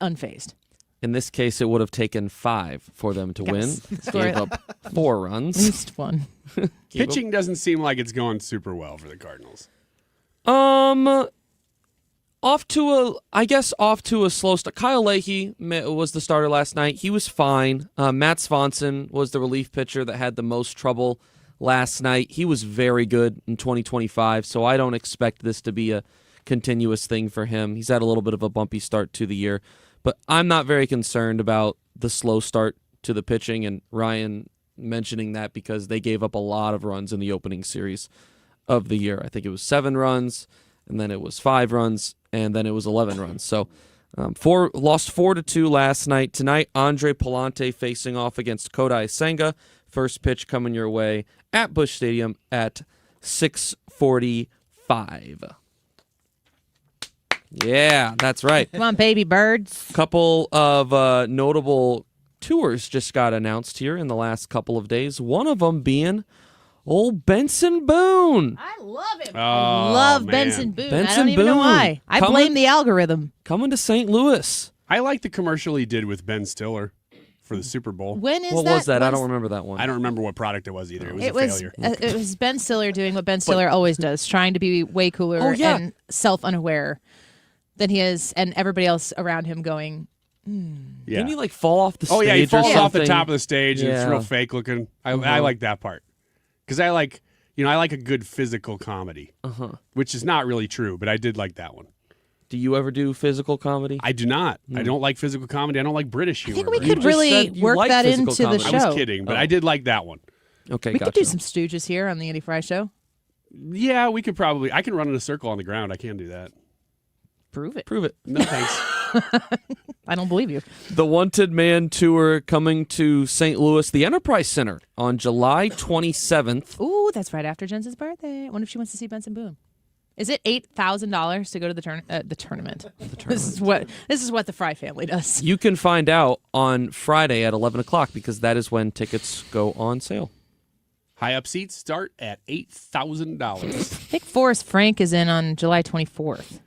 unfazed. In this case, it would have taken 5 for them to win. Gave up 4 runs. At least 1. Pitching doesn't seem like it's going super well for the Cardinals. Off to a slow start. Kyle Leahy was the starter last night. He was fine. Matt Swanson was the relief pitcher that had the most trouble last night. He was very good in 2025, so I don't expect this to be a continuous thing for him. He's had a little bit of a bumpy start to the year, but I'm not very concerned about the slow start to the pitching, and Ryan mentioning that because they gave up a lot of runs in the opening series of the year. I think it was 7 runs, and then it was 5 runs, and then it was 11 runs. So lost 4-2 last night. Tonight, Andre Palante facing off against Kodai Senga. First pitch coming your way at Busch Stadium at 6:45. Yeah, that's right. Come on, baby birds. Couple of notable tours just got announced here in the last couple of days. One of them being old Benson Boone. I love him. Oh, love man. Benson Boone. I Benson don't even know Boone. why. I blame the algorithm. Coming to St. Louis. I like the commercial he did with Ben Stiller for the Super Bowl. When is What that? was that? I don't remember that one. I don't remember what product it was either. It was a failure. It was Ben Stiller doing what Ben Stiller always does, trying to be way cooler and self-unaware than he is, and everybody else around him going, Yeah. Didn't he like fall off the stage? Oh yeah, he falls or off the something? top of the stage and it's Yeah. real fake looking. I like that part because I like a good physical comedy, which is not really true, but I did like that one. Do you ever do physical comedy? I do not. I don't like physical comedy. I don't like British humor. I think we could really work that into the show. I was kidding, but I did like that one. Okay, we could do some Stooges here on the Andy Fry Show. Yeah, we could probably. I can run in a circle on the ground. I can do that. Prove it. Prove it. No thanks. I don't believe you. The Wanted Man Tour coming to St. Louis, the Enterprise Center on July 27th. Ooh, that's right after Jensen's birthday. I wonder if she wants to see Benson Boone. Is it $8,000 to go to the tournament? This is what the Fry family does. You can find out on Friday at 11 o'clock because that is when tickets go on sale. High up seats start at $8,000. I think Forrest Frank is in on July 24th.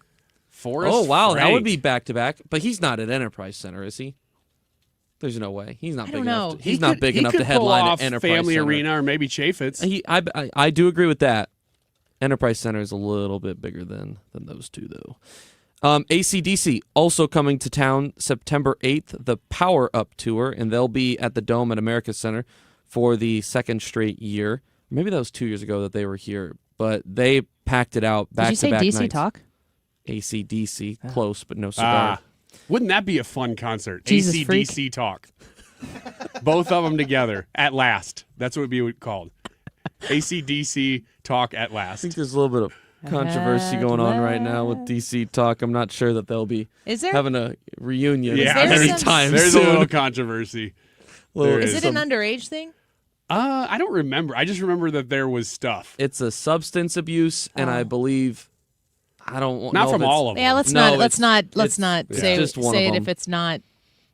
Oh, wow. That would be back-to-back. But he's not at Enterprise Center, is he? There's no way. He's not big enough. He's not big enough to headline at Enterprise Family Center. Arena or maybe Chaffetz. I do agree with that. Enterprise Center is a little bit bigger than those two, though. AC/DC also coming to town September 8th, the Power Up Tour, and they'll be at the Dome at America Center for the second straight year. Maybe that was 2 years ago that they were here, but they packed it out back-to-back Did you say DC nights. Talk? AC/DC, close, but no cigar. Wouldn't that be a fun concert? Jesus AC/DC Talk. Both of them together at last. That's what it would be called. AC/DC Talk at last. I think there's a little bit of controversy going on right now with DC Talk. I'm not sure that they'll be having a reunion anytime there's soon. a little controversy. Is it an underage thing? I don't remember. I just remember that there was stuff. It's a substance abuse, and I believe I don't Not know from if it's- all of them. Yeah, let's not say just one of it them. if it's not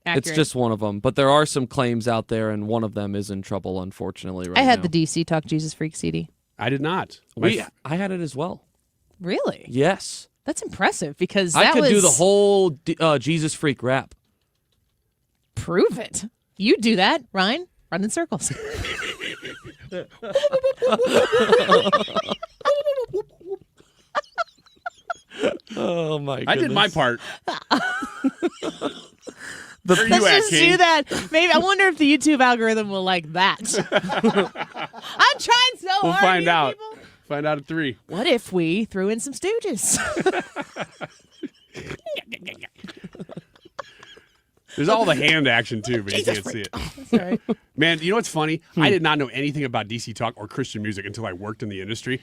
accurate. It's just one of them, but there are some claims out there, and one of them is in trouble, unfortunately. Right I had now. the DC Talk Jesus Freak CD. I did not. I had it as well. Really? Yes, That's impressive because I that could was do the whole Jesus Freak rap. Prove it. You do that, Ryan. Run in circles. Oh my goodness. I did my part. Let's just do that. Maybe I wonder if the YouTube algorithm will like that. I'm trying so We'll hard. find you out. people. Find out at 3. What if we threw in some Stooges? There's all the hand action too, but you can't see it. That's all right. Man, you know what's funny? I did not know anything about DC Talk or Christian music until I worked in the industry.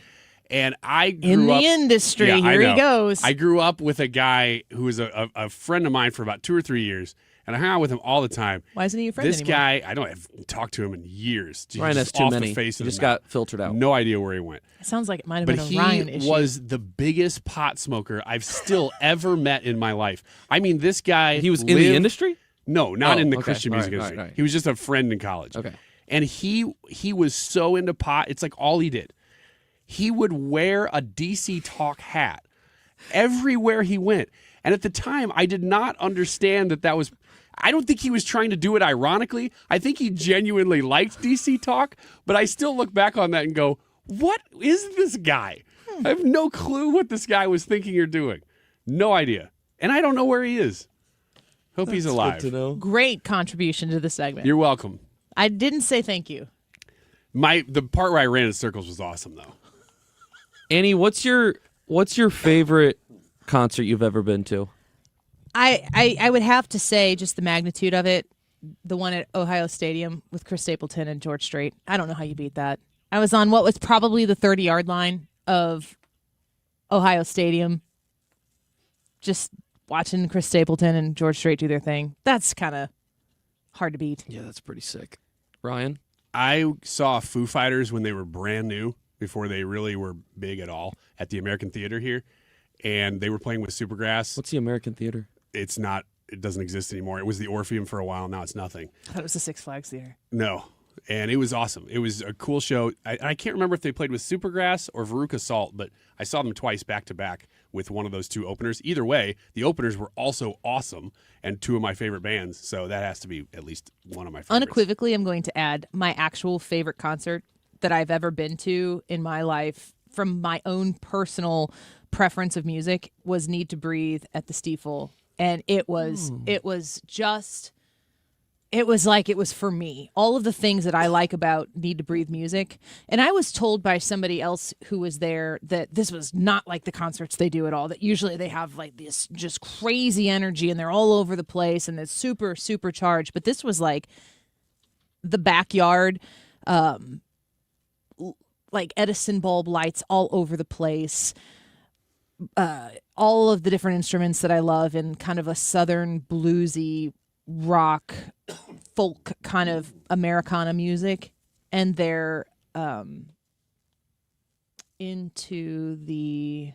And I grew In the up, industry, Yeah, I here he know. goes. I grew up with a guy who was a friend of mine for about 2 or 3 years, and I hung out with him all the time. Why isn't he your friend This anymore? guy, I don't have talked to him in years. He's Ryan has just too off many. The face He of just the map. got filtered out. No idea where he went. It sounds like it might have But been a he Ryan issue. was the biggest pot smoker I've still ever met in my life. I mean, this guy. He was in the industry? No, not Oh, in the okay. Christian All music right, industry. all right. He was just a friend in college. Okay. And he was so into pot. It's like all he did. He would wear a DC Talk hat everywhere he went. And at the time, I did not understand that was. I don't think he was trying to do it ironically. I think he genuinely liked DC Talk. But I still look back on that and go, what is this guy? I have no clue what this guy was thinking or doing. No idea. And I don't know where he is. Hope he's alive. Good to know. Great contribution to the segment. You're welcome. I didn't say thank you. The part where I ran in circles was awesome, though. Annie, what's your favorite concert you've ever been to? I would have to say just the magnitude of it, the one at Ohio Stadium with Chris Stapleton and George Strait. I don't know how you beat that. I was on what was probably the 30-yard line of Ohio Stadium, just watching Chris Stapleton and George Strait do their thing. That's kind of hard to beat. Yeah, that's pretty sick. Ryan? I saw Foo Fighters when they were brand new, before they really were big at all, at the American Theater here, and they were playing with Supergrass. What's the American Theater? It's not. It doesn't exist anymore. It was the Orpheum for a while. Now it's nothing. I thought it was the Six Flags Theater. No. And it was awesome. It was a cool show. I can't remember if they played with Supergrass or Veruca Salt, but I saw them twice back to back with one of those two openers. Either way, the openers were also awesome and two of my favorite bands. So that has to be at least one of my favorites. Unequivocally, I'm going to add my actual favorite concert that I've ever been to in my life from my own personal preference of music was Need to Breathe at the Stiefel. And it was like it was for me. All of the things that I like about Need to Breathe music. And I was told by somebody else who was there that this was not like the concerts they do at all. That usually they have like this just crazy energy and they're all over the place and it's super, super charged. But this was like the backyard, like Edison bulb lights all over the place. All of the different instruments that I love in kind of a southern bluesy rock folk kind of Americana music, and they're into the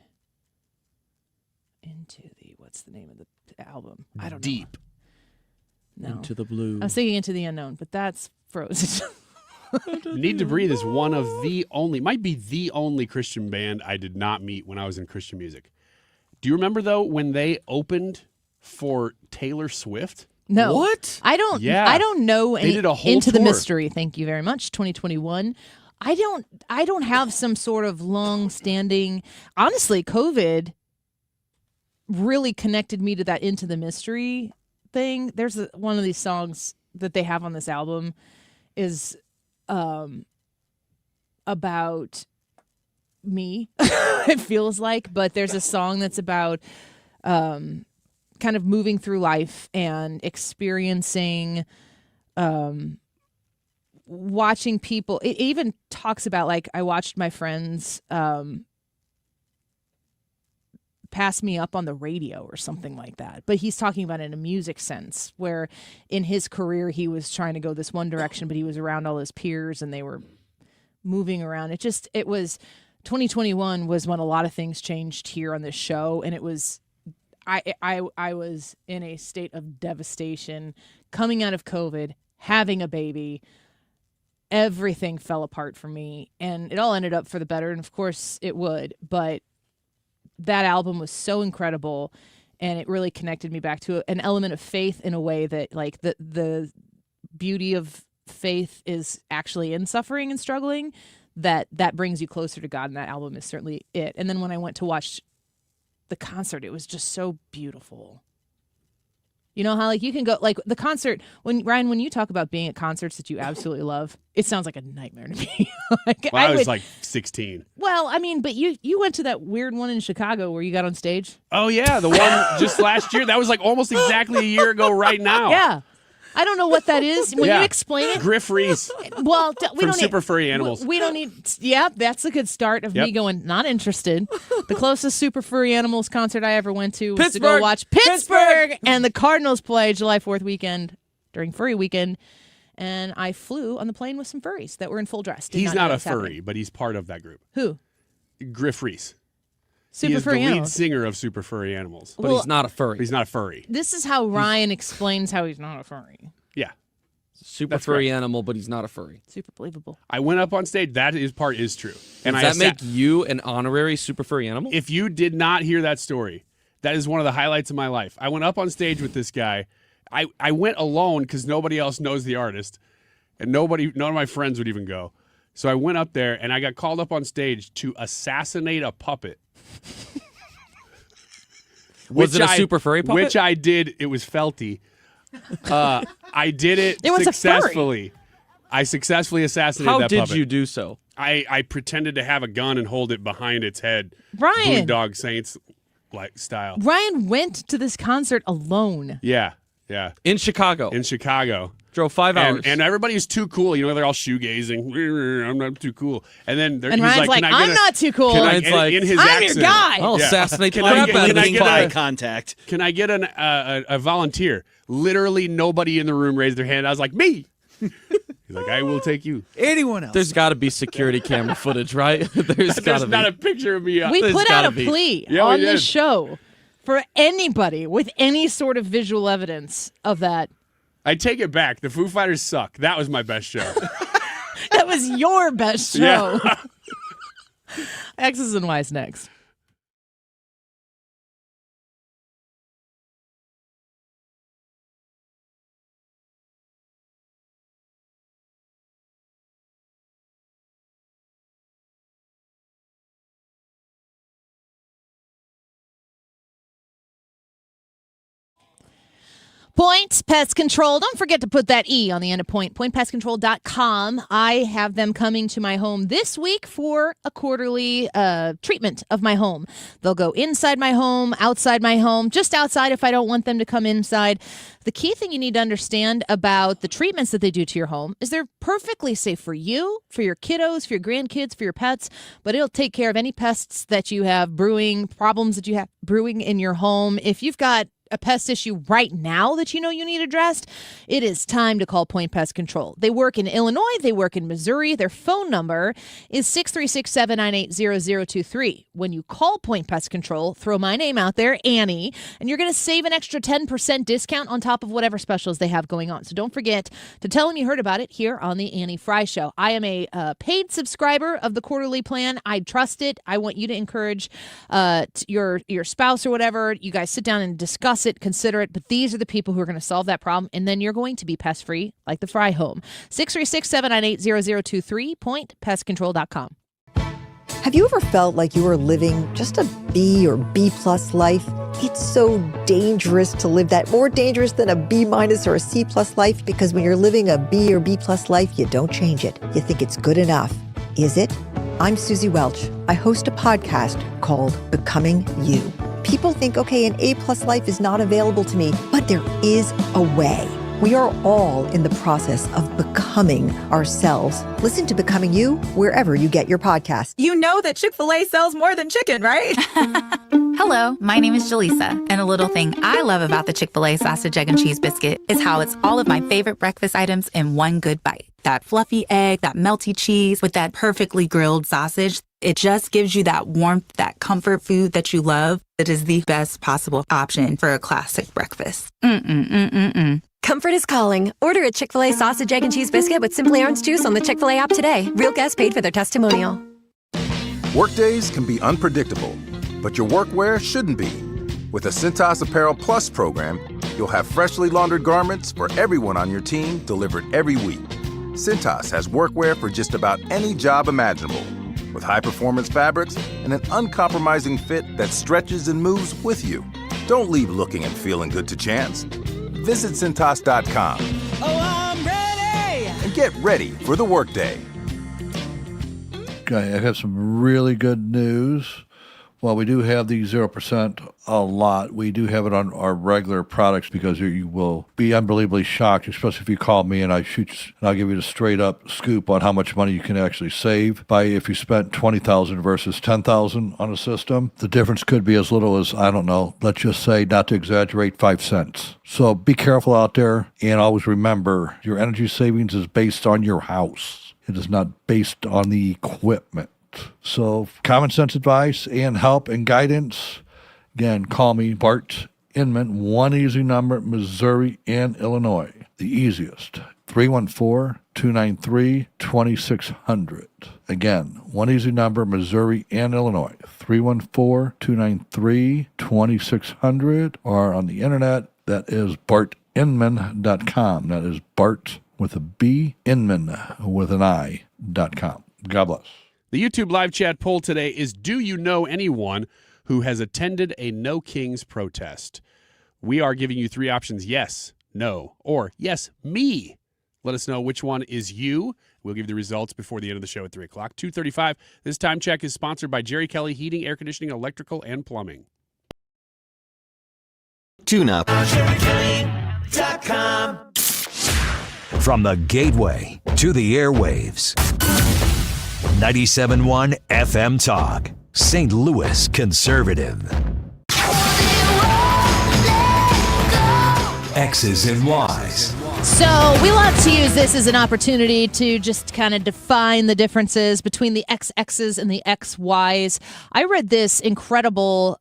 what's the name of the album? I don't know. Deep. No. Into the Blue. I was thinking Into the Unknown, but that's Frozen. Need to Breathe is one of the only, might be the only Christian band I did not meet when I was in Christian music. Do you remember, though, when they opened for Taylor Swift? No. What? I don't. Yeah. I don't know They did a whole Into the tour. Mystery. Thank you very much. 2021. I don't have some sort of long-standing. Honestly, COVID really connected me to that Into the Mystery thing. There's one of these songs that they have on this album is about me. It feels like, but there's a song that's about kind of moving through life and experiencing watching people. It even talks about, like, I watched my friends pass me up on the radio or something like that. But he's talking about it in a music sense, where in his career he was trying to go this one direction, but he was around all his peers and they were moving around. It was 2021 was when a lot of things changed here on this show, and it was I was in a state of devastation coming out of COVID, having a baby. Everything fell apart for me, and it all ended up for the better, and of course it would, but that album was so incredible, and it really connected me back to an element of faith in a way that, like, the beauty of faith is actually in suffering and struggling, that brings you closer to God, and that album is certainly it. And then when I went to watch the concert, it was just so beautiful. You know how, like, you can go, like, the concert, when you talk about being at concerts that you absolutely love, it sounds like a nightmare to me. I was like 16. Well, I mean, but you went to that weird one in Chicago where you got on stage. Oh, yeah, the one just last year. That was like almost exactly a year ago right now. Yeah. I don't know what that is. When you explain it. Griff Reese. Well, we from don't Super need, Furry Animals. We don't need. Yeah, that's a good start of me going, not interested. The closest Super Furry Animals concert I ever went to was to go watch Pittsburgh and the Cardinals play July 4th weekend during Furry Weekend. And I flew on the plane with some furries that were in full dress. He's not a furry, but he's part of that group. Who? Griff Reese. Super he is Furry the lead Animals. singer of Super Furry Animals. But he's not a furry. He's not a furry. This is how Ryan explains how he's not a furry. Yeah. Super That's furry correct. animal, but he's not a furry. Super believable. I went up on stage. That part is true. Does that make you an honorary super furry animal? If you did not hear that story, that is one of the highlights of my life. I went up on stage with this guy. I went alone because nobody else knows the artist, and none of my friends would even go. So I went up there, and I got called up on stage to assassinate a puppet. Was it a super furry puppet? Which I did. It was Felty. I did it, It was successfully. I successfully assassinated How that did puppet. you do so? I pretended to have a gun and hold it behind its head. Ryan. Boondog Saints like style. Ryan went to this concert alone. Yeah. In Chicago. Drove 5 hours. And everybody's too cool. You know, they're all shoegazing. I'm not too cool. And then And he's Ryan's like, "Can I get I'm not too cool. Ryan's like, in his I'm accent, your guy. I'll assassinate the Can I crap get- out of can I this get puppet. a- contact. Can I get a volunteer? Literally nobody in the room raised their hand. I was like, me. He's like, I will take you. Anyone else? There's got to be security camera footage, right? There's got There's to be. not a picture of me. We There's put out gotta a be. plea Yeah, we on this did. show for anybody with any sort of visual evidence of that. I take it back. The Foo Fighters suck. That was my best show. That was your best show. Yeah. X's and Y's next. Point Pest Control. Don't forget to put that E on the end of point. PointPestControl.com. I have them coming to my home this week for a quarterly treatment of my home. They'll go inside my home, outside my home, just outside if I don't want them to come inside. The key thing you need to understand about the treatments that they do to your home is they're perfectly safe for you, for your kiddos, for your grandkids, for your pets, but it'll take care of any pests that you have brewing, problems that you have brewing in your home. If you've got a pest issue right now that you know you need addressed, it is time to call Point Pest Control. They work in Illinois. They work in Missouri. Their phone number is 636-798-0023. When you call Point Pest Control, throw my name out there, Annie, and you're going to save an extra 10% discount on top of whatever specials they have going on. So don't forget to tell them you heard about it here on the Annie Frey Show. I am a paid subscriber of the quarterly plan. I trust it. I want you to encourage your spouse or whatever. You guys sit down and discuss it, consider it, but these are the people who are going to solve that problem, and then you're going to be pest-free like the Frey home. 636-798-0023, pointpestcontrol.com. Have you ever felt like you were living just a B or B plus life? It's so dangerous to live that, more dangerous than a B minus or a C plus life, because when you're living a B or B plus life, you don't change it. You think it's good enough. Is it? I'm Susie Welch. I host a podcast called Becoming You. People think, okay, an A-plus life is not available to me, but there is a way. We are all in the process of becoming ourselves. Listen to Becoming You wherever you get your podcast. You know that Chick-fil-A sells more than chicken, right? Hello, my name is Jaleesa, and a little thing I love about the Chick-fil-A sausage, egg, and cheese biscuit is how it's all of my favorite breakfast items in one good bite. That fluffy egg, that melty cheese with that perfectly grilled sausage. It just gives you that warmth, that comfort food that you love. It is the best possible option for a classic breakfast. Comfort is calling. Order a Chick-fil-A sausage, egg, and cheese biscuit with Simply Orange Juice on the Chick-fil-A app today. Real guests paid for their testimonial. Workdays can be unpredictable, but your workwear shouldn't be. With a Cintas Apparel Plus program, you'll have freshly laundered garments for everyone on your team delivered every week. Cintas has workwear for just about any job imaginable, with high-performance fabrics and an uncompromising fit that stretches and moves with you. Don't leave looking and feeling good to chance. Visit Cintas.com. Oh, I'm ready! And get ready for the workday. Okay, I have some really good news. While we do have the 0% a lot, we do have it on our regular products because you will be unbelievably shocked, especially if you call me and I'll give you the straight up scoop on how much money you can actually save by if you spent $20,000 versus $10,000 on a system. The difference could be as little as, I don't know, let's just say, not to exaggerate, 5 cents. So be careful out there, and always remember your energy savings is based on your house. It is not based on the equipment. So common sense advice and help and guidance. Again, call me, Bart Inman, one easy number, Missouri and Illinois. The easiest, 314-293-2600. Again, one easy number, Missouri and Illinois, 314-293-2600. Or on the internet, that is bartinman.com. That is Bart with a B, Inman with an I.com. God bless. The YouTube live chat poll today is, do you know anyone who has attended a No Kings protest? We are giving you 3 options, yes, no, or yes, me. Let us know which one is you. We'll give you the results before the end of the show at 3 o'clock. 2:35. This time check is sponsored by Jerry Kelly Heating, Air Conditioning, Electrical, and Plumbing. Tune up. JerryKelly.com. From the gateway to the airwaves. 97.1 FM Talk, St. Louis Conservative. X's and Y's. So we love to use this as an opportunity to just kind of define the differences between the XXs and the XYs. I read this incredible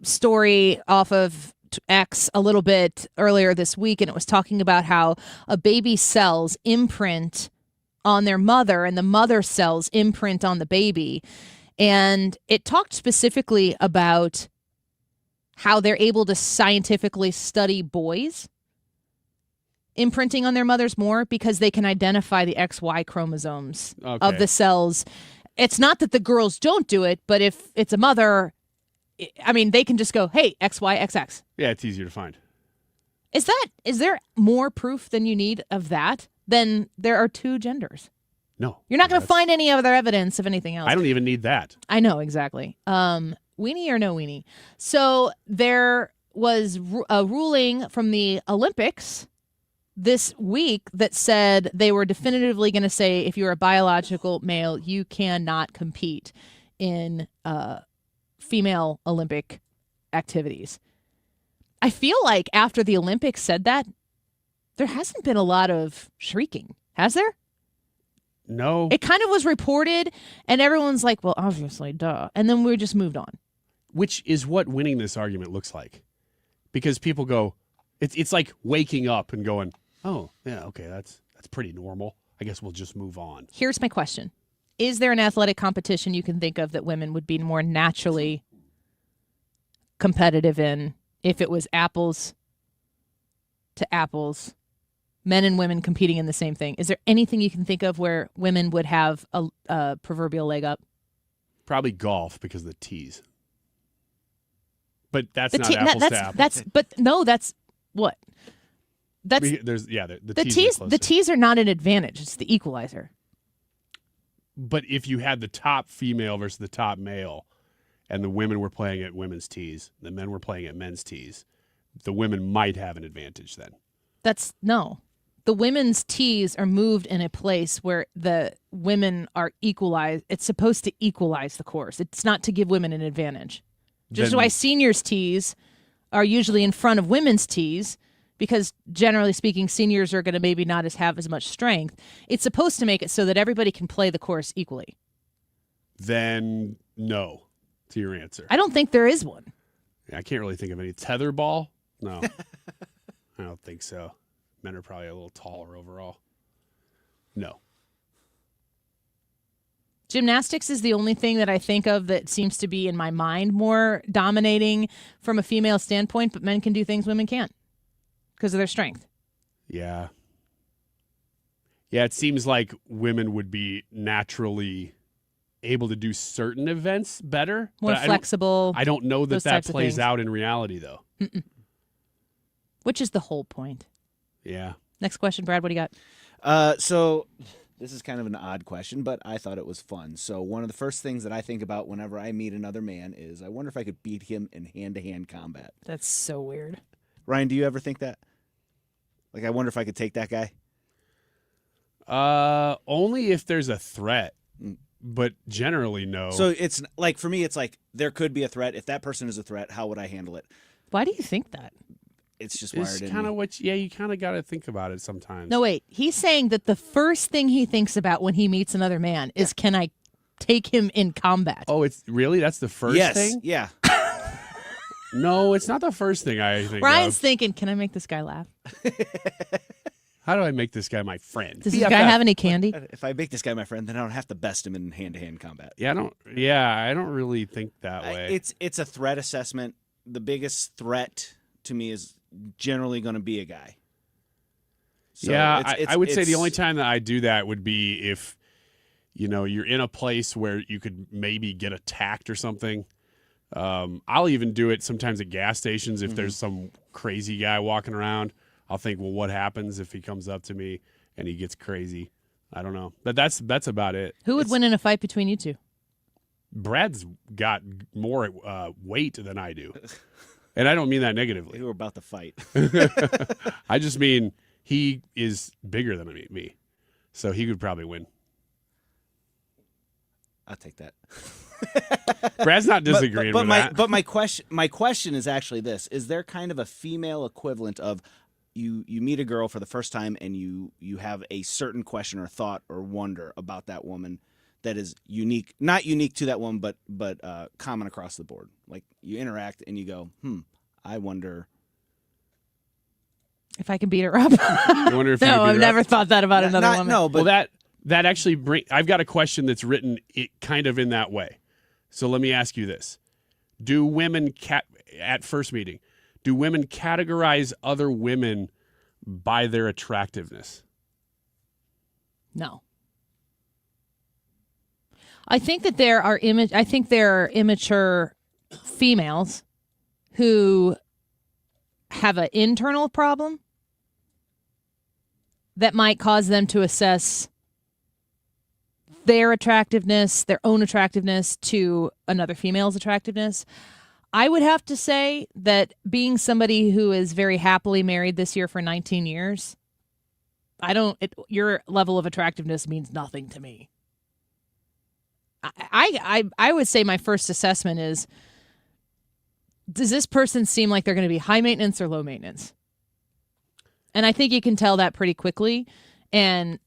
story off of X a little bit earlier this week, and it was talking about how a baby cells imprint on their mother and the mother cells imprint on the baby. And it talked specifically about how they're able to scientifically study boys imprinting on their mothers more because they can identify the XY chromosomes of the cells. It's not that the girls don't do it, but if it's a mother, I mean, they can just go, hey, XY, XX. Yeah, it's easier to find. Is there more proof than you need of that? Then there are two genders. No. You're not going to find any other evidence of anything else. I don't even need that. I know, exactly. Weenie or no weenie? So there was a ruling from the Olympics this week that said they were definitively going to say if you're a biological male, you cannot compete in female Olympic activities. I feel like after the Olympics said that, there hasn't been a lot of shrieking, has there? No. It kind of was reported, and everyone's like, well, obviously, duh. And then we just moved on. Which is what winning this argument looks like. Because people go, it's like waking up and going, oh, yeah, okay, that's pretty normal. I guess we'll just move on. Here's my question. Is there an athletic competition you can think of that women would be more naturally competitive in if it was apples to apples, men and women competing in the same thing? Is there anything you can think of where women would have a proverbial leg up? Probably golf because of the tees. But that's not apples to apples. That's what? That's the tees. The tees are not an advantage. It's the equalizer. But if you had the top female versus the top male, and the women were playing at women's tees, the men were playing at men's tees, the women might have an advantage then. No. The women's tees are moved in a place where the women are equalized. It's supposed to equalize the course. It's not to give women an advantage. Just why seniors' tees are usually in front of women's tees, because generally speaking, seniors are going to maybe not have as much strength. It's supposed to make it so that everybody can play the course equally. Then no, to your answer. I don't think there is one. Yeah, I can't really think of any. Tetherball? No. I don't think so. Men are probably a little taller overall. No. Gymnastics is the only thing that I think of that seems to be in my mind more dominating from a female standpoint, but men can do things women can't because of their strength. Yeah. Yeah, it seems like women would be naturally able to do certain events better. More flexible. I don't know that plays out in reality, though. Mm-mm. Which is the whole point. Yeah. Next question, Brad. What do you got? So this is kind of an odd question, but I thought it was fun. So one of the first things that I think about whenever I meet another man is I wonder if I could beat him in hand-to-hand combat. That's so weird. Ryan, do you ever think that? Like, I wonder if I could take that guy? Only if there's a threat, but generally no. So it's like, for me, it's like there could be a threat. If that person is a threat, how would I handle it? Why do you think that? It's just wired in me. It's kind of what, you kind of got to think about it sometimes. No, wait. He's saying that the first thing he thinks about when he meets another man is, can I take him in combat? Oh, it's really? That's the first thing? Yeah. No, it's not the first thing I think Ryan's of. thinking, can I make this guy laugh? How do I make this guy my friend? Does this guy have any candy? If I make this guy my friend, then I don't have to best him in hand-to-hand combat. Yeah, I don't really think that way. It's a threat assessment. The biggest threat to me is generally going to be a guy. So I would say the only time that I do that would be if, you're in a place where you could maybe get attacked or something. I'll even do it sometimes at gas stations if there's some crazy guy walking around. I'll think, well, what happens if he comes up to me and he gets crazy? I don't know. But that's about it. Who would win in a fight between you two? Brad's got more weight than I do. And I don't mean that negatively. We were about to fight. I just mean he is bigger than me. So he could probably win. I'll take that. Brad's not disagreeing with that. But my question is actually this. Is there kind of a female equivalent of you meet a girl for the first time and you have a certain question or thought or wonder about that woman that is unique, not unique to that woman, but common across the board. Like you interact and you go, I wonder if I can beat her up. I wonder if you could no, beat I've her never up. thought that about another woman. No, but well, that actually I've got a question that's written kind of in that way. So let me ask you this: do women at first meeting, do women categorize other women by their attractiveness? No. I think that there are immature females who have an internal problem that might cause them to assess their attractiveness, their own attractiveness to another female's attractiveness. I would have to say that being somebody who is very happily married this year for 19 years, your level of attractiveness means nothing to me. I would say my first assessment is, does this person seem like they're going to be high maintenance or low maintenance? And I think you can tell that pretty quickly. And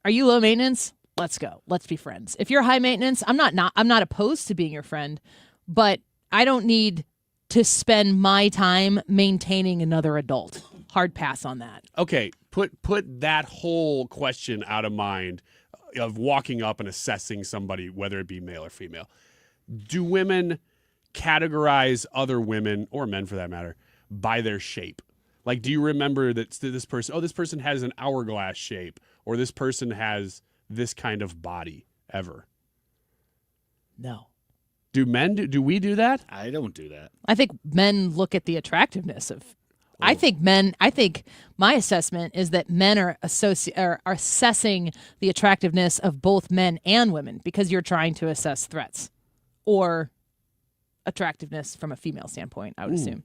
are you low maintenance? Let's go. Let's be friends. If you're high maintenance, I'm not opposed to being your friend, but I don't need to spend my time maintaining another adult. Hard pass on that. Okay, put that whole question out of mind of walking up and assessing somebody, whether it be male or female. Do women categorize other women, or men for that matter, by their shape? Like, do you remember that this person has an hourglass shape, or this person has this kind of body ever? No. Do men do we do that? I don't do that. I think men look at the attractiveness of. I think my assessment is that men are assessing the attractiveness of both men and women, because you're trying to assess threats or attractiveness from a female standpoint, I would assume.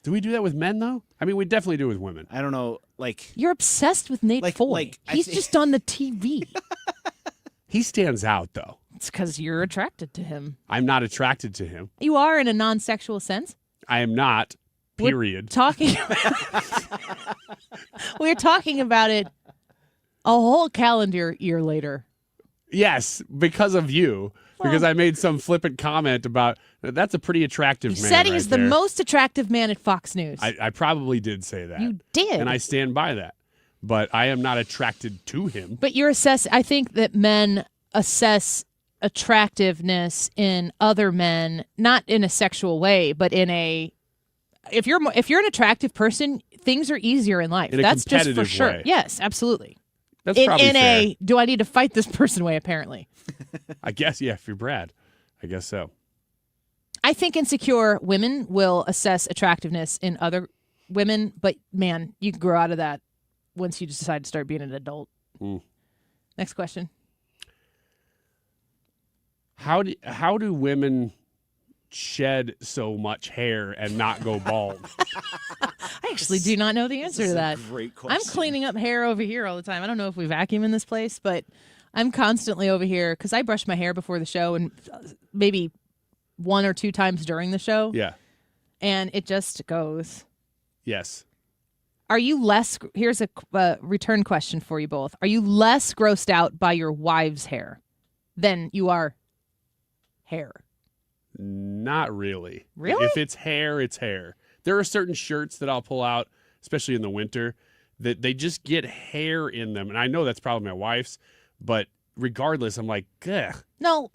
Do we do that with men, though? I mean, we definitely do with women. I don't know. Like, you're obsessed with Nate Foy. He's just on the TV. He stands out, though. It's because you're attracted to him. I'm not attracted to him. You are in a non-sexual sense. I am not. Period. We're talking about it a whole calendar year later. Yes, because of you. Because I made some flippant comment about that's a pretty attractive man. You said he's right the there. most attractive man at Fox News. I probably did say that. You did. And I stand by that. But I am not attracted to him. But I think that men assess attractiveness in other men, not in a sexual way, but in a if you're an attractive person, things are easier in life. That's just for sure. Way. Yes, absolutely. That's probably in fair. a do I need to fight this person way, apparently. I guess, yeah, if you're Brad. I guess so. I think insecure women will assess attractiveness in other women, but man, you can grow out of that once you decide to start being an adult. Next question. How do women shed so much hair and not go bald? I actually do not know the answer to that. Great question. I'm cleaning up hair over here all the time. I don't know if we vacuum in this place, but I'm constantly over here because I brush my hair before the show and maybe 1 or 2 times during the show. Yeah. And it just goes. Yes. Are you less, here's a return question for you both. Are you less grossed out by your wife's hair than you are hair? Not really. Really? If it's hair, it's hair. There are certain shirts that I'll pull out, especially in the winter, that they just get hair in them. And I know that's probably my wife's, but regardless, I'm like, ugh. No,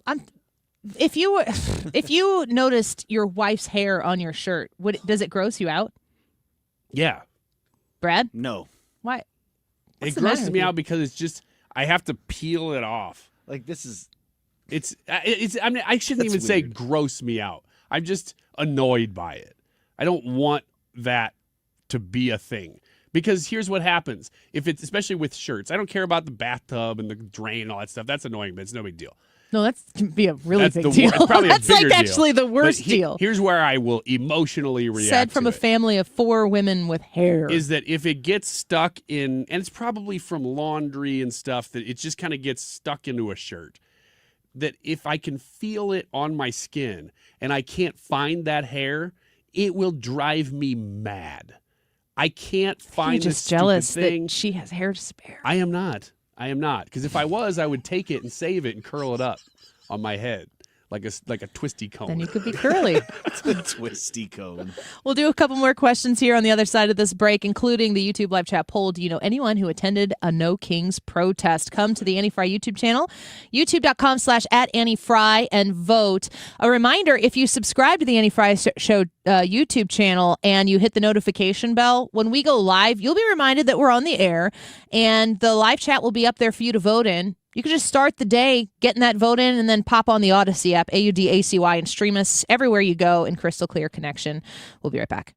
if you noticed your wife's hair on your shirt, does it gross you out? Yeah. Brad? No. Why? It grosses me out because it's just, I have to peel it off. Like, this is... I mean, I shouldn't even say gross me out. I'm just annoyed by it. I don't want that to be a thing. Because here's what happens. If it's, especially with shirts, I don't care about the bathtub and the drain and all that stuff. That's annoying, but it's no big deal. No, that can be a really big deal. It's probably That's a bigger like deal. actually the worst But deal. Here's where I will emotionally react. Said from to a family of 4 women with hair. is that if it gets stuck in, and it's probably from laundry and stuff, that it just kind of gets stuck into a shirt. That if I can feel it on my skin and I can't find that hair, it will drive me mad. I can't find You're this just jealous stupid thing. that she has hair to spare. I am not. Because if I was, I would take it and save it and curl it up on my head like a twisty cone. Then you could be curly. It's a twisty cone. We'll do a couple more questions here on the other side of this break, including the YouTube live chat poll. Do you know anyone who attended a No Kings protest? Come to the Annie Frey YouTube channel, youtube.com/@AnnieFrey, and vote. A reminder, if you subscribe to the Annie Frey Show YouTube channel and you hit the notification bell, when we go live, you'll be reminded that we're on the air, and the live chat will be up there for you to vote in. You can just start the day getting that vote in and then pop on the Odyssey app, AUDACY, and stream us everywhere you go in crystal clear connection. We'll be right back.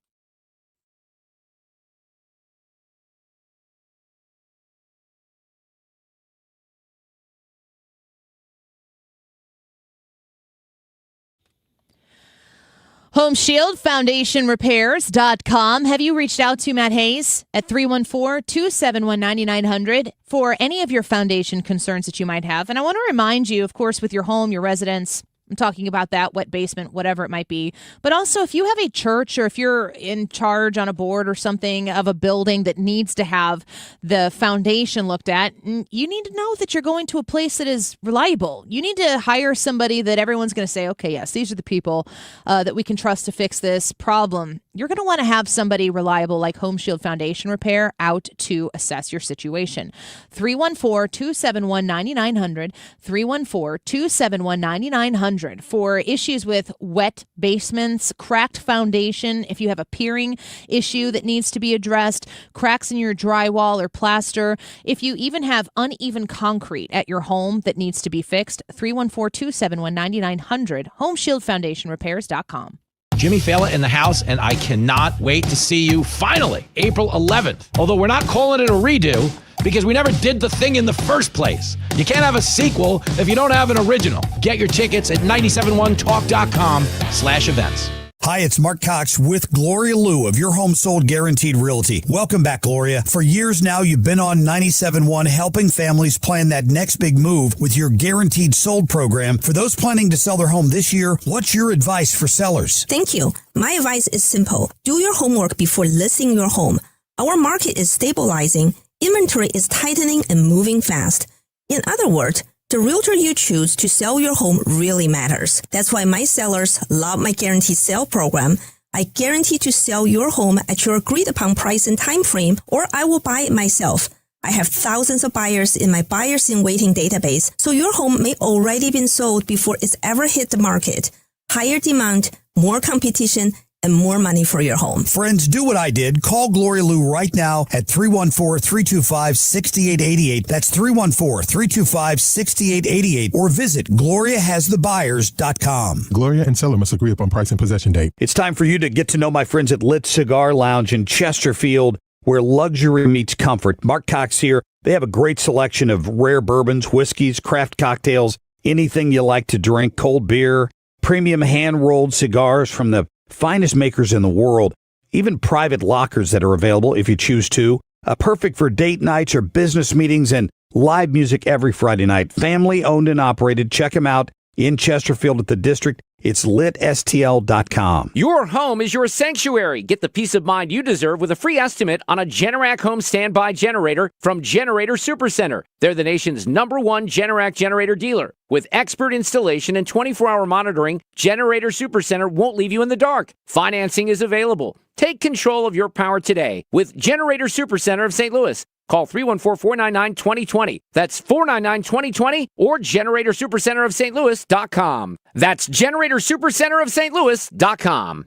Home Shield Foundation Repairs.com. Have you reached out to Matt Hayes at 314-271-9900 for any of your foundation concerns that you might have? And I want to remind you, of course, with your home, your residence, I'm talking about that, wet basement, whatever it might be. But also, if you have a church or if you're in charge on a board or something of a building that needs to have the foundation looked at, you need to know that you're going to a place that is reliable. You need to hire somebody that everyone's going to say, okay, yes, these are the people that we can trust to fix this problem. You're going to want to have somebody reliable like Home Shield Foundation Repair out to assess your situation. 314-271-9900, 314-271-9900 for issues with wet basements, cracked foundation, if you have a piering issue that needs to be addressed, cracks in your drywall or plaster, if you even have uneven concrete at your home that needs to be fixed, 314-271-9900, HomeshieldFoundationRepairs.com. Jimmy Fallon in the house, and I cannot wait to see you finally, April 11th. Although we're not calling it a redo because we never did the thing in the first place. You can't have a sequel if you don't have an original. Get your tickets at 971talk.com/events. Hi, it's Mark Cox with Gloria Liu of Your Home Sold Guaranteed Realty. Welcome back, Gloria. For years now, you've been on 97.1 helping families plan that next big move with your Guaranteed Sold program. For those planning to sell their home this year, what's your advice for sellers? Thank you. My advice is simple. Do your homework before listing your home. Our market is stabilizing, inventory is tightening and moving fast. In other words, the realtor you choose to sell your home really matters. That's why my sellers love my guaranteed sale program. I guarantee to sell your home at your agreed upon price and time frame, or I will buy it myself. I have thousands of buyers in my buyers in waiting database, so your home may already been sold before it's ever hit the market. Higher demand, more competition, and more money for your home. Friends, do what I did. Call Gloria Liu right now at 314-325-6888. That's 314-325-6888. Or visit GloriaHasTheBuyers.com. Gloria and seller must agree upon price and possession date. It's time for you to get to know my friends at Lit Cigar Lounge in Chesterfield, where luxury meets comfort. Mark Cox here. They have a great selection of rare bourbons, whiskeys, craft cocktails, anything you like to drink, cold beer, premium hand-rolled cigars from the finest makers in the world, even private lockers that are available if you choose to. Perfect for date nights or business meetings, and live music every Friday night. Family owned and operated. Check them out in Chesterfield at the District. It's litstl.com. Your home is your sanctuary. Get the peace of mind you deserve with a free estimate on a Generac home standby generator from Generator Supercenter. They're the nation's #1 Generac generator dealer. With expert installation and 24-hour monitoring, Generator Supercenter won't leave you in the dark. Financing is available. Take control of your power today with Generator Supercenter of St. Louis. Call 314-499-2020. That's 499-2020 or GeneratorSuperCenterofStLouis.com. That's GeneratorSuperCenterofStLouis.com.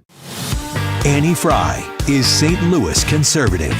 Annie Frey is St. Louis conservative.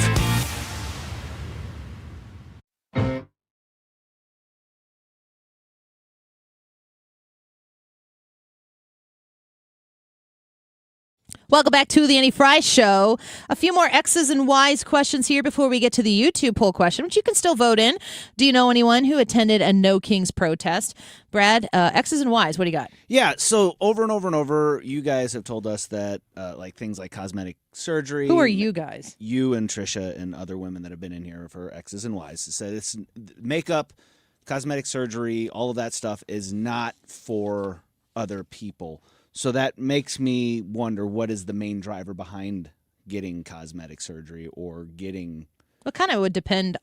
Welcome back to the Annie Frey Show. A few more X's and Y's questions here before we get to the YouTube poll question, which you can still vote in. Do you know anyone who attended a No Kings protest? Brad, X's and Y's, what do you got? Yeah, so over and over and over, you guys have told us that like things like cosmetic surgery. Who are you guys? You and Trisha and other women that have been in here for X's and Y's said it's makeup, cosmetic surgery, all of that stuff is not for other people. So that makes me wonder, what is the main driver behind getting cosmetic surgery or getting. It kind of would depend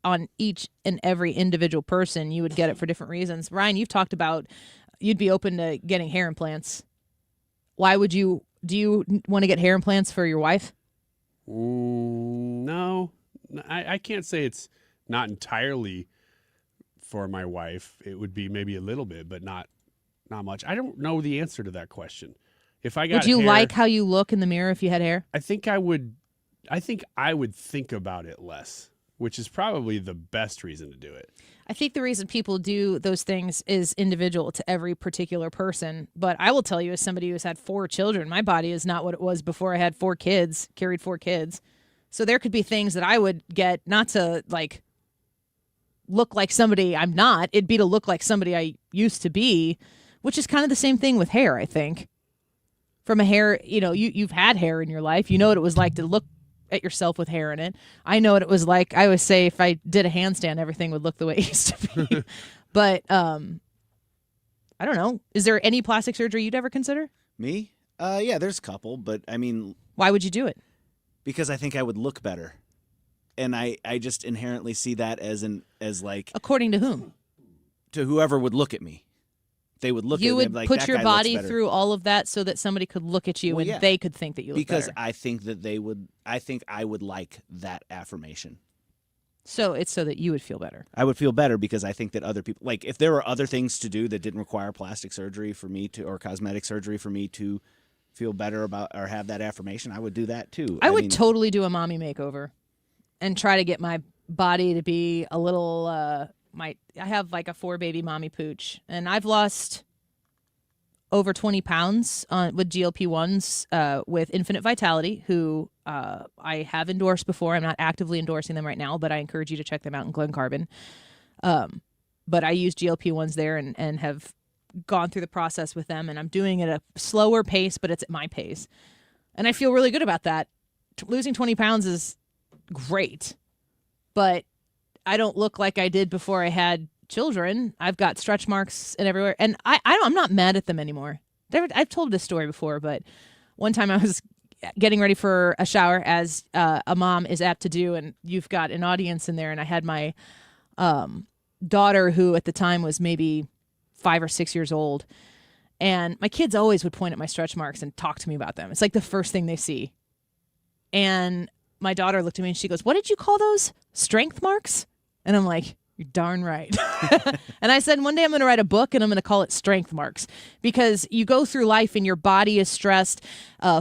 on each and every individual person. You would get it for different reasons. Ryan, you've talked about you'd be open to getting hair implants. Why would you? Do you want to get hair implants for your wife? No, I can't say it's not entirely for my wife. It would be maybe a little bit, but not much. I don't know the answer to that question. If I got would you hair, like how you look in the mirror if you had hair? I think I would think about it less, which is probably the best reason to do it. I think the reason people do those things is individual to every particular person. But I will tell you, as somebody who's had 4 children, my body is not what it was before I had 4 kids, carried 4 kids. So there could be things that I would get not to like look like somebody I'm not. It'd be to look like somebody I used to be, which is kind of the same thing with hair, I think. From a hair, you've had hair in your life. You know what it was like to look at yourself with hair in it. I know what it was like. I always say if I did a handstand, everything would look the way it used to be. But I don't know. Is there any plastic surgery you'd ever consider? Me? Yeah, there's a couple, but I mean, why would you do it? Because I think I would look better, and I just inherently see that as like according to whom? To whoever would look at me. They would look at me. You would like, put that your guy body looks better. through all of that so that somebody could look at you Well, and yeah. they could think that you look because better. I think that they would. I think I would like that affirmation. So it's so that you would feel better. I would feel better because I think that other people, like if there were other things to do that didn't require plastic surgery for me to, or cosmetic surgery for me to feel better about or have that affirmation, I would do that too. I would totally do a mommy makeover and try to get my body to be a little, I have like a 4 baby mommy pooch, and I've lost over 20 pounds with GLP-1s with Infinite Vitality, who I have endorsed before. I'm not actively endorsing them right now, but I encourage you to check them out in Glen Carbon. But I use GLP-1s there and have gone through the process with them, and I'm doing it at a slower pace, but it's at my pace. And I feel really good about that. Losing 20 pounds is great, but I don't look like I did before I had children. I've got stretch marks and everywhere, and I'm not mad at them anymore. I've told this story before, but one time I was getting ready for a shower, as a mom is apt to do, and you've got an audience in there, and I had my daughter, who at the time was maybe 5 or 6 years old, and my kids always would point at my stretch marks and talk to me about them. It's like the first thing they see. And my daughter looked at me and she goes, "What did you call those? Strength marks?" And I'm like, "You're darn right." And I said, one day I'm going to write a book and I'm going to call it Strength Marks, because you go through life and your body is stressed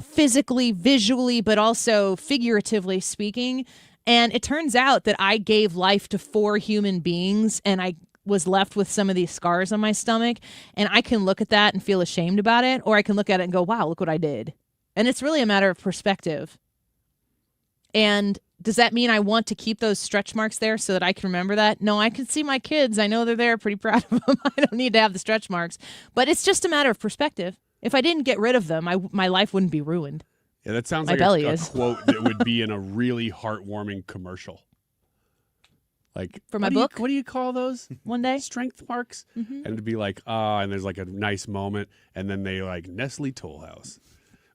physically, visually, but also figuratively speaking. And it turns out that I gave life to 4 human beings, and I was left with some of these scars on my stomach. And I can look at that and feel ashamed about it, or I can look at it and go, wow, look what I did. And it's really a matter of perspective. And does that mean I want to keep those stretch marks there so that I can remember that? No, I can see my kids. I know they're there, pretty proud of them. I don't need to have the stretch marks. But it's just a matter of perspective. If I didn't get rid of them, my life wouldn't be ruined. Yeah, that sounds My like belly a is. quote that would be in a really heartwarming commercial. Like For my what book? What do you call those? One day? Strength marks? Mhm. And it'd be like, and there's like a nice moment, and then they like Nestle Toll House,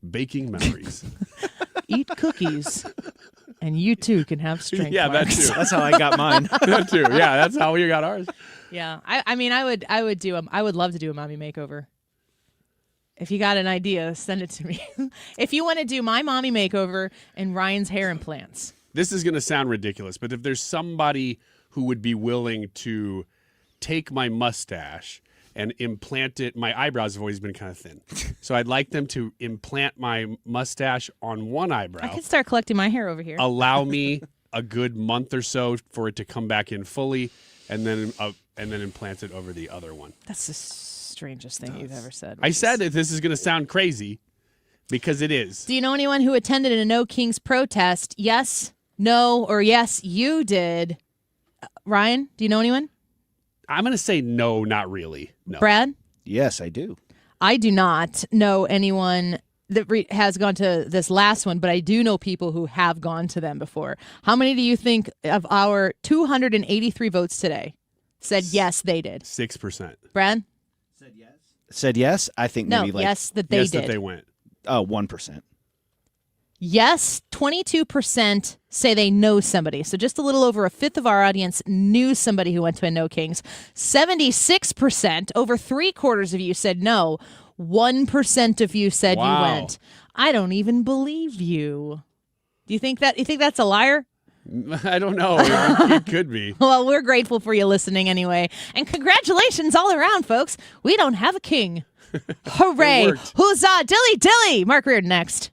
baking memories. Eat cookies, and you too can have strength Yeah, that marks. too. That's how I got mine. That too. Yeah, that's how we got ours. Yeah, I mean, I would love to do a mommy makeover. If you got an idea, send it to me. If you want to do my mommy makeover and Ryan's hair implants. This is going to sound ridiculous, but if there's somebody who would be willing to take my mustache and implant it, my eyebrows have always been kind of thin. So I'd like them to implant my mustache on one eyebrow. I can start collecting my hair over here. Allow me a good month or so for it to come back in fully, and then implant it over the other one. That's the strangest thing you've ever said. I said that this is going to sound crazy because it is. Do you know anyone who attended a No Kings protest? Yes, no, or yes, you did. Ryan, do you know anyone? I'm going to say no, not really. No. Brad? Yes, I do. I do not know anyone that has gone to this last one, but I do know people who have gone to them before. How many do you think of our 283 votes today said yes, they did? 6%. Brad? Said yes. I think No, maybe like yes, that they yes, did. that they went. 1%. Yes, 22% say they know somebody. So just a little over a fifth of our audience knew somebody who went to a No Kings. 76%, over 3/4 of you said no. 1% of you said you went. I don't even believe you. Do you think that's a liar? I don't know. It could be. Well, we're grateful for you listening anyway. And congratulations all around, folks. We don't have a king. Hooray. Huzzah. Dilly dilly. Mark Reardon next.